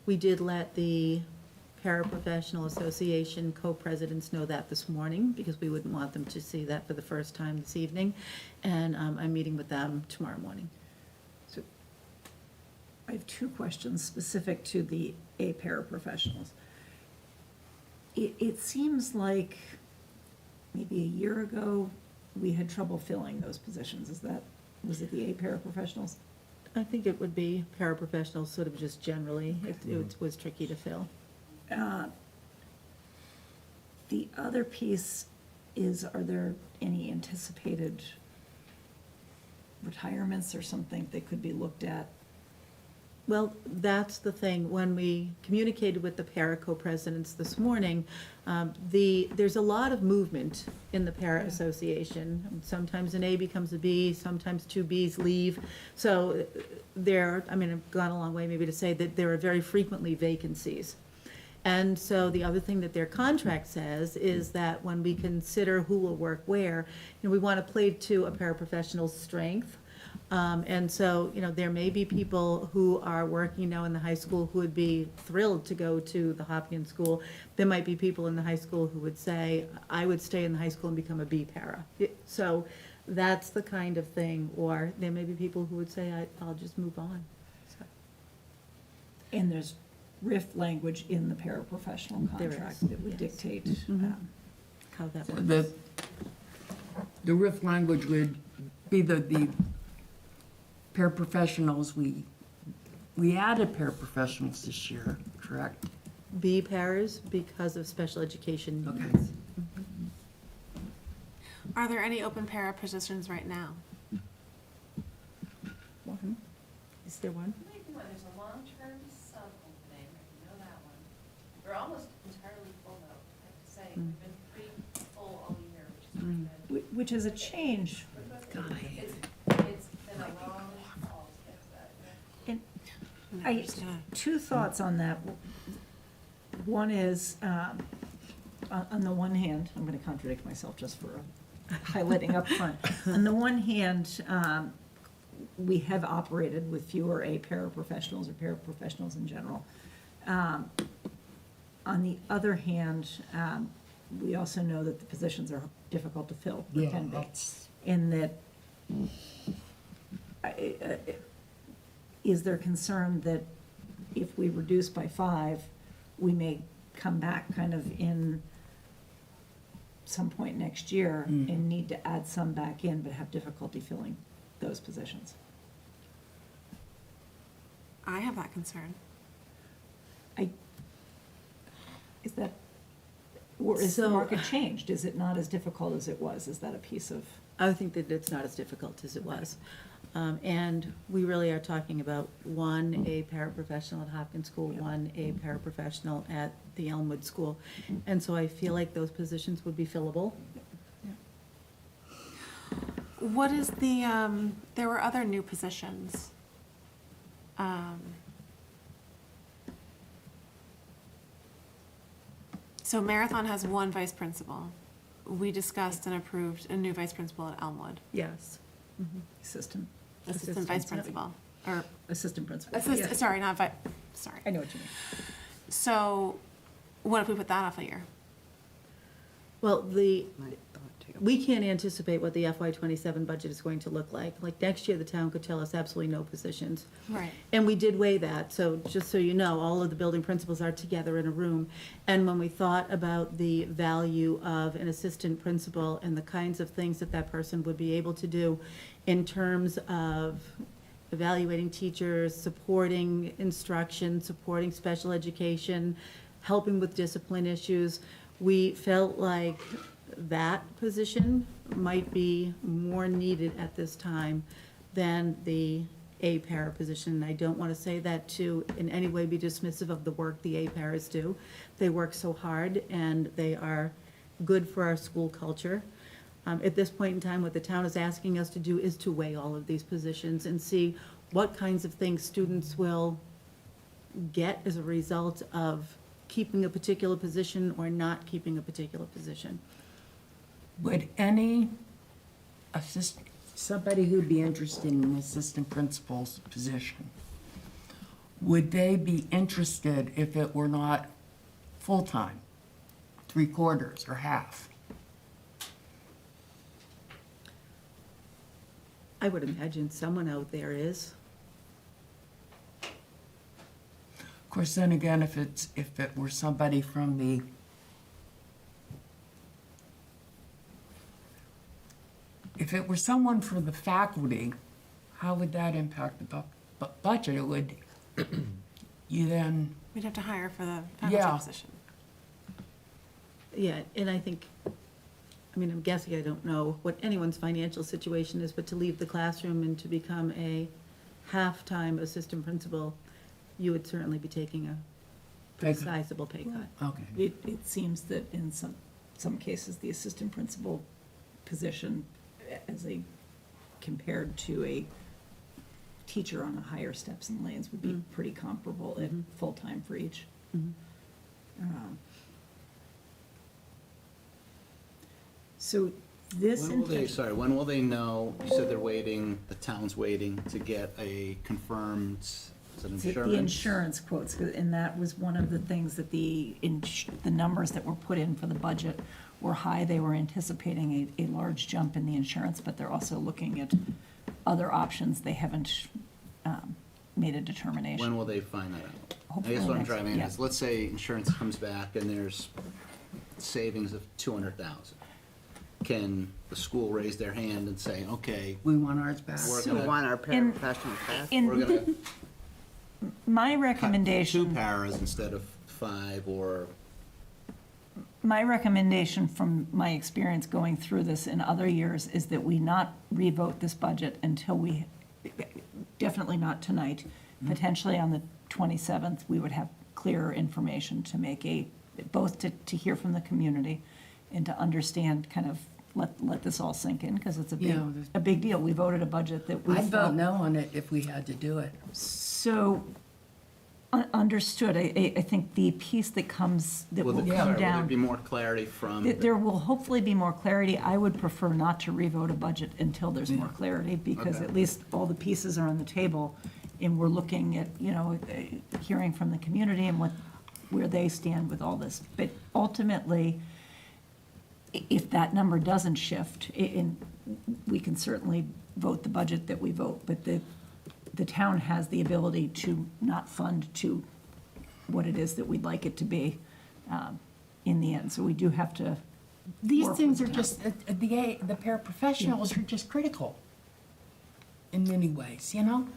We did let the Paraprofessional Association co-presidents know that this morning, because we wouldn't want them to see that for the first time this evening. And I'm meeting with them tomorrow morning. So I have 2 questions specific to the A paraprofessionals. It seems like maybe a year ago, we had trouble filling those positions. Was it the A paraprofessionals? I think it would be paraprofessionals, sort of just generally. It was tricky to fill. The other piece is, are there any anticipated retirements or something that could be looked at? Well, that's the thing. When we communicated with the para co-presidents this morning, there's a lot of movement in the para association. Sometimes an A becomes a B, sometimes 2 Bs leave. So I've gone a long way maybe to say that there are very frequently vacancies. And so the other thing that their contract says is that when we consider who will work where, we want to play to a paraprofessional's strength. And so, there may be people who are working now in the high school who would be thrilled to go to the Hopkins school. There might be people in the high school who would say, I would stay in the high school and become a B para. So that's the kind of thing. Or there may be people who would say, I'll just move on. So, And there's RIF language in the paraprofessional There is, contract that would yes. dictate how that works. The RIF language would be the paraprofessionals, we added paraprofessionals this year, correct? B paras because of special education Okay. needs. Are there any open para positions right now? Is there one? There's a long-term sub opening, you know that one. We're almost entirely full though, I have to say. We've been pretty full all year, which is pretty good. Which is a change. It's been a long fall to get to that. And I'm I, just gonna- 2 thoughts on that. One is, on the one hand, I'm going to contradict myself just for highlighting up front. On the one hand, we have operated with fewer A paraprofessionals or paraprofessionals in general. On the other hand, we also know that the positions are difficult to fill, or Yeah, can be. that's- In that, is there concern that if we reduce by 5, we may come back kind of in some point next year and need to add some back in, but have difficulty filling those positions? I have that concern. Is that, or is the So- market changed? Is it not as difficult as it was? Is that a piece of? I would think that it's not as difficult as it was. And we really are talking about 1 A paraprofessional at Hopkins School, 1 A paraprofessional at the Elmwood School. And so I feel like those positions would be fillable. What is the, there were other new positions. So Marathon has 1 vice principal. We discussed and approved a new vice principal at Elmwood, Yes. Assistant. assistant vice principal, or, Assistant principal. Yeah. sorry, not sorry. I know what you mean. So what if we put that off a year? Well, My thought too. we can't anticipate what the FY '27 budget is going to look like. Like, next year, the town could tell us absolutely no positions. Right. And we did weigh that, so just so you know, all of the building principals are together in a room. And when we thought about the value of an assistant principal and the kinds of things that that person would be able to do in terms of evaluating teachers, supporting instruction, supporting special education, helping with discipline issues, we felt like that position might be more needed at this time than the A para position. And I don't want to say that to in any way be dismissive of the work the A paras do. They work so hard and they are good for our school culture. At this point in time, what the town is asking us to do is to weigh all of these positions and see what kinds of things students will get as a result of keeping a particular position or not keeping a particular position. Would any somebody who'd be interested in an assistant principal's position, would they be interested if it were not full-time, 3/4 or half? I would imagine someone out there is. Of course, then again, if it were somebody from the, if it were someone from the faculty, how would that impact the budget? It would, you then, We'd have to hire for the Yeah. faculty position. Yeah, and I think, I mean, I'm guessing, I don't know what anyone's financial situation is, but to leave the classroom and to become a half-time assistant principal, you would certainly be taking a Pay cut. sizable pay cut. okay. It seems that in some cases, the assistant principal position as a, compared to a teacher on a higher steps and lanes would be pretty comparable at full-time for each. So this. When will they, sorry, when will they know, you said they're waiting, the town's waiting to get a confirmed, is it insurance? The insurance quotes, and that was one of the things that the numbers that were put in for the budget were high. They were anticipating a large jump in the insurance, but they're also looking at other options. They haven't made a determination. When will they find that out? I Hopefully guess what I'm next- driving yeah. at is, let's say insurance comes back and there's savings of 200,000. Can the school raise their hand and say, okay, We want ours back. We're We gonna- want our In- paraprofessionals back. we're In gonna my cut 2 recommendation. paras instead of 5, or, My recommendation from my experience going through this in other years is that we not revote this budget until we, definitely not tonight, potentially on the 27th, we would have clearer information to make both to hear from the community and to understand, kind of, let this all sink in, because it's Yeah, a big deal. We voted a budget that we I'd vote felt. no on it if we had to do it. So, understood. I think the piece that comes, that will will come there down. be more clarity from? There will hopefully be more clarity. I would prefer not to revote a budget until there's more clarity, because Okay. at least all the pieces are on the table, and we're looking at, hearing from the community and where they stand with all this. But ultimately, if that number doesn't shift, we can certainly vote the budget that we vote, but the town has the ability to not fund to what it is that we'd like it to be in the end. So we do have to. These work things are with the just, the paraprofessionals are just critical in many ways, you know?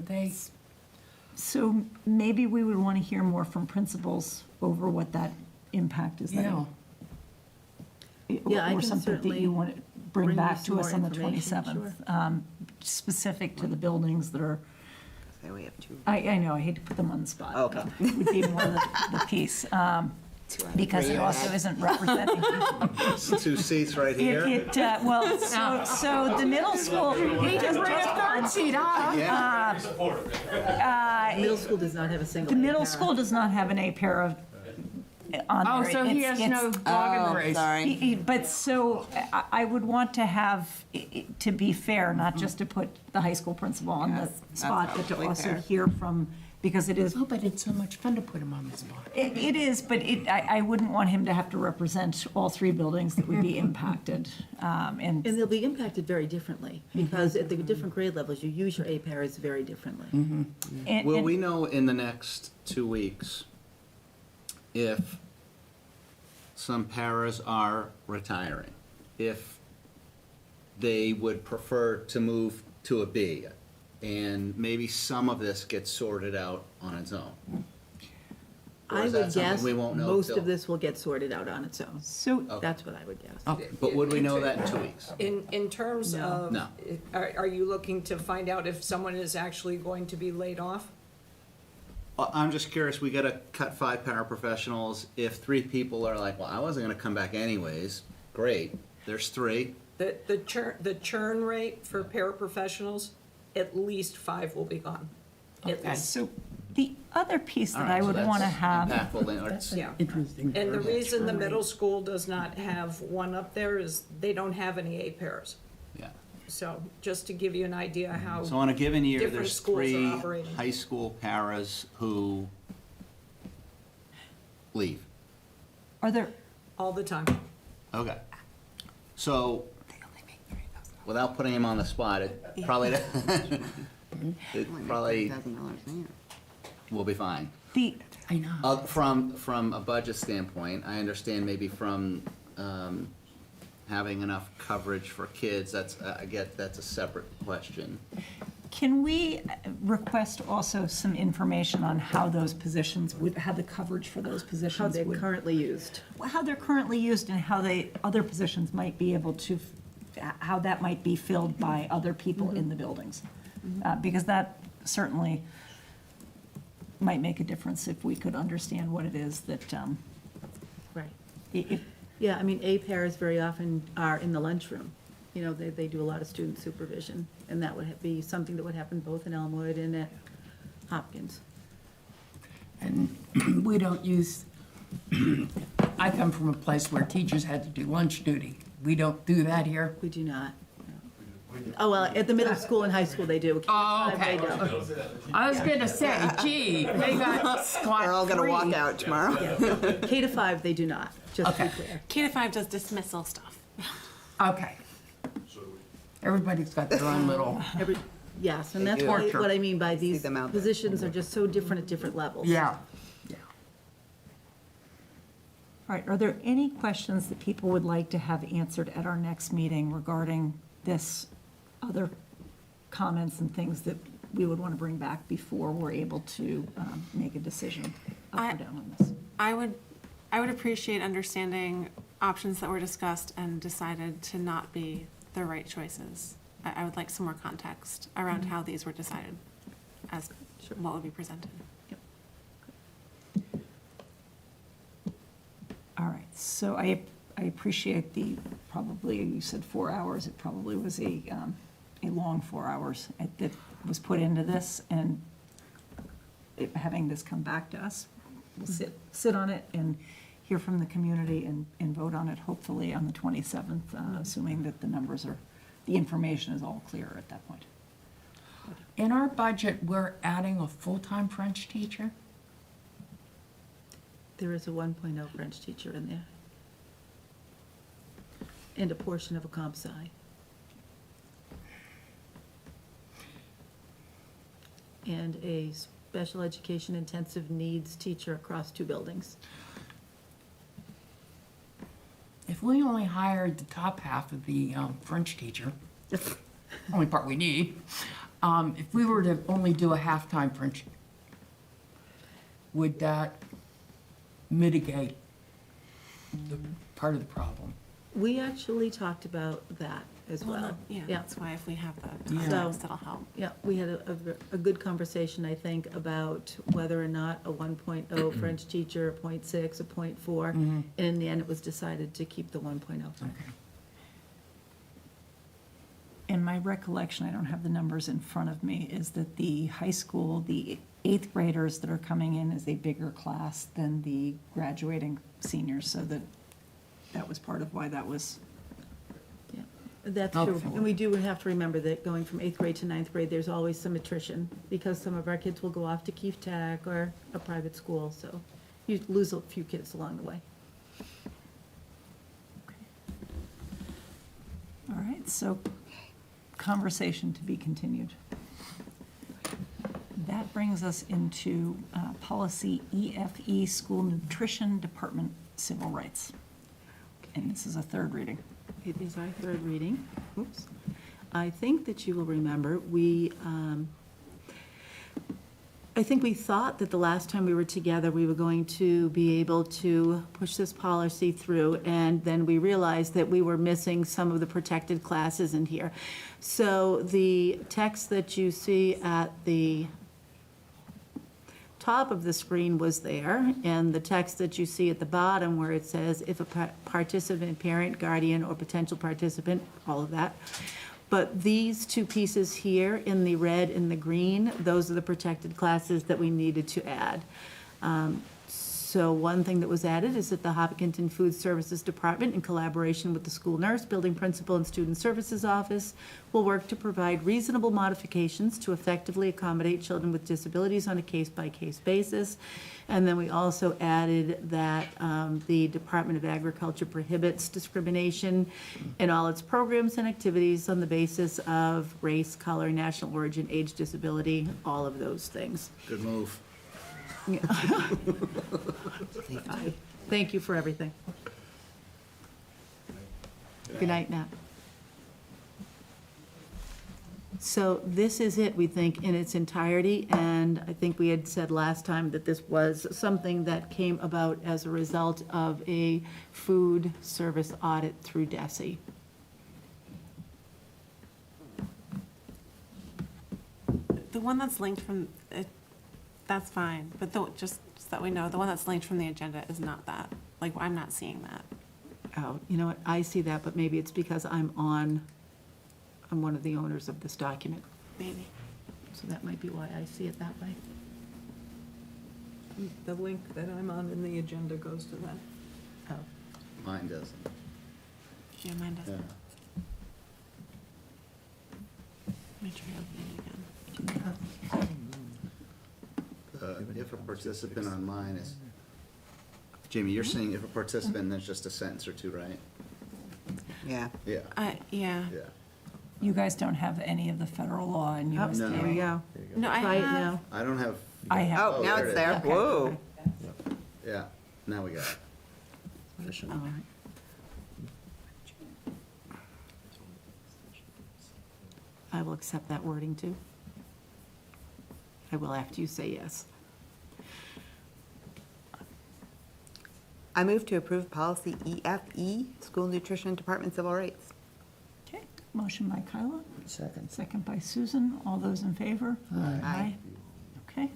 So maybe we would want to hear more from principals over what that impact is. that- Yeah. Yeah, I Or can something that certainly you want to bring bring you back some to us more on the information, 27th, specific to the buildings that are, Say we have 2. I know, I hate to put them on the spot. Okay. but Would be more the piece, because it also isn't representing. 2 seats right here? Well, so the middle school. He can bring a third seat on. Yeah. Middle school does not have a single. The A middle para. school does not have an A para on there. Oh, so he has no dog in the race. Sorry. But so I would want to have, to be fair, not just to put the high school principal on the Yes, that's spot, but to absolutely also fair. hear from, because it is, Oh, but it's so much fun to put him on the spot. it is, but I wouldn't want him to have to represent all 3 buildings that would be impacted. And they'll be impacted very differently, because at the different grade levels, you use your A paras very differently. and- Will we know in the next 2 weeks if some paras are retiring? If they would prefer to move to a B, and maybe some of this gets sorted out on its own? Or I is that would something guess we won't know most till- of this will get sorted out on its own. So, That's what I would guess. Okay. But would we know that in 2 weeks? In terms of, No. are you looking to find out if someone is actually going to be laid off? I'm just curious, we gotta cut 5 paraprofessionals. If 3 people are like, well, I wasn't gonna come back anyways, great, there's 3. The churn rate for paraprofessionals, at least 5 will be gone. At Okay. least. so The other piece that I All would right, so want to that's have, impactful then, or- That's Yeah. an interesting. And the verbiage. reason the middle school does not have one up there is they don't have any A pairs. Yeah. So just to give you an idea how, So on a given year, different there's schools are 3 operating. high school paras who leave. are there, all the time. Okay. So, without putting him on the spot, it probably, it probably $1,000 a year. will be fine. the, I know. From a budget standpoint, I understand maybe from having enough coverage for kids, that's, I get, that's a separate question. can we request also some information on how those positions would, how the coverage for those How positions they're would, currently used. how they're currently used and how they, other positions might be able to, how that might be filled by other people in the buildings? Because that certainly might make a difference if we could understand what it is that, Right. if, Yeah, I mean, A pairs very often are in the lunchroom. You know, they do a lot of student supervision, and that would be something that would happen both in Elmwood and at Hopkins. And we don't use, I come from a place where teachers had to do lunch duty. We don't do that here. We do not. Oh, well, at the middle school and high school, they do. Oh, okay. They don't. I was gonna say, gee, they got scot-free. They're all gonna walk out tomorrow. K to 5, they do not, just to be Okay. clear. K-5 does dismissal stuff. Okay. Everybody's got their own little, Yes, and They that's do. what I mean by these them out there. positions are just so different at different levels. yeah. all right, are there any questions that people would like to have answered at our next meeting regarding this, other comments and things that we would want to bring back before we're able to make a decision up or down on this? I would appreciate understanding options that were discussed and decided to not be the right choices. I would like some more context around how these were decided as what would be presented. All right, so I appreciate the, probably, you said 4 hours, it probably was a long 4 hours that was put into this, and having this come back to us, we'll sit on it and hear from the community and vote on it hopefully on the 27th, assuming that the numbers are, the information is all clear at that point. In our budget, we're adding a full-time French teacher. There is a 1.0 French teacher in there. And a portion of a comp sci. And a special education intensive needs teacher across 2 buildings. If we only hired the top half of the French teacher, only part we need, if we were to only do a half-time French, would that mitigate the part of the problem? We actually talked about that as well. Yeah, that's why if we have the Yeah. context, that'll help. Yeah, we had a good conversation, I think, about whether or not a 1.0 French teacher, a 0.6, a 0.4, and in the end, it was decided to keep the 1.0 French. In my recollection, I don't have the numbers in front of me, is that the high school, the 8th graders that are coming in is a bigger class than the graduating seniors, so that was part of why that was. Yeah, that's Oh, true. for- And we do have to remember that going from 8th grade to 9th grade, there's always some attrition, because some of our kids will go off to Keefe Tech or a private school, so you lose a few kids along the way. All right, so conversation to be continued. That brings us into policy EFE, School Nutrition Department Civil Rights. And this is a third reading. It is our third reading. Oops. I think that you will remember, I think we thought that the last time we were together, we were going to be able to push this policy through, and then we realized that we were missing some of the protected classes in here. So the text that you see at the top of the screen was there, and the text that you see at the bottom where it says, if a participant, parent, guardian, or potential participant, all of that, But these two pieces here in the red and the green, those are the protected classes that we needed to add. So one thing that was added is that the Hopkinton Food Services Department, in collaboration with the school nurse, building principal, and student services office, will work to provide reasonable modifications to effectively accommodate children with disabilities on a case-by-case basis. And then we also added that the Department of Agriculture prohibits discrimination in all its programs and activities on the basis of race, color, national origin, age, disability, all of those things. Good move. Thank you for everything. Good night, Matt. So this is it, we think, in its entirety, and I think we had said last time that this was something that came about as a result of a food service audit through DESI. The one that's linked from, that's fine, but just so that we know, the one that's linked from the agenda is not that. Like, I'm not seeing that. Oh, you know what, I see that, but maybe it's because I'm one of the owners of this document, Maybe. so that might be why I see it that way. The link that I'm on in the agenda goes to that. Oh, Mine doesn't. Yeah, mine Yeah. doesn't. Let me try opening it again. If a participant on mine is, Jamie, you're saying if a participant, there's just a sentence or two, right? Yeah. Yeah, Yeah. yeah. You guys don't have any of the federal law in oh, USDA. there we go. No, I Try it have, now. I don't have, I have. Oh, now there it's it there. Okay. Whoa. yeah, now we got it. All right. I will accept that wording too. I will after you say yes. I move to approve policy EFE, school nutrition department civil rights. Okay, motion by Kyla, Second. second by Susan. All those in favor? Aye. Okay.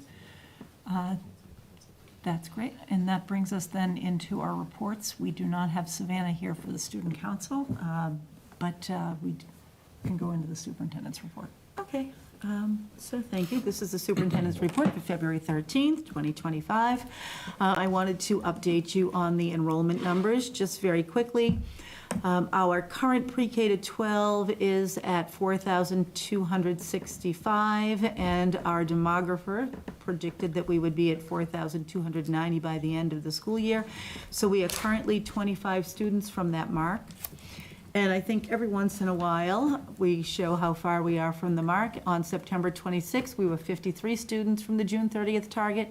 That's great. And that brings us then into our reports. We do not have Savannah here for the student council, but we can go into the superintendent's report. Okay, so thank you. This is the superintendent's report for February 13th, 2025. I wanted to update you on the enrollment numbers just very quickly. Our current pre-K to 12 is at 4,265, and our demographer predicted that we would be at 4,290 by the end of the school year. So we are currently 25 students from that mark. And I think every once in a while, we show how far we are from the mark. On September 26th, we were 53 students from the June 30th target.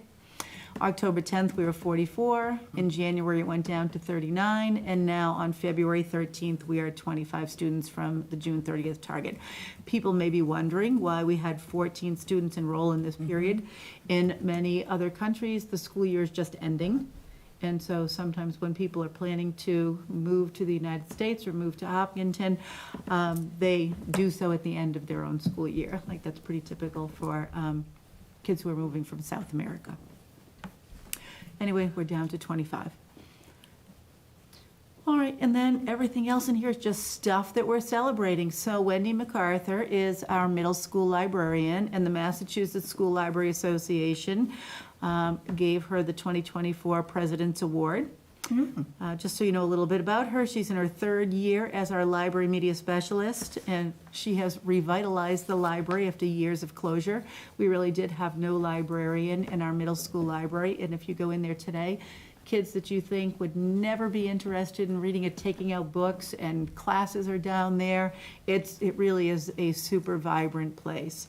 October 10th, we were 44. In January, it went down to 39. And now on February 13th, we are 25 students from the June 30th target. People may be wondering why we had 14 students enroll in this period. In many other countries, the school year is just ending. And so sometimes when people are planning to move to the United States or move to Hopkinton, they do so at the end of their own school year. Like, that's pretty typical for kids who are moving from South America. Anyway, we're down to 25. All right, and then everything else in here is just stuff that we're celebrating. So Wendy MacArthur is our middle school librarian, and the Massachusetts School Library Association gave her the 2024 President's Award. Just so you know a little bit about her, she's in her third year as our library media specialist, and she has revitalized the library after years of closure. We really did have no librarian in our middle school library, and if you go in there today, kids that you think would never be interested in reading and taking out books, and classes are down there. It really is a super vibrant place.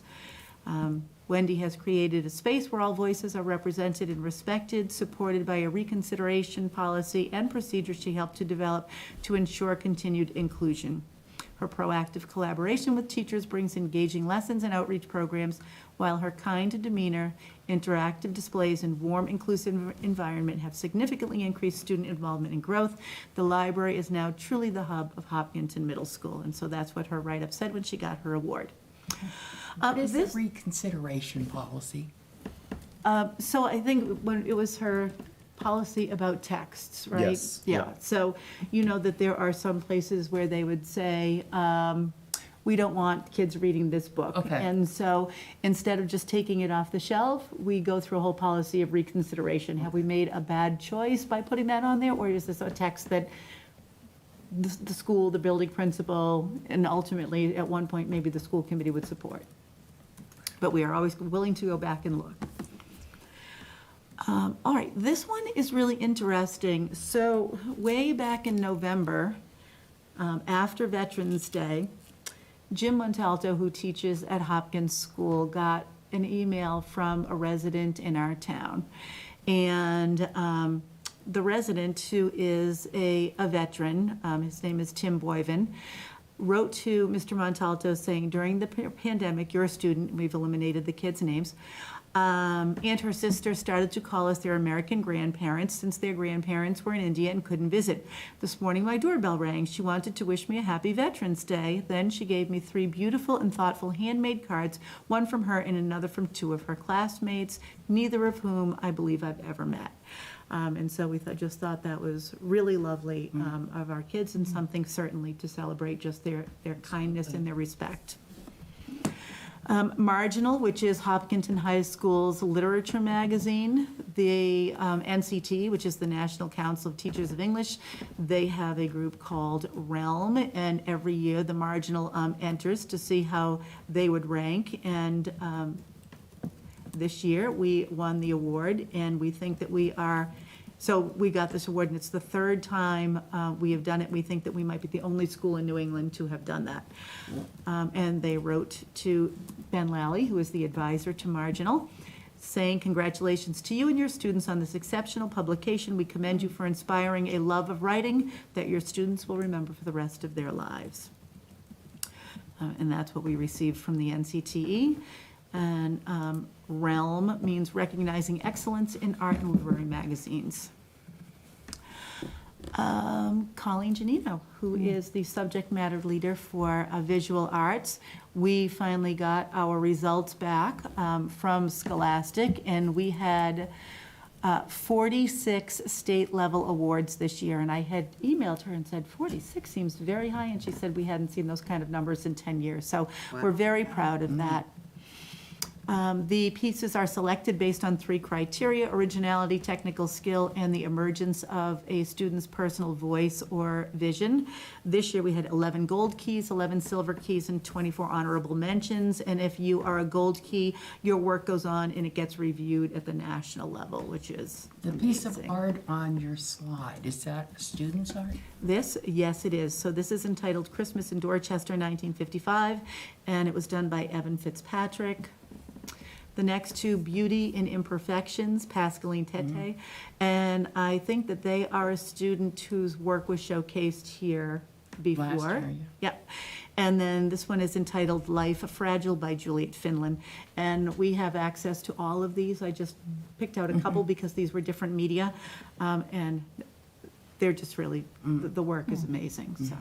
Wendy has created a space where all voices are represented and respected, supported by a reconsideration policy and procedure she helped to develop to ensure continued inclusion. Her proactive collaboration with teachers brings engaging lessons and outreach programs, while her kind demeanor, interactive displays, and warm, inclusive environment have significantly increased student involvement and growth. The library is now truly the hub of Hopkinton Middle School, and so that's what her write-up said when she got her award. What is the reconsideration policy? So I think when it was her policy about texts, right? Yes, Yeah, yeah. so you know that there are some places where they would say, we don't want kids reading this book. Okay. And so instead of just taking it off the shelf, we go through a whole policy of reconsideration. Have we made a bad choice by putting that on there, or is this a text that the school, the building principal, and ultimately, at one point, maybe the school committee would support? But we are always willing to go back and look. All right, this one is really interesting. So way back in November, after Veterans Day, Jim Montalto, who teaches at Hopkins School, got an email from a resident in our town. And the resident, who is a veteran, his name is Tim Boyven, wrote to Mr. Montalto saying, during the pandemic, you're a student, we've eliminated the kids' names, and her sister started to call us their American grandparents since their grandparents were in India and couldn't visit. This morning my doorbell rang. She wanted to wish me a happy Veterans Day. Then she gave me 3 beautiful and thoughtful handmade cards, one from her and another from 2 of her classmates, neither of whom I believe I've ever met. And so we just thought that was really lovely of our kids, and something certainly to celebrate just their kindness and their respect. Marginal, which is Hopkinton High School's literature magazine, the NCT, which is the National Council of Teachers of English, they have a group called Realm, and every year the Marginal enters to see how they would rank, and this year we won the award, and we think that we are, so we got this award, and it's the 3rd time we have done it. We think that we might be the only school in New England to have done that. And they wrote to Ben Lally, who is the advisor to Marginal, saying, congratulations to you and your students on this exceptional publication. We commend you for inspiring a love of writing that your students will remember for the rest of their lives. And that's what we received from the NCTE. And Realm means recognizing excellence in art and literary magazines. Colleen Janino, who is the subject matter leader for visual arts. We finally got our results back from Scholastic, and we had 46 state-level awards this year, and I had emailed her and said, 46 seems very high, and she said we hadn't seen those kind of numbers in 10 years. So we're very proud of that. The pieces are selected based on 3 criteria: originality, technical skill, and the emergence of a student's personal voice or vision. This year we had 11 gold keys, 11 silver keys, and 24 honorable mentions. And if you are a gold key, your work goes on and it gets reviewed at the national level, which is The amazing. piece of art on your slide, is that a student's art? This, yes, it is. So this is entitled Christmas in Dorchester, 1955, and it was done by Evan Fitzpatrick. The next 2, Beauty in Imperfections, Pascaline Tete. And I think that they are a student whose work was showcased here before. Last year, yeah. Yep. And then this one is entitled Life Fragile by Juliet Finlan. And we have access to all of these. I just picked out a couple because these were different media. And they're just really, the work is amazing, so.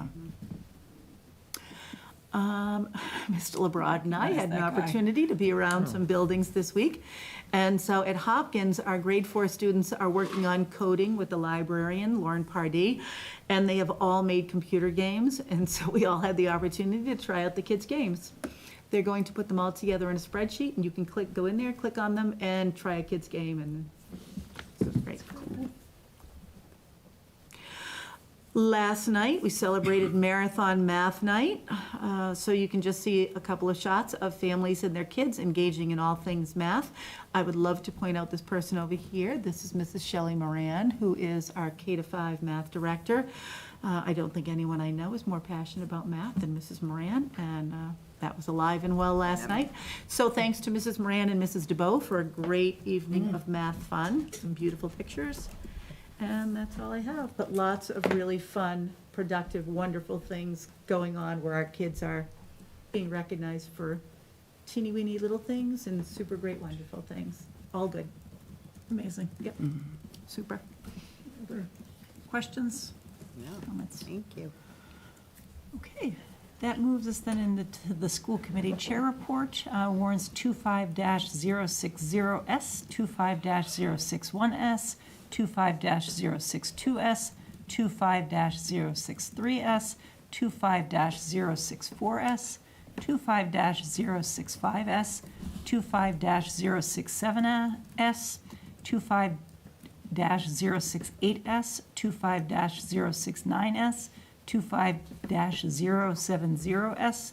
Mr. LeBrod and I had an opportunity to be around some buildings this week. And so at Hopkins, our grade 4 students are working on coding with the librarian, Lauren Pardee, and they have all made computer games. And so we all had the opportunity to try out the kids' games. They're going to put them all together in a spreadsheet, and you can go in there, click on them, and try a kid's game, and so it's great. Last night, we celebrated Marathon Math Night, so you can just see a couple of shots of families and their kids engaging in all things math. I would love to point out this person over here. This is Mrs. Shelley Moran, who is our K-5 math director. I don't think anyone I know is more passionate about math than Mrs. Moran, and that was alive and well last night. So thanks to Mrs. Moran and Mrs. DeBow for a great evening of math fun, some beautiful pictures. And that's all I have, but lots of really fun, productive, wonderful things going on where our kids are being recognized for teeny weeny little things and super great, wonderful things. All good. Amazing. Yep. Super. Other questions? No, Comments? thank you. Okay, that moves us then into the school committee chair report. Warrants 25-060S, 25-061S, 25-062S, 25-063S, 25-064S, 25-065S, 25-067S, 25-068S, 25-069S, 25-070S,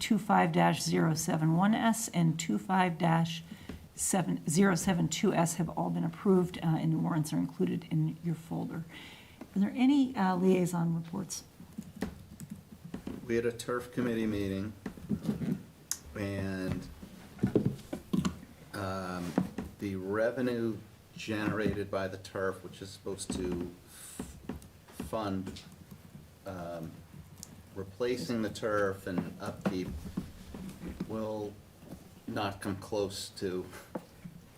25-071S, and 25-072S have all been approved, and the warrants are included in your folder. Are there any liaison reports? We had a turf committee meeting, and the revenue generated by the turf, which is supposed to fund replacing the turf and upkeep, will not come close to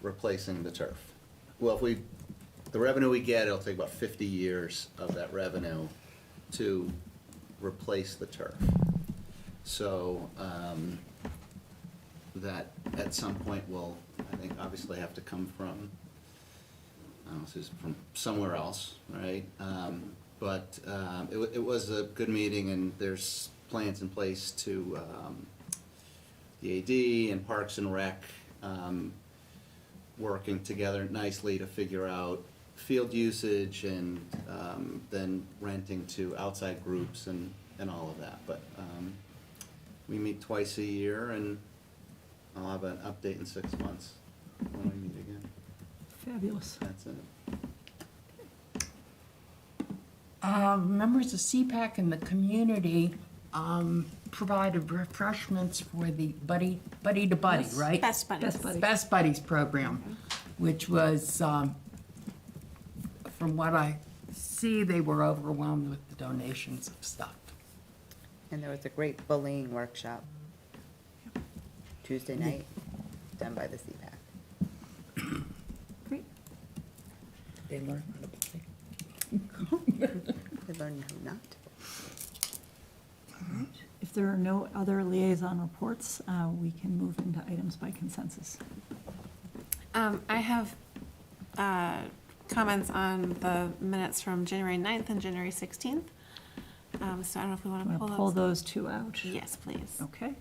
replacing the turf. Well, the revenue we get, it'll take about 50 years of that revenue to replace the turf. So, that at some point will, I think, obviously have to come from, I don't know, from somewhere else, right? But it was a good meeting, and there's plans in place to, the AD and Parks and Rec, working together nicely to figure out field usage and then renting to outside groups and all of that. But we meet twice a year, and I'll have an update in 6 months when we meet again. Fabulous. That's it. Members of CPAC and the community provided refreshments for the Buddy to Buddy, right? Best Buddies. Best Buddies. Best Buddies program, which was, from what I see, they were overwhelmed with the donations of stuff. And there was a great bullying workshop Tuesday night, done by the CPAC. Great. They learned how to play. They learned how not to. If there are no other liaison reports, we can move into items by consensus. I have comments on the minutes from January 9th and January 16th. So I don't know if we want to Want pull to those. pull those two out? Yes, please. Okay.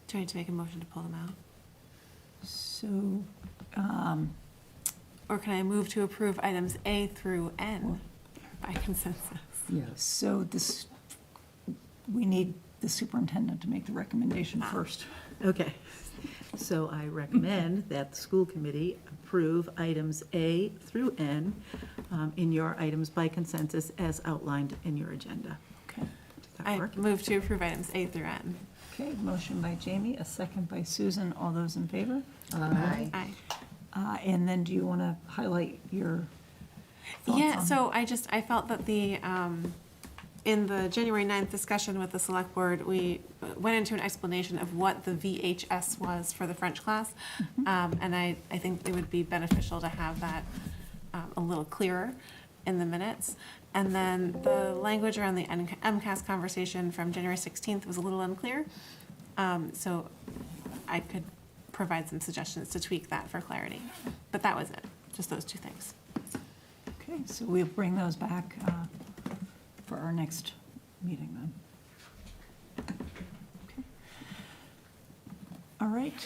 Do I need to make a motion to pull them out? So, Or can I move to approve items A through N by consensus? Yes. so this, we need the superintendent to make the recommendation first. Okay. So I recommend that the school committee approve items A through N in your items by consensus as outlined in your agenda. Okay. Does that I work? move to approve items A through N. Okay, motion by Jamie, a second by Susan. All those in favor? Aye. Aye. And then do you want to highlight your thoughts Yeah, on- so I felt that in the January 9th discussion with the select board, we went into an explanation of what the VHS was for the French class. And I think it would be beneficial to have that a little clearer in the minutes. And then the language around the MCAS conversation from January 16th was a little unclear. So I could provide some suggestions to tweak that for clarity. But that was it, just those two things. Okay, so we'll bring those back for our next meeting then. Okay. All right,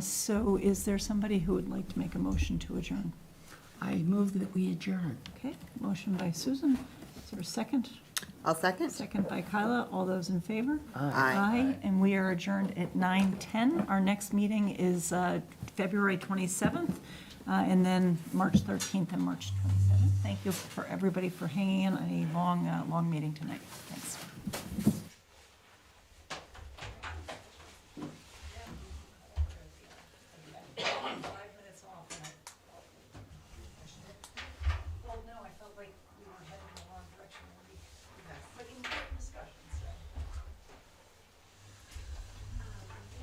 so is there somebody who would like to make a motion to adjourn? I move that we adjourn. Okay, motion by Susan. Is there a second? I'll second. Second by Kyla. All those in favor? Aye. And we are adjourned at 9:10. Our next meeting is February 27th, and then March 13th and March 27th. Thank you for everybody for hanging in a long meeting tonight. Thanks.